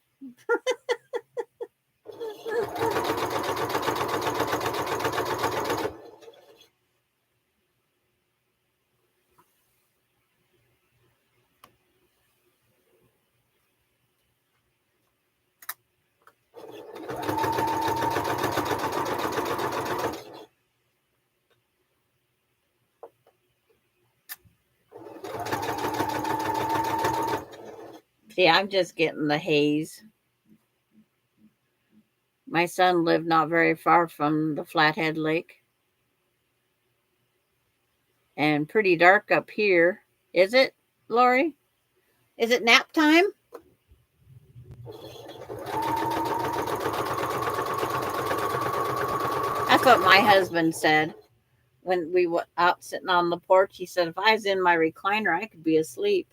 See, I'm just getting the haze. My son lived not very far from the Flathead Lake. And pretty dark up here. Is it, Lori? Is it nap time? That's what my husband said when we were out sitting on the porch. He said, if I was in my recliner, I could be asleep.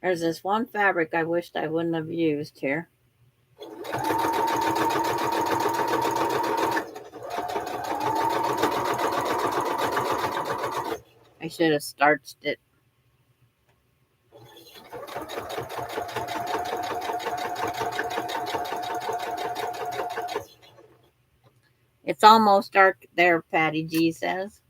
There's this one fabric I wished I wouldn't have used here. I should have starched it. It's almost dark there, Patty G says.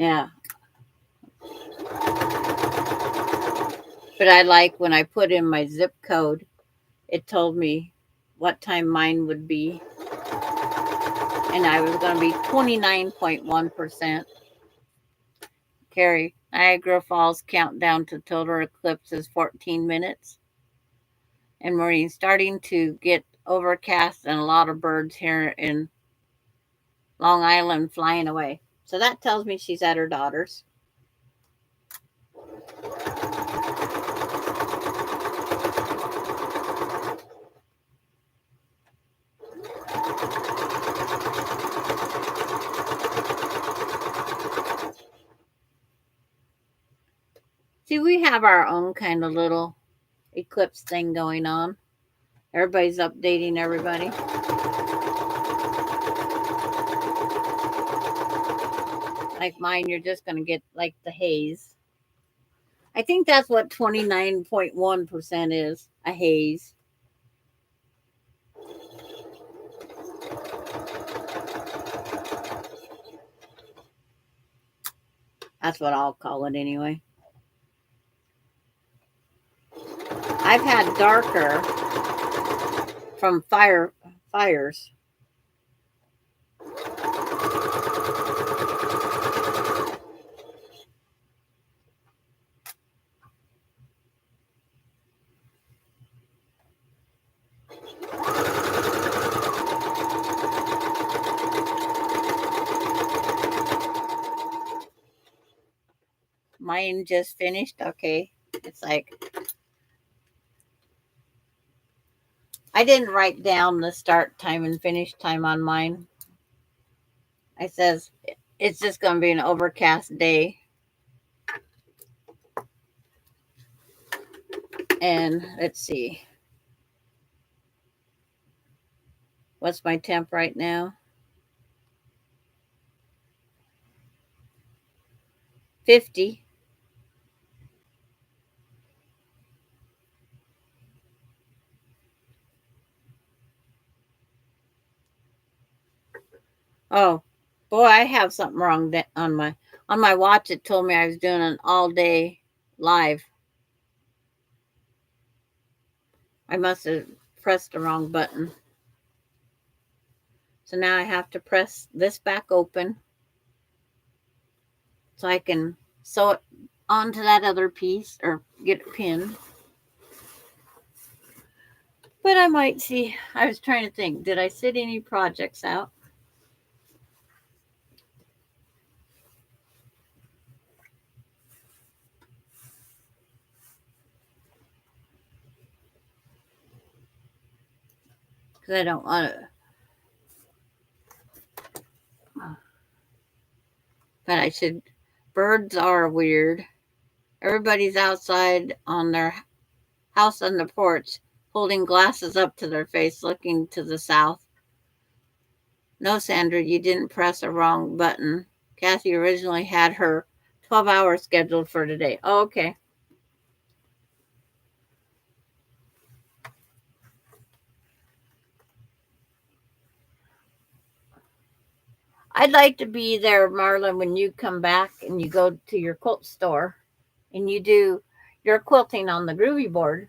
Yeah. But I like when I put in my zip code, it told me what time mine would be. And I was going to be 29.1%. Carrie, Niagara Falls countdown to total eclipse is 14 minutes. And Maureen, starting to get overcast and a lot of birds here in Long Island flying away. So that tells me she's at her daughter's. See, we have our own kind of little eclipse thing going on. Everybody's updating everybody. Like mine, you're just going to get like the haze. I think that's what 29.1% is, a haze. That's what I'll call it anyway. I've had darker from fires. Mine just finished. Okay. It's like I didn't write down the start time and finish time on mine. I says it's just going to be an overcast day. And let's see. What's my temp right now? 50. Oh, boy, I have something wrong on my watch. It told me I was doing an all day live. I must have pressed the wrong button. So now I have to press this back open so I can sew it onto that other piece or get it pinned. But I might see. I was trying to think, did I sit any projects out? Because I don't want to. But I should. Birds are weird. Everybody's outside on their house on the porch, holding glasses up to their face, looking to the south. No, Sandra, you didn't press a wrong button. Kathy originally had her 12 hours scheduled for today. Oh, okay. I'd like to be there, Marla, when you come back and you go to your quilt store and you do your quilting on the Groovy board.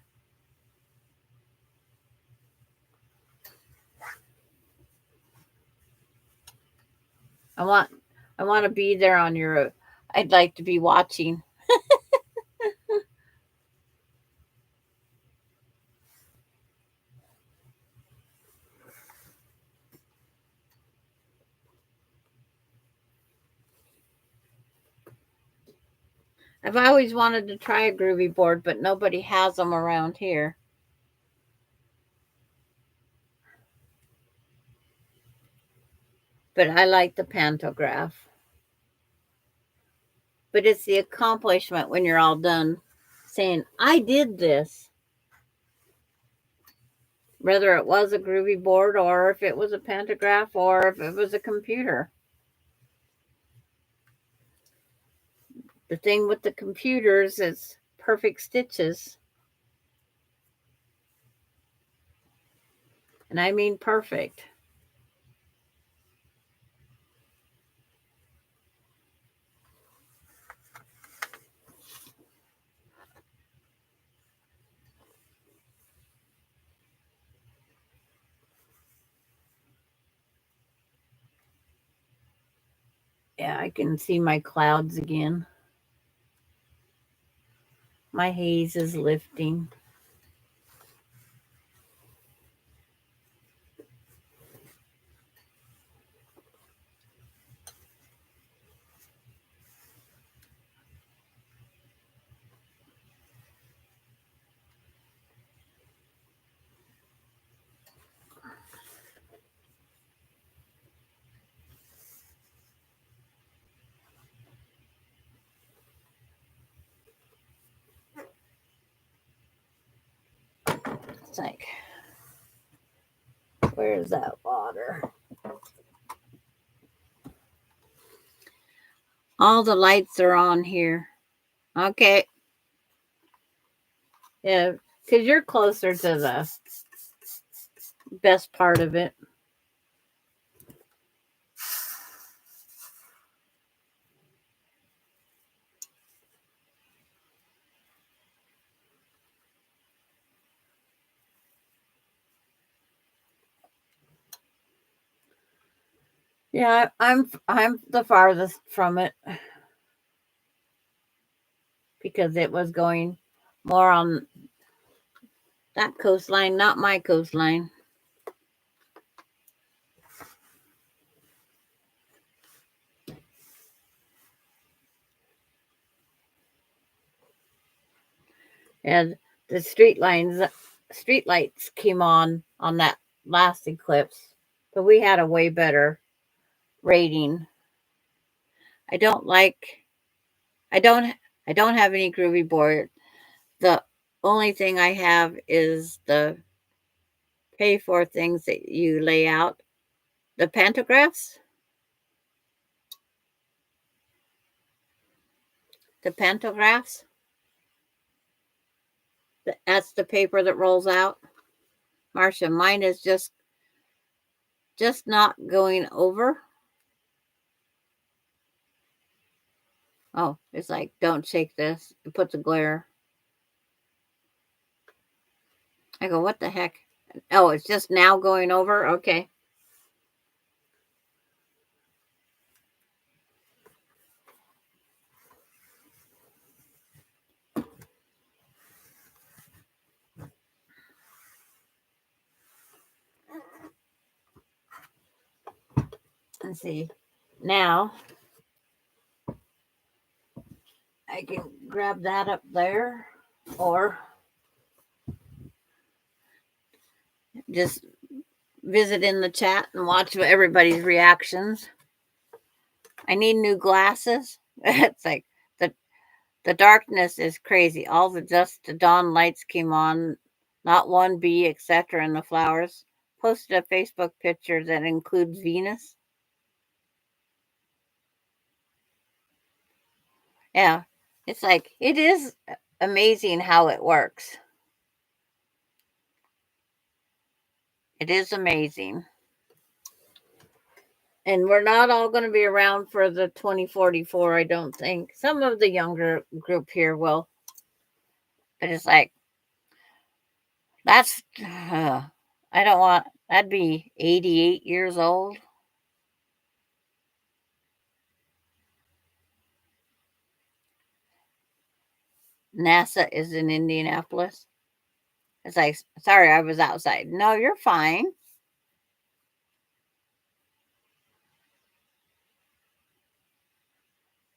I want to be there on your. I'd like to be watching. I've always wanted to try a Groovy board, but nobody has them around here. But I like the pantograph. But it's the accomplishment when you're all done saying, I did this. Whether it was a Groovy board or if it was a pantograph or if it was a computer. The thing with the computers is perfect stitches. And I mean perfect. Yeah, I can see my clouds again. My haze is lifting. It's like, where's that water? All the lights are on here. Okay. Yeah, because you're closer to the best part of it. Yeah, I'm the farthest from it because it was going more on that coastline, not my coastline. And the street lights came on that last eclipse, but we had a way better rating. I don't like I don't I don't have any groovy board. The only thing I have is the pay for things that you lay out. The pantographs. The pantographs. That's the paper that rolls out. Marcia, mine is just not going over. Oh, it's like, don't shake this. It puts a glare. I go, what the heck? Oh, it's just now going over? Okay. Let's see. Now, I can grab that up there or just visit in the chat and watch everybody's reactions. I need new glasses. It's like the darkness is crazy. All the dusk to dawn lights came on, not one bee, etc. in the flowers. Posted a Facebook picture that includes Venus. Yeah, it's like, it is amazing how it works. It is amazing. And we're not all going to be around for the 2044, I don't think. Some of the younger group here will. But it's like, that's, I don't want, that'd be 88 years old. NASA is in Indianapolis. It's like, sorry, I was outside. No, you're fine.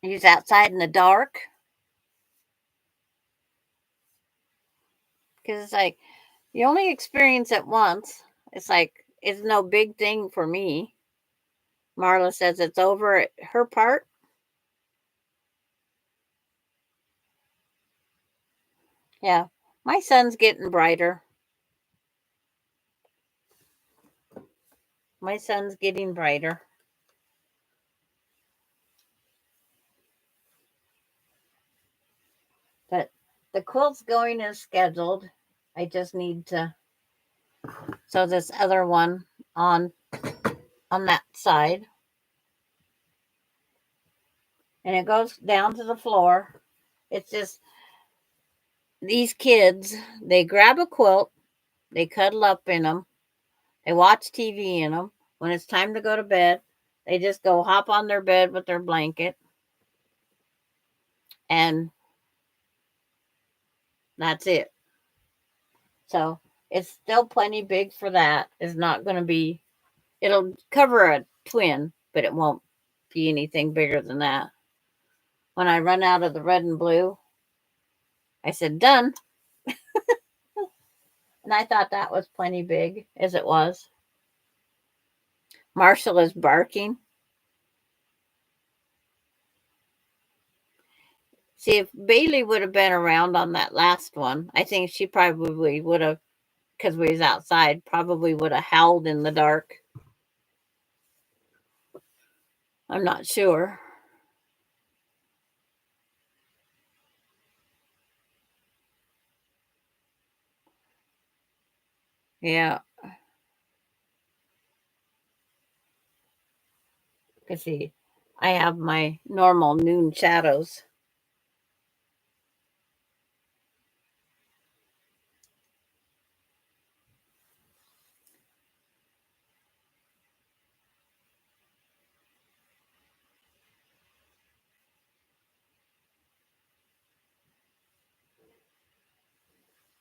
He's outside in the dark. Because it's like, you only experience it once. It's like, it's no big thing for me. Marla says it's over at her part. Yeah, my sun's getting brighter. My sun's getting brighter. But the quilt's going as scheduled. I just need to sew this other one on that side. And it goes down to the floor. It's just these kids, they grab a quilt, they cuddle up in them, they watch TV in them. When it's time to go to bed, They just go hop on their bed with their blanket, and that's it. So it's still plenty big for that. It's not going to be, it'll cover a twin, but it won't be anything bigger than that. When I run out of the red and blue, I said, done. And I thought that was plenty big, as it was. Marshall is barking. See, if Bailey would have been around on that last one, I think she probably would have, because we was outside, probably would have howled in the dark. I'm not sure. Yeah. Because see, I have my normal noon shadows.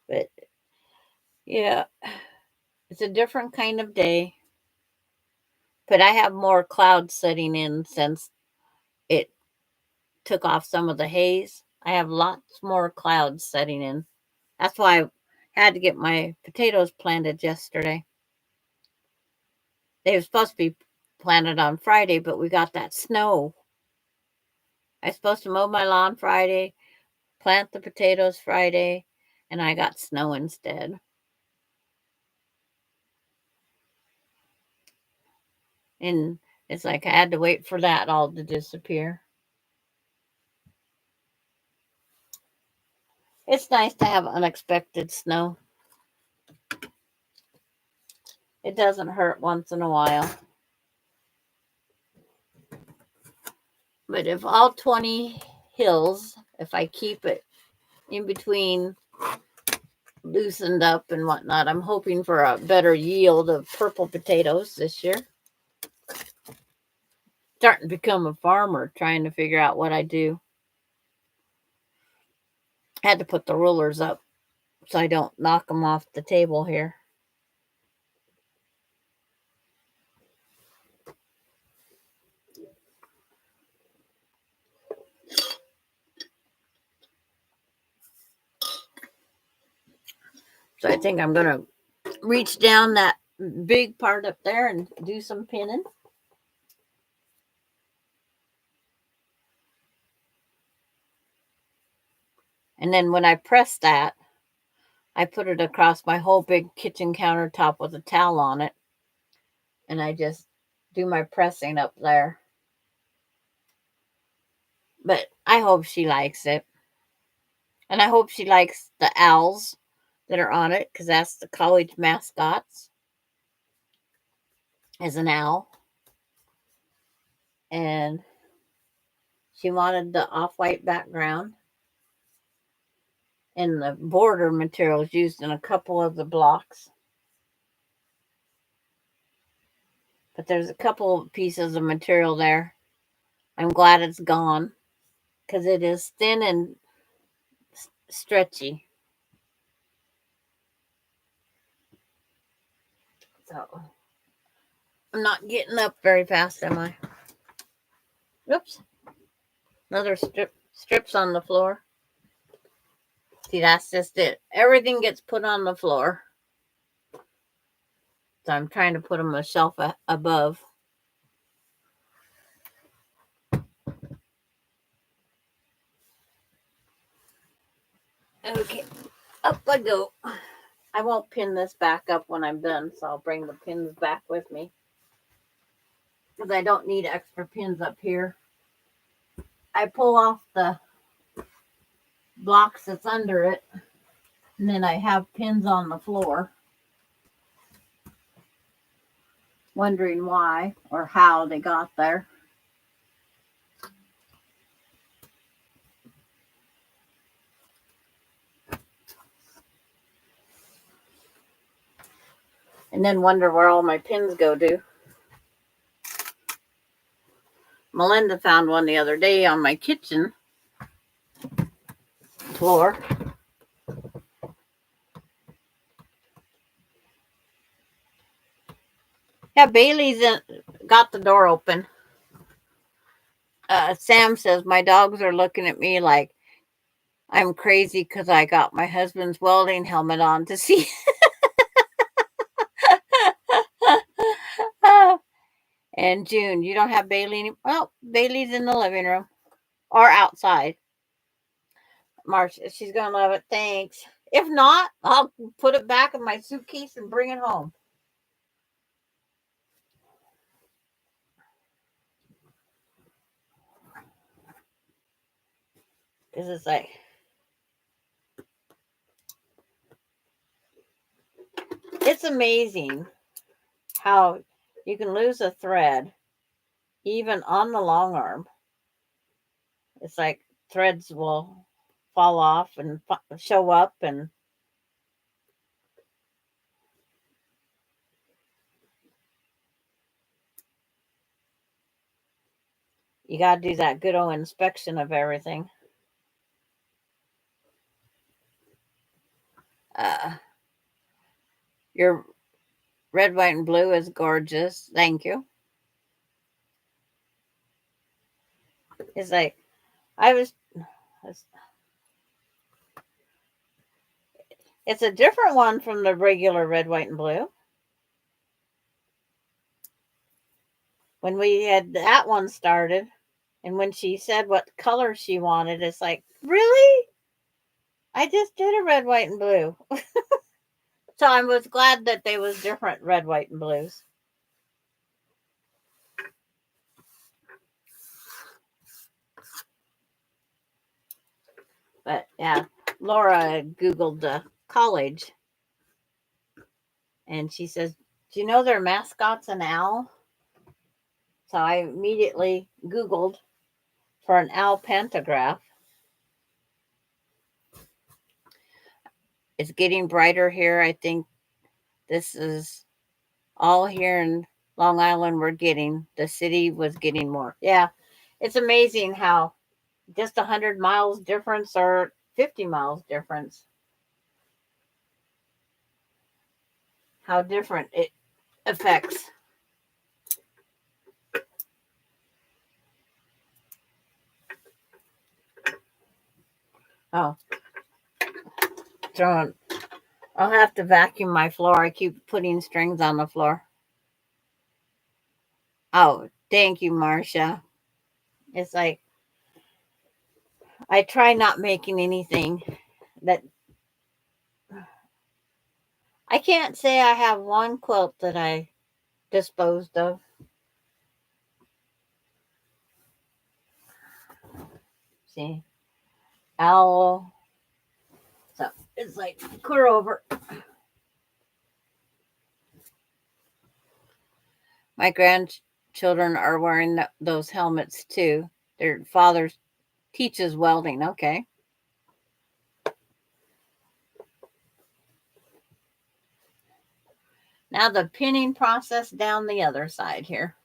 But yeah, it's a different kind of day. But I have more clouds setting in since it took off some of the haze. I have lots more clouds setting in. That's why I had to get my potatoes planted yesterday. They were supposed to be planted on Friday, but we got that snow. I was supposed to mow my lawn Friday, plant the potatoes Friday, and I got snow instead. And it's like I had to wait for that all to disappear. It's nice to have unexpected snow. It doesn't hurt once in a while. But if all 20 hills, if I keep it in between loosened up and whatnot, I'm hoping for a better yield of purple potatoes this year. Starting to become a farmer, trying to figure out what I do. I had to put the rulers up so I don't knock them off the table here. So I think I'm going to reach down that big part up there and do some pinning. And then when I press that, I put it across my whole big kitchen countertop with a towel on it. And I just do my pressing up there. But I hope she likes it. And I hope she likes the owls that are on it, because that's the college mascots, as an owl. And she wanted the off-white background. And the border materials used in a couple of the blocks. But there's a couple of pieces of material there. I'm glad it's gone, because it is thin and stretchy. So I'm not getting up very fast, am I? Oops. Another strips on the floor. See, that's just it. Everything gets put on the floor. So I'm trying to put them on a shelf above. Okay, up I go. I won't pin this back up when I'm done, so I'll bring the pins back with me, because I don't need extra pins up here. I pull off the blocks that's under it, and then I have pins on the floor. Wondering why or how they got there. And then wonder where all my pins go to. Melinda found one the other day on my kitchen floor. Yeah, Bailey's got the door open. Sam says my dogs are looking at me like I'm crazy because I got my husband's welding helmet on to see. And June, you don't have Bailey anymore? Well, Bailey's in the living room or outside. Marcia, she's going to love it. Thanks. If not, I'll put it back in my suitcase and bring it home. Because it's like, it's amazing how you can lose a thread even on the long arm. It's like threads will fall off and show up, and you got to do that good old inspection of everything. Your red, white, and blue is gorgeous. Thank you. It's like, it's a different one from the regular red, white, and blue. When we had that one started, and when she said what color she wanted, it's like, really? I just did a red, white, and blue. So I was glad that they was different red, white, and blues. But yeah, Laura Googled the college, and she says, do you know their mascot's an owl? So I immediately Googled for an owl pantograph. It's getting brighter here. I think this is all here in Long Island we're getting. The city was getting more. Yeah, it's amazing how just 100 miles difference or 50 miles difference, how different it affects. Oh, throwing. I'll have to vacuum my floor. I keep putting strings on the floor. Oh, thank you, Marcia. It's like I try not making anything that I can't say I have one quilt that I disposed of. See, owl. So it's like clear over. My grandchildren are wearing those helmets too. Their father teaches welding. Okay. Now the pinning process down the other side here.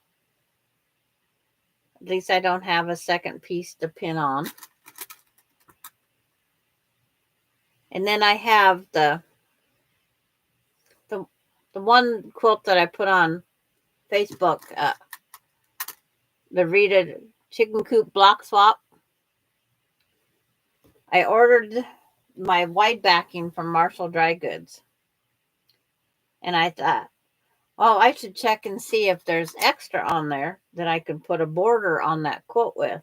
At least I don't have a second piece to pin on. And then I have the one quilt that I put on Facebook, the Rita Chicken Coop Block Swap. I ordered my wide backing from Marshall Dry Goods. And I thought, oh, I should check and see if there's extra on there that I could put a border on that quilt with.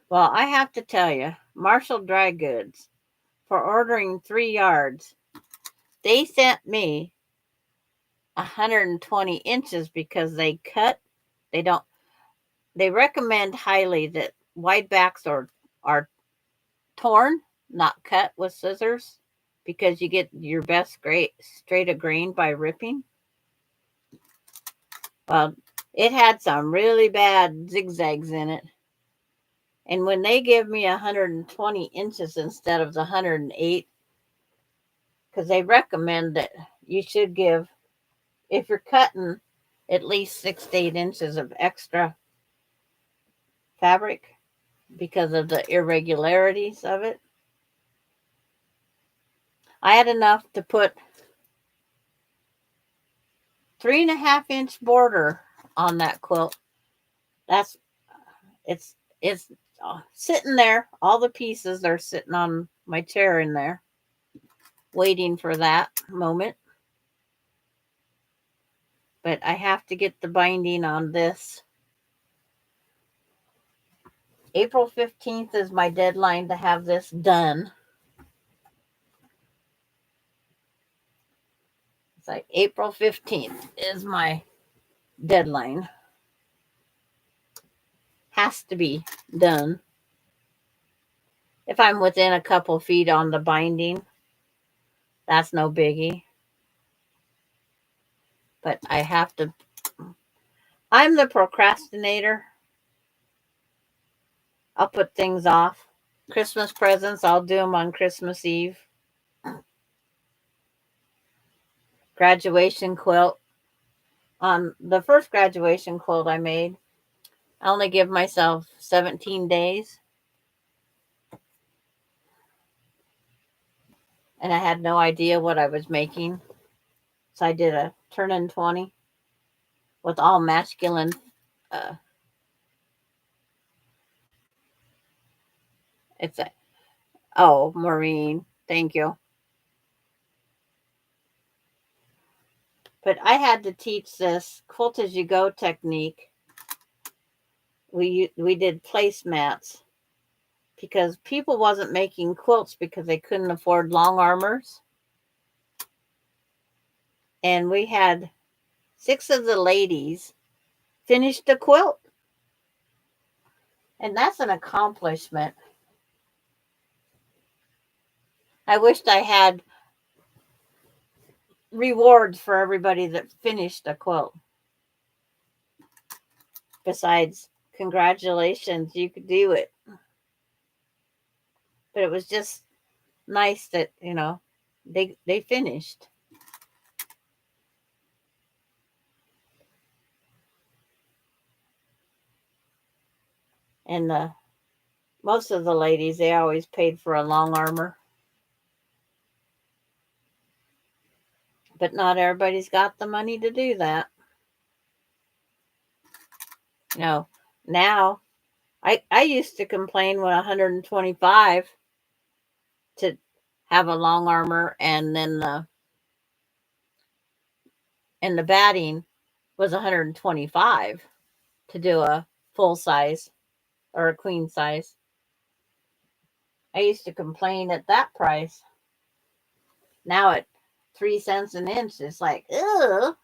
Well, I have to tell you, Marshall Dry Goods, for ordering 3 yards, they sent me 120 inches because they cut. They recommend highly that wide backs are torn, not cut with scissors, because you get your best straight of grain by ripping. Well, it had some really bad zigzags in it. And when they give me 120 inches instead of the 108, because they recommend that you should give, if you're cutting at least 6 to 8 inches of extra fabric because of the irregularities of it. I had enough to put 3.5-inch border on that quilt. That's it's sitting there. All the pieces are sitting on my chair in there, waiting for that moment. But I have to get the binding on this. April 15th is my deadline to have this done. It's like April 15th is my deadline. Has to be done. If I'm within a couple feet on the binding, that's no biggie. But I have to. I'm the procrastinator. I'll put things off. Christmas presents, I'll do them on Christmas Eve. Graduation quilt. On the first graduation quilt I made, I only give myself 17 days. And I had no idea what I was making. So I did a turn in 20 with all masculine it's a Maureen, thank you. But I had to teach this quilt as you go technique. We did placemats because people wasn't making quilts because they couldn't afford long armors. And we had 6 of the ladies finish the quilt. And that's an accomplishment. I wished I had rewards for everybody that finished a quilt. Besides, congratulations, you could do it. But it was just nice that, they finished. And most of the ladies, they always paid for a long armor. But not everybody's got the money to do that. Now, I used to complain when 125 to have a long armor, and then the batting was 125 to do a full size or a queen size. I used to complain at that price. Now at 3 cents an inch, it's like, ugh.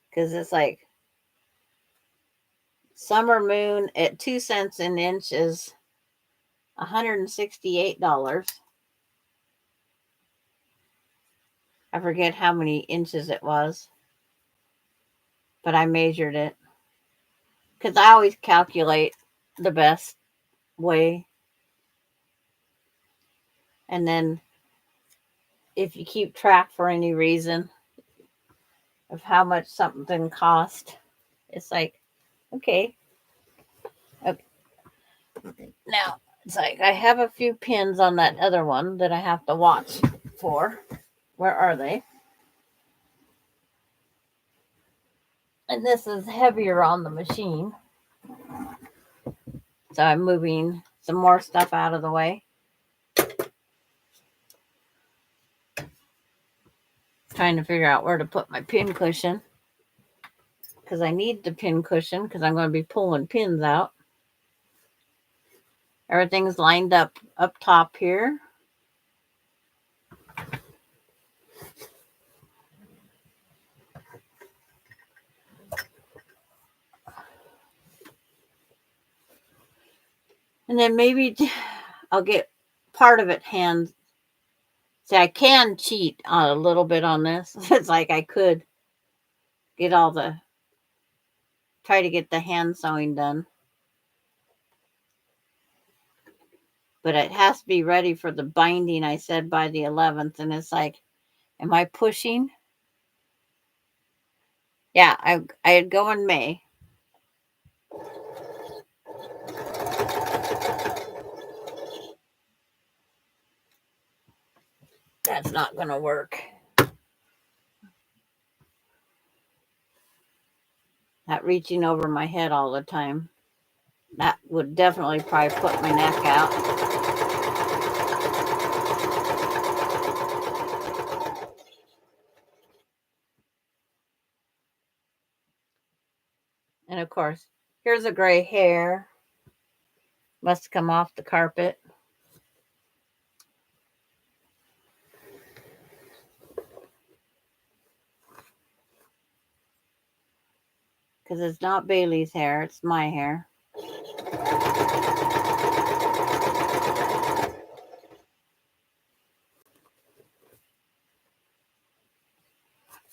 Because it's like Summer Moon at 2 cents an inch is $168. I forget how many inches it was, but I measured it because I always calculate the best way. And then if you keep track for any reason of how much something cost, it's like, okay. Now, it's like I have a few pins on that other one that I have to watch for. Where are they? And this is heavier on the machine. So I'm moving some more stuff out of the way. Trying to figure out where to put my pin cushion. Because I need the pin cushion because I'm going to be pulling pins out. Everything's lined up top here. And then maybe I'll get part of it hand. See, I can cheat a little bit on this. It's like I could try to get the hand sewing done. but it has to be ready for the binding, I said, by the 11th. And it's like, am I pushing? Yeah, I'd go in May. That's not going to work. That reaching over my head all the time. That would definitely probably put my neck out. And of course, here's a gray hair. Must come off the carpet. Because it's not Bailey's hair, it's my hair.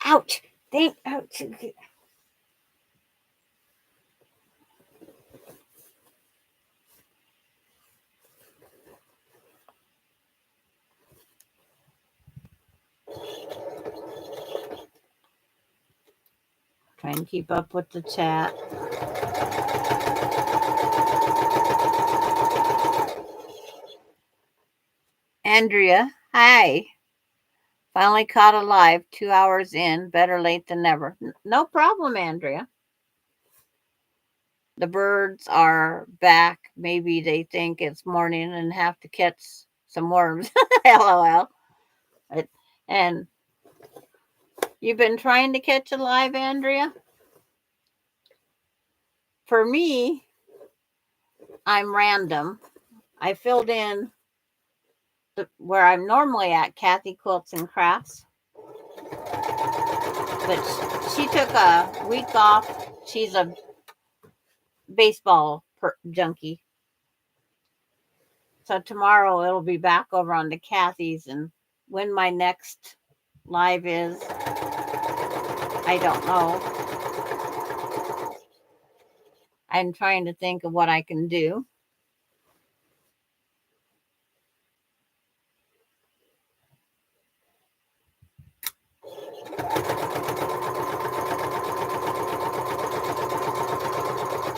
Ouch! Ouch! Try and keep up with the chat. Andrea, hi. Finally caught a live 2 hours in. Better late than never. No problem, Andrea. The birds are back. Maybe they think it's morning and have to catch some worms. LOL. And you've been trying to catch a live, Andrea? For me, I'm random. I filled in where I'm normally at, Kathy Quilts and Crafts. But she took a week off. She's a baseball junkie. So tomorrow it'll be back over on the Kathy's, and when my next live is, I don't know. I'm trying to think of what I can do.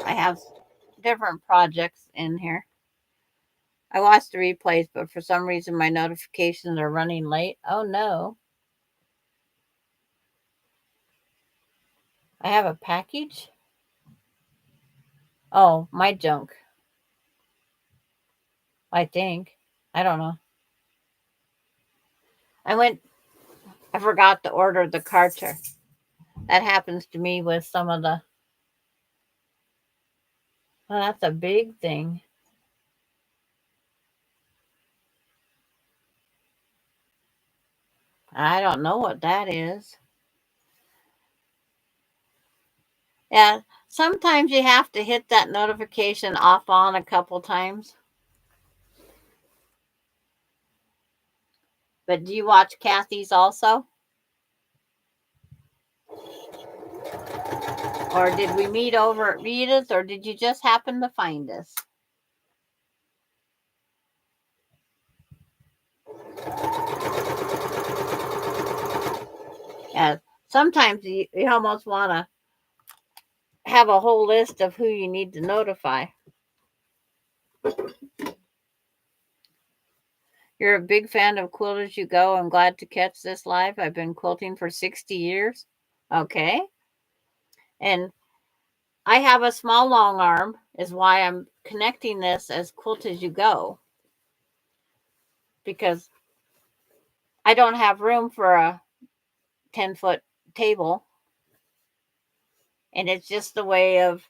I have different projects in here. I watched the replays, but for some reason my notifications are running late. Oh no. I have a package? Oh, my junk. I think. I don't know. I forgot to order the Karcher. That happens to me with some of the. Well, that's a big thing. I don't know what that is. Yeah, sometimes you have to hit that notification off on a couple times. But do you watch Kathy's also? Or did we meet over at Rita's, or did you just happen to find us? Yeah, sometimes you almost want to have a whole list of who you need to notify. You're a big fan of Quilt As You Go. I'm glad to catch this live. I've been quilting for 60 years. Okay. And I have a small long arm, is why I'm connecting this as Quilt As You Go. Because I don't have room for a 10-foot table. And it's just the way of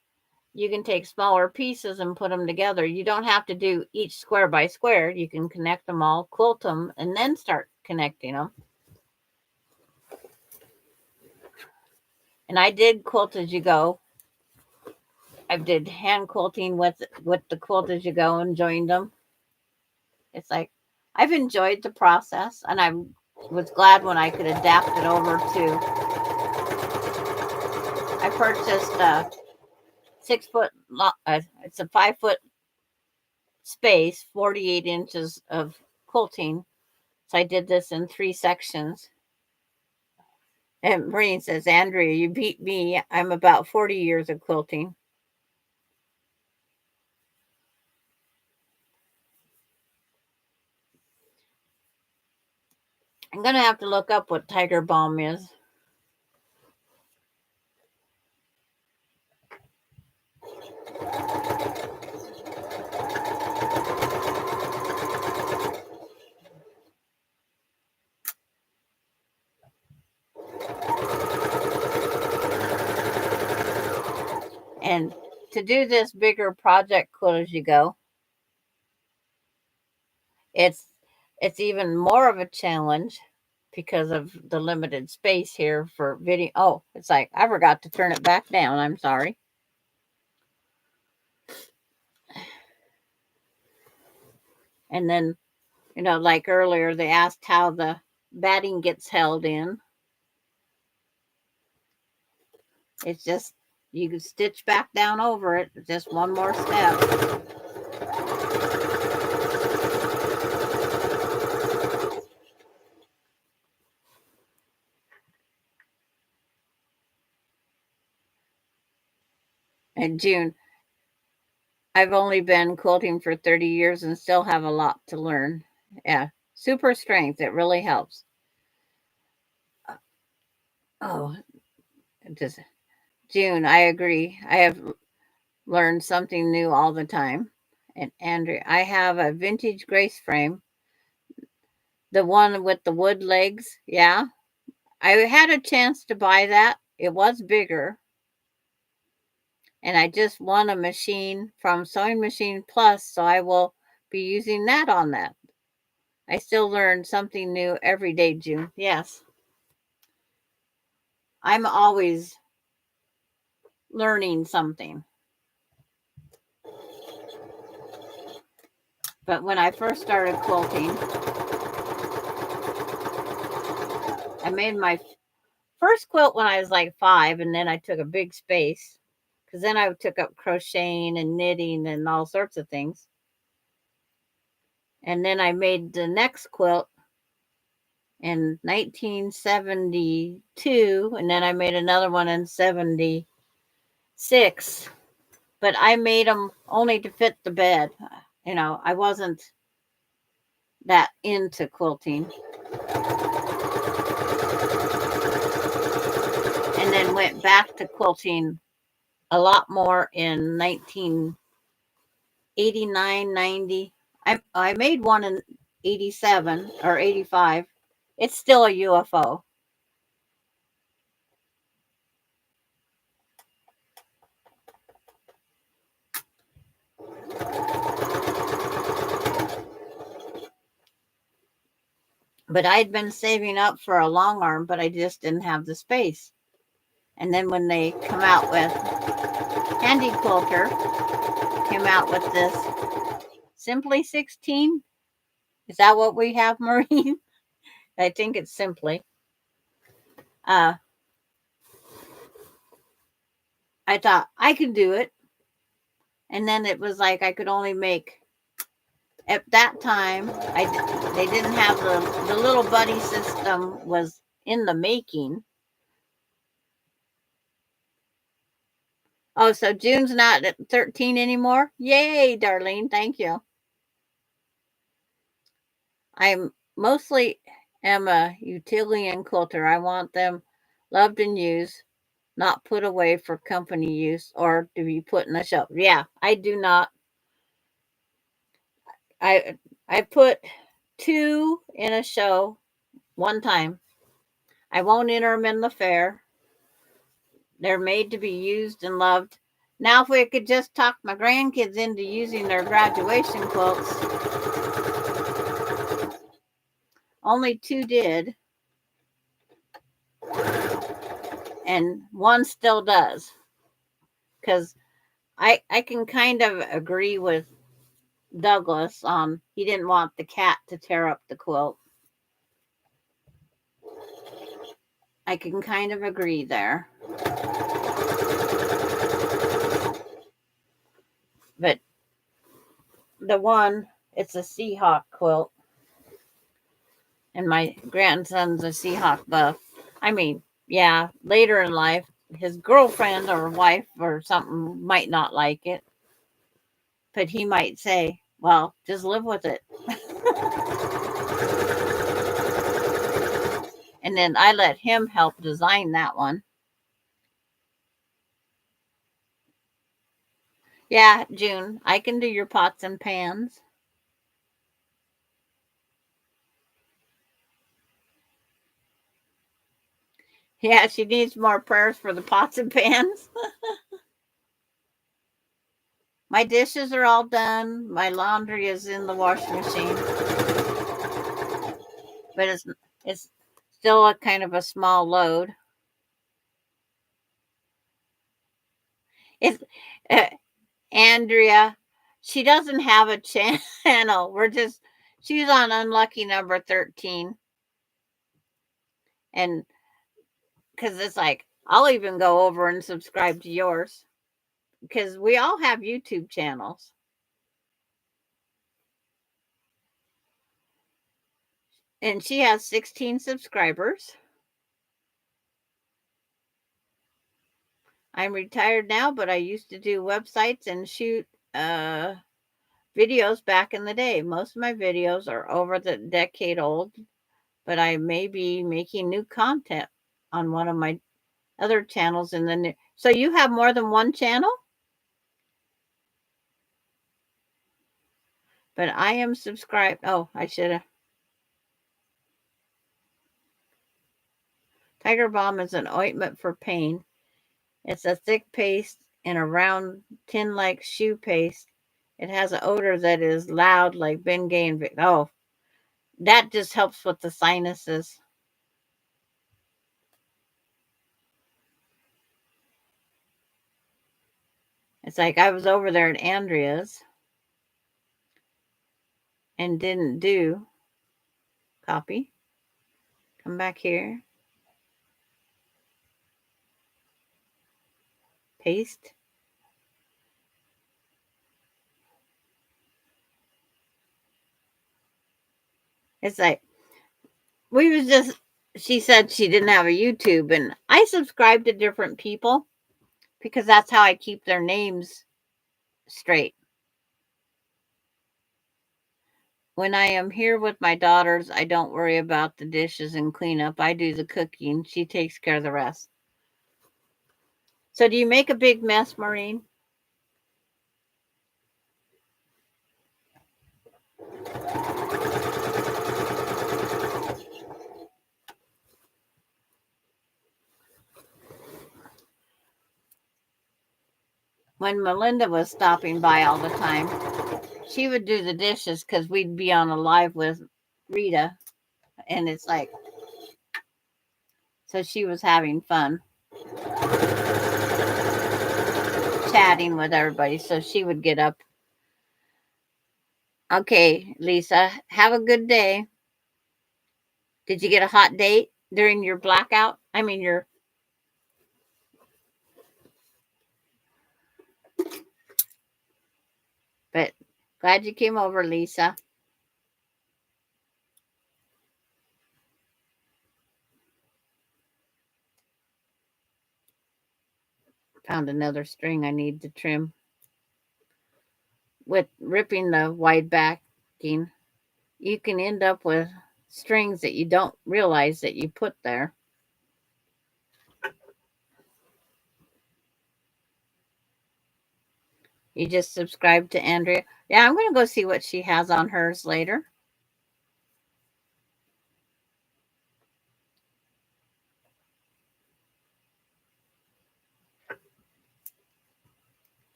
you can take smaller pieces and put them together. You don't have to do each square by square. You can connect them all, quilt them, and then start connecting them. And I did Quilt As You Go. I did hand quilting with the Quilt As You Go and joined them. It's like I've enjoyed the process, and I was glad when I could adapt it over to. I purchased a 6 foot. It's a 5 foot space, 48 inches of quilting. So I did this in 3 sections. And Breen says, Andrea, you beat me. I'm about 40 years of quilting. I'm going to have to look up what tiger balm is. And to do this bigger project quilt as you go, it's even more of a challenge because of the limited space here for video. Oh, it's like I forgot to turn it back down. I'm sorry. And then, like earlier, they asked how the batting gets held in. It's just, you can stitch back down over it. Just one more step. And June, I've only been quilting for 30 years and still have a lot to learn. Yeah, super strength. It really helps. Oh, just June, I agree. I have learned something new all the time. And Andrea, I have a vintage Grace frame, the one with the wood legs. Yeah, I had a chance to buy that. It was bigger. And I just won a machine from Sewing Machine Plus, so I will be using that on that. I still learn something new every day, June. Yes. I'm always learning something. But when I first started quilting, I made my first quilt when I was like 5, and then I took a big space because then I took up crocheting and knitting and all sorts of things. And then I made the next quilt in 1972, and then I made another one in 76. But I made them only to fit the bed. I wasn't that into quilting. And then went back to quilting a lot more in 1989, 90. I made one in 87 or 85. It's still a UFO. But I'd been saving up for a long arm, but I just didn't have the space. And then when they come out with Handy Quilter, came out with this Simply 16. Is that what we have, Maureen? I think it's Simply. I thought I could do it. And then it was like I could only make, at that time, they didn't have the little buddy system was in the making. Oh, so June's not at 13 anymore? Yay, Darlene. Thank you. I'm mostly am a utilitarian quilter. I want them loved and used, not put away for company use or to be put in a shelf. Yeah, I do not. I put 2 in a show one time. I won't enter them in the fair. They're made to be used and loved. Now, if we could just talk my grandkids into using their graduation quilts, only 2 did, and 1 still does. Because I can kind of agree with Douglas on he didn't want the cat to tear up the quilt. I can kind of agree there. But the one, it's a Seahawk quilt. And my grandson's a Seahawk buff. I mean, yeah, later in life, his girlfriend or wife or something might not like it, but he might say, well, just live with it. And then I let him help design that one. Yeah, June, I can do your pots and pans. Yeah, she needs more prayers for the pots and pans. My dishes are all done. My laundry is in the washing machine, but it's still a kind of a small load. It's uh, Andrea. She doesn't have a channel. She's on unlucky number 13, and because it's like I'll even go over and subscribe to yours because we all have YouTube channels. And she has 16 subscribers. I'm retired now, but I used to do websites and shoot videos back in the day. Most of my videos are over the decade old, but I may be making new content on one of my other channels in the new. So you have more than one channel? But I am subscribed. Oh, I should have. Tiger Balm is an ointment for pain. It's a thick paste in a round tin-like shoe paste. It has an odor that is loud like Bengay and oh, that just helps with the sinuses. It's like I was over there at Andrea's and didn't do copy. Come back here. Paste. It's like we was just she said she didn't have a YouTube and I subscribe to different people because that's how I keep their names straight. When I am here with my daughters, I don't worry about the dishes and cleanup. I do the cooking. She takes care of the rest. So do you make a big mess, Maureen? When Melinda was stopping by all the time, she would do the dishes because we'd be on a live with Rita. And it's like, so she was having fun chatting with everybody. So she would get up. Okay, Lisa, have a good day. Did you get a hot date during your blackout? I mean, but glad you came over, Lisa. Found another string I need to trim. With ripping the wide backing, you can end up with strings that you don't realize that you put there. You just subscribe to Andrea. Yeah, I'm going to go see what she has on hers later.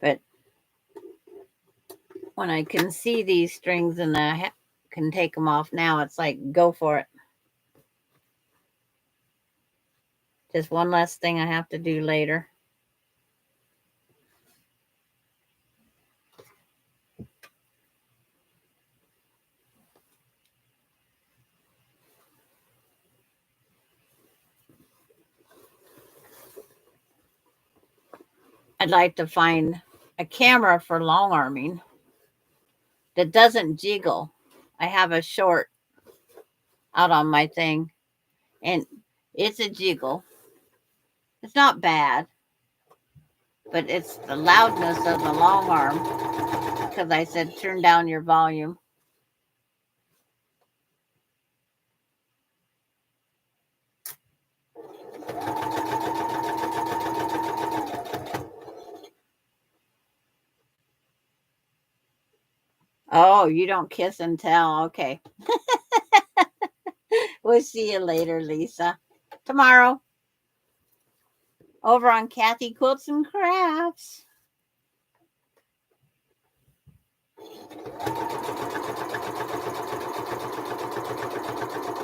But when I can see these strings and I can take them off now, it's like, go for it. Just one less thing I have to do later. I'd like to find a camera for long arming that doesn't jiggle. I have a short out on my thing, and it's a jiggle. It's not bad, but it's the loudness of the long arm because I said turn down your volume. Oh, you don't kiss and tell. Okay. We'll see you later, Lisa. Tomorrow over on Kathy Quilts and Crafts.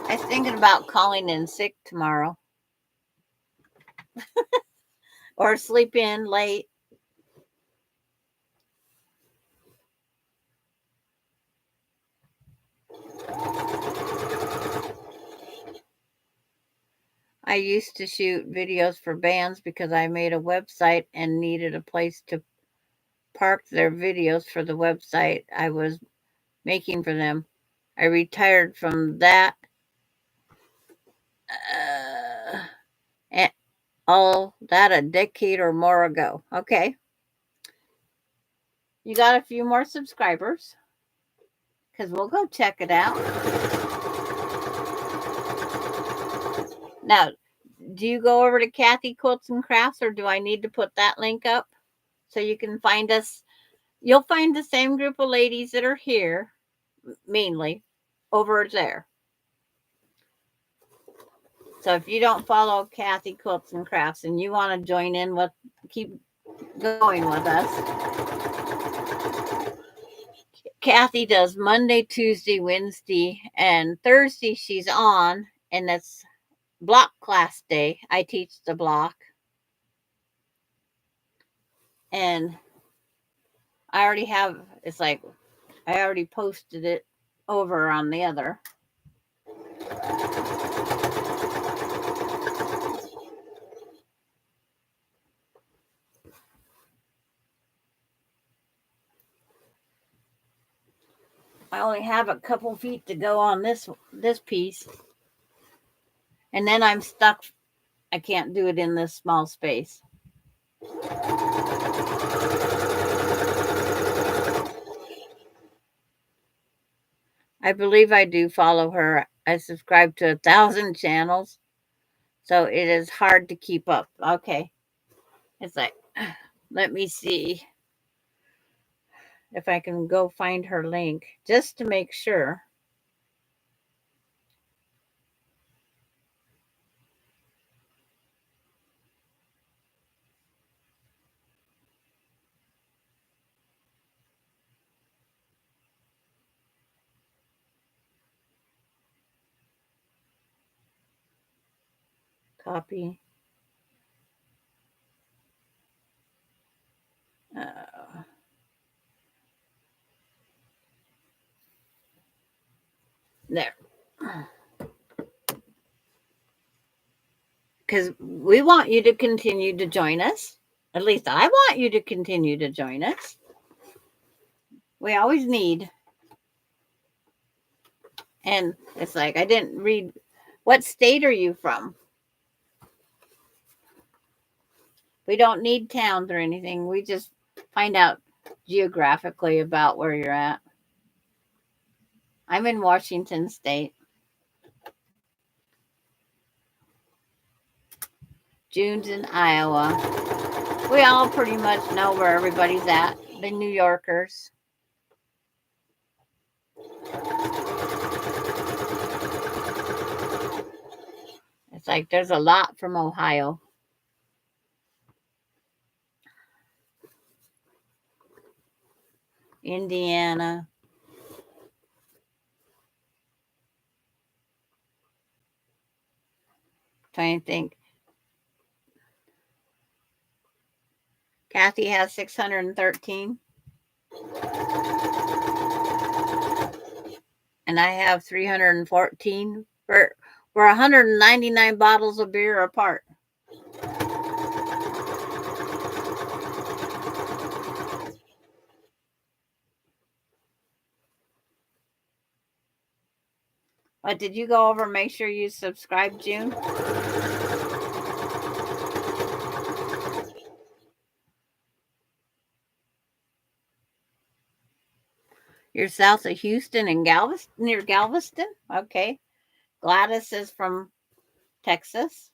I was thinking about calling in sick tomorrow or sleep in late. I used to shoot videos for bands because I made a website and needed a place to park their videos for the website I was making for them. I retired from that and all that a decade or more ago. Okay. You got a few more subscribers because we'll go check it out. Now, do you go over to Kathy Quilts and Crafts or do I need to put that link up so you can find us? You'll find the same group of ladies that are here mainly over there. So if you don't follow Kathy Quilts and Crafts and you want to join in with, keep going with us. Kathy does Monday, Tuesday, Wednesday, and Thursday she's on, and that's block class day. I teach the block. And I already have, it's like, I already posted it over on the other. I only have a couple feet to go on this piece. And then I'm stuck. I can't do it in this small space. I believe I do follow her. I subscribe to 1,000 channels. So it is hard to keep up. Okay. It's like, let me see if I can go find her link just to make sure. Copy. There. Because we want you to continue to join us. At least I want you to continue to join us. We always need. And it's like, I didn't read. What state are you from? We don't need towns or anything. We just find out geographically about where you're at. I'm in Washington State. June's in Iowa. We all pretty much know where everybody's at. The New Yorkers. It's like there's a lot from Ohio. Indiana. Trying to think. Kathy has 613. And I have 314. We're 199 bottles of beer apart. But did you go over and make sure you subscribe, June? You're south of Houston and near Galveston? Okay. Gladys is from Texas.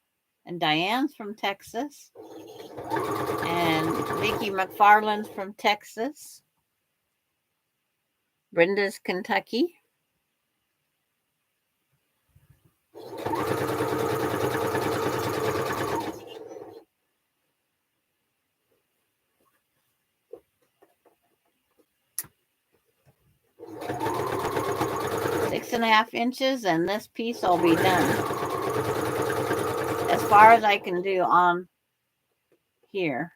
And Diane's from Texas. And Vicky McFarland's from Texas. Brenda's Kentucky. Six and a half inches, and this piece will be done. As far as I can do on here.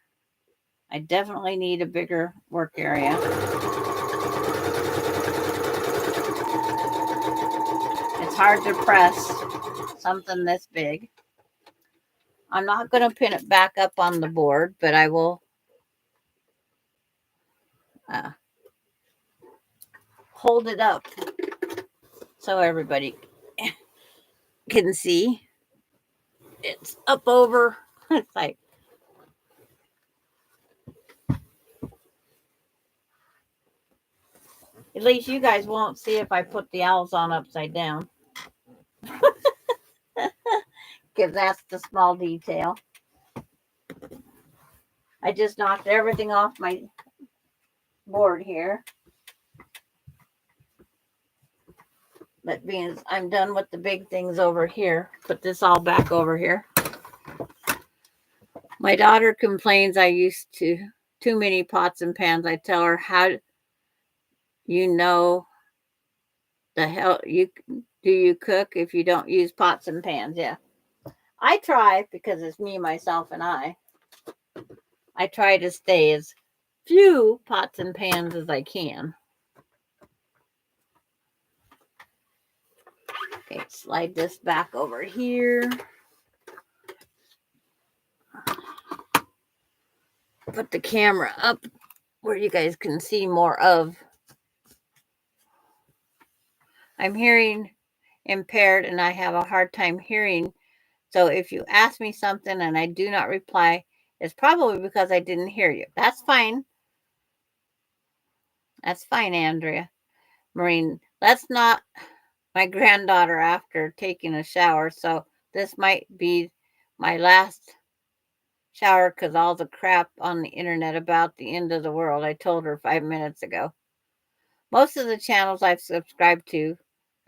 I definitely need a bigger work area. It's hard to press something this big. I'm not going to pin it back up on the board, but I will hold it up so everybody can see. It's up over. It's like, at least you guys won't see if I put the owls on upside down. Because that's the small detail. I just knocked everything off my board here. But being I'm done with the big things over here, put this all back over here. My daughter complains I use too many pots and pans. I tell her, how you know the hell you cook if you don't use pots and pans? Yeah. I try, because it's me, myself, and I try to stay as few pots and pans as I can. Okay, slide this back over here. Put the camera up where you guys can see more of. I'm hearing impaired and I have a hard time hearing. So if you ask me something and I do not reply, it's probably because I didn't hear you. That's fine. That's fine, Andrea. Maureen, that's not my granddaughter after taking a shower. So this might be my last shower because all the crap on the internet about the end of the world, I told her 5 minutes ago. Most of the channels I've subscribed to,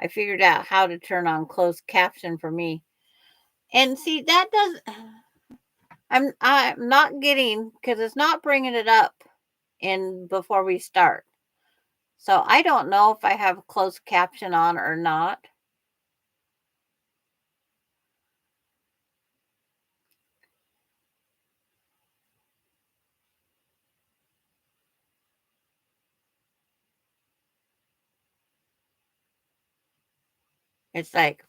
I figured out how to turn on closed caption for me. And see, that doesn't, I'm not getting, because it's not bringing it up in before we start. So I don't know if I have closed caption on or not. It's like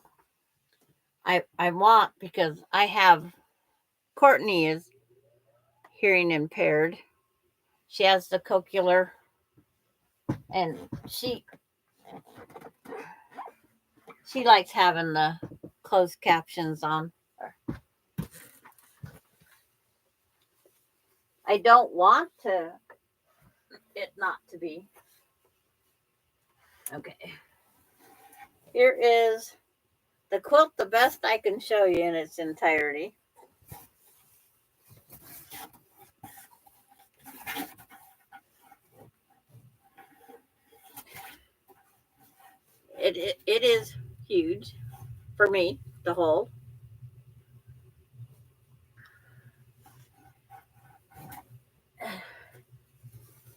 I want, because I have, Courtney is hearing impaired. She has the cochlear, and she likes having the closed captions on. I don't want it not to be. Okay. Here is the quilt, the best I can show you in its entirety. It is huge for me to hold.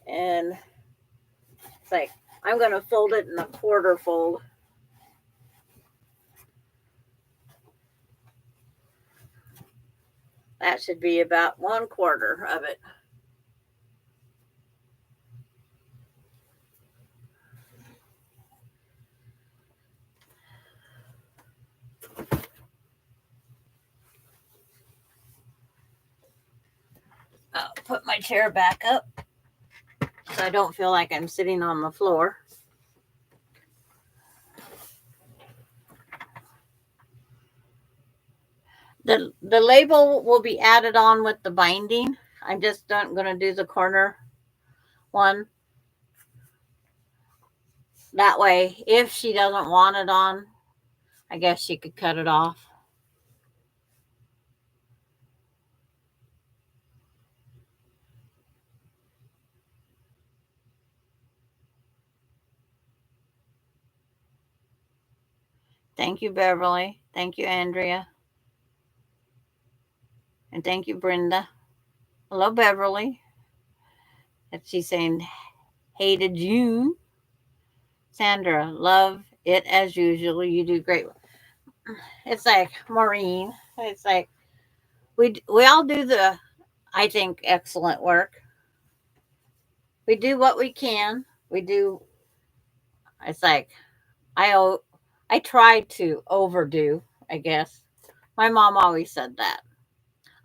And it's like, I'm going to fold it in a quarter fold. That should be about 1/4 of it. I'll put my chair back up so I don't feel like I'm sitting on the floor. The label will be added on with the binding. I'm just not going to do the corner one. That way, if she doesn't want it on, I guess she could cut it off. Thank you, Beverly. Thank you, Andrea. And thank you, Brenda. Hello, Beverly. And she's saying, hey to June. Sandra, love it as usual. You do great. It's like Maureen. It's like we all do the, I think, excellent work. We do what we can. We do. It's like I try to overdo. I guess my mom always said that.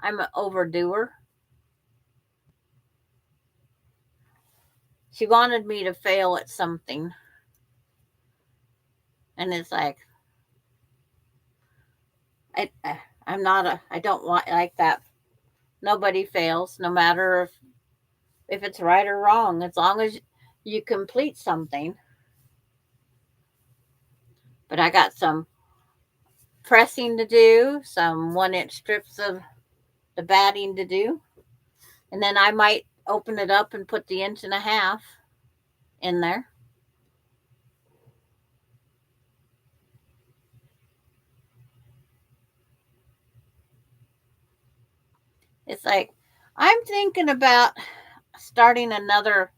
I'm an overdoer. She wanted me to fail at something, and it's like I'm not a. I don't want like that. Nobody fails, no matter if it's right or wrong, as long as you complete something. But I got some pressing to do, some 1 inch strips of the batting to do, and then I might open it up and put the 1.5 inches in there. It's like I'm thinking about starting another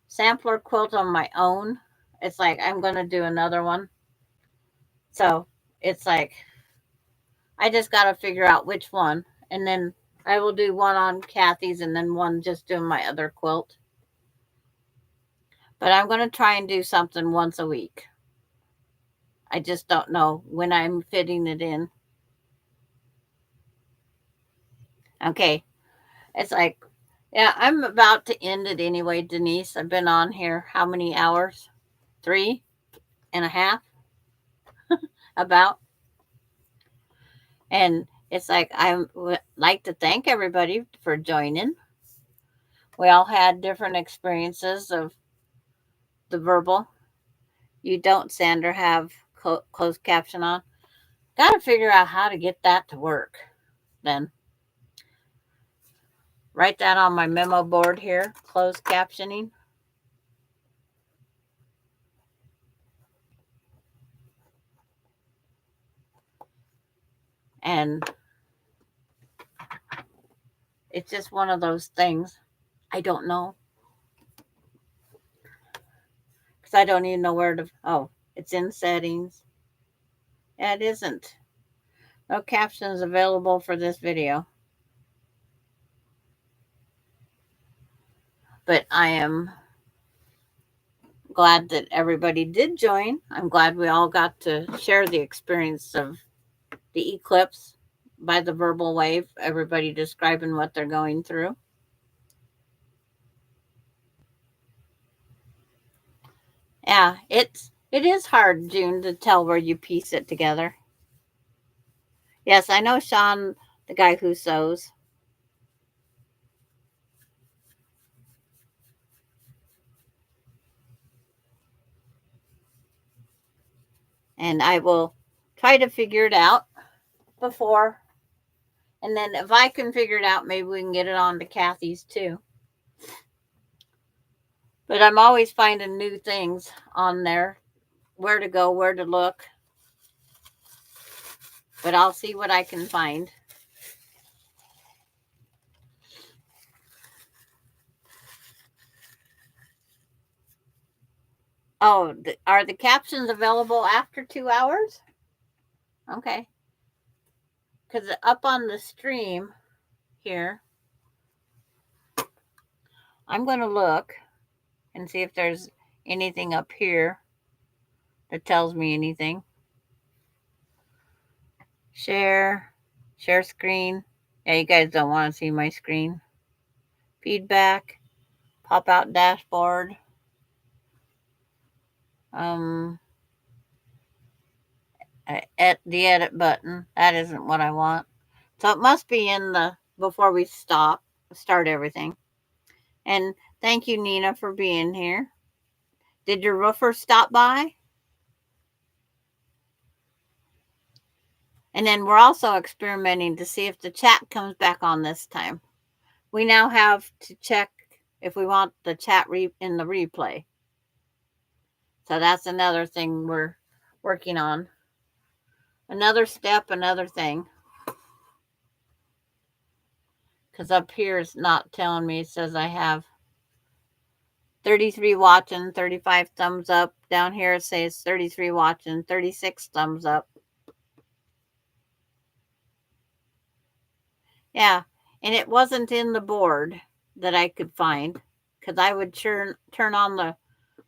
sampler quilt on my own. It's like I'm going to do another one. So it's like I just got to figure out which one. And then I will do one on Kathy's and then one just doing my other quilt. But I'm going to try and do something once a week. I just don't know when I'm fitting it in. Okay. It's like, yeah, I'm about to end it anyway, Denise. I've been on here how many hours? 3.5 about. And it's like I would like to thank everybody for joining. We all had different experiences of the verbal. You don't, Sandra, have closed caption on. Got to figure out how to get that to work. Then write that on my memo board here. Closed captioning. And it's just one of those things. I don't know. Because I don't even know where to. Oh, it's in settings. Yeah, it isn't. No captions available for this video. But I am glad that everybody did join. I'm glad we all got to share the experience of the eclipse by the verbal wave, everybody describing what they're going through. Yeah, it is hard, June, to tell where you piece it together. Yes, I know Sean, the guy who sews. And I will try to figure it out before. And then if I can figure it out, maybe we can get it on to Kathy's too. But I'm always finding new things on there, where to go, where to look. But I'll see what I can find. Oh, are the captions available after 2 hours? Okay. Because up on the stream here, I'm going to look and see if there's anything up here that tells me anything. Share screen. Yeah, you guys don't want to see my screen. Feedback, pop out dashboard. At the edit button. That isn't what I want. So it must be in the before we start everything. And thank you, Nina, for being here. Did your roofer stop by? And then we're also experimenting to see if the chat comes back on this time. We now have to check if we want the chat in the replay. So that's another thing we're working on. Another step, another thing. Because up here it's not telling me. It says I have 33 watching, 35 thumbs up. Down here it says 33 watching, 36 thumbs up. Yeah, and it wasn't in the board that I could find because I would turn on the.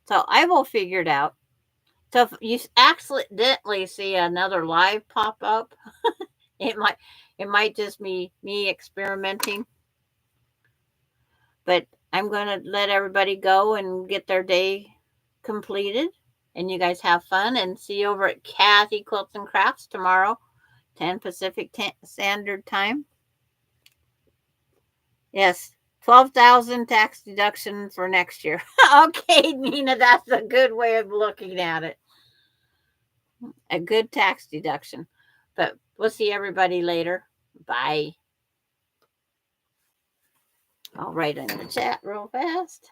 So I will figure it out. So if you accidentally see another live pop up, it might just be me experimenting. But I'm going to let everybody go and get their day completed. And you guys have fun and see you over at Kathy Quilts and Crafts tomorrow, 10 Pacific Standard Time. Yes, 12,000 tax deduction for next year. Okay, Nina, that's a good way of looking at it. A good tax deduction. But we'll see everybody later. Bye. I'll write in the chat real fast.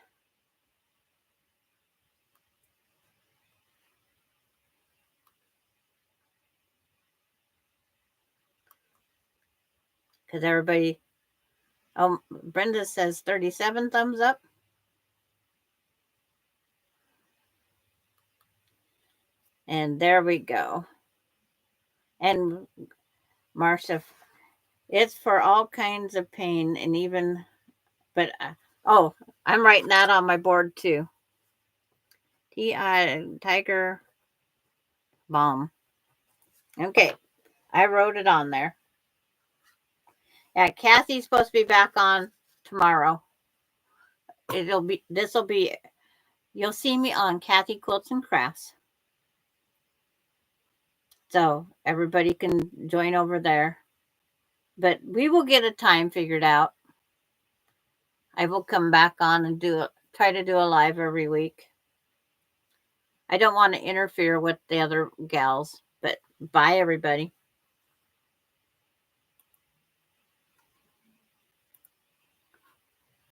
Because everybody, Brenda says 37 thumbs up. And there we go. And Marcia, it's for all kinds of pain and even, but, I'm writing that on my board too. Tiger Bomb. Okay, I wrote it on there. Yeah, Kathy's supposed to be back on tomorrow. You'll see me on Kathy Quilts and Crafts. So everybody can join over there. But we will get a time figured out. I will come back on and try to do a live every week. I don't want to interfere with the other gals, but bye everybody.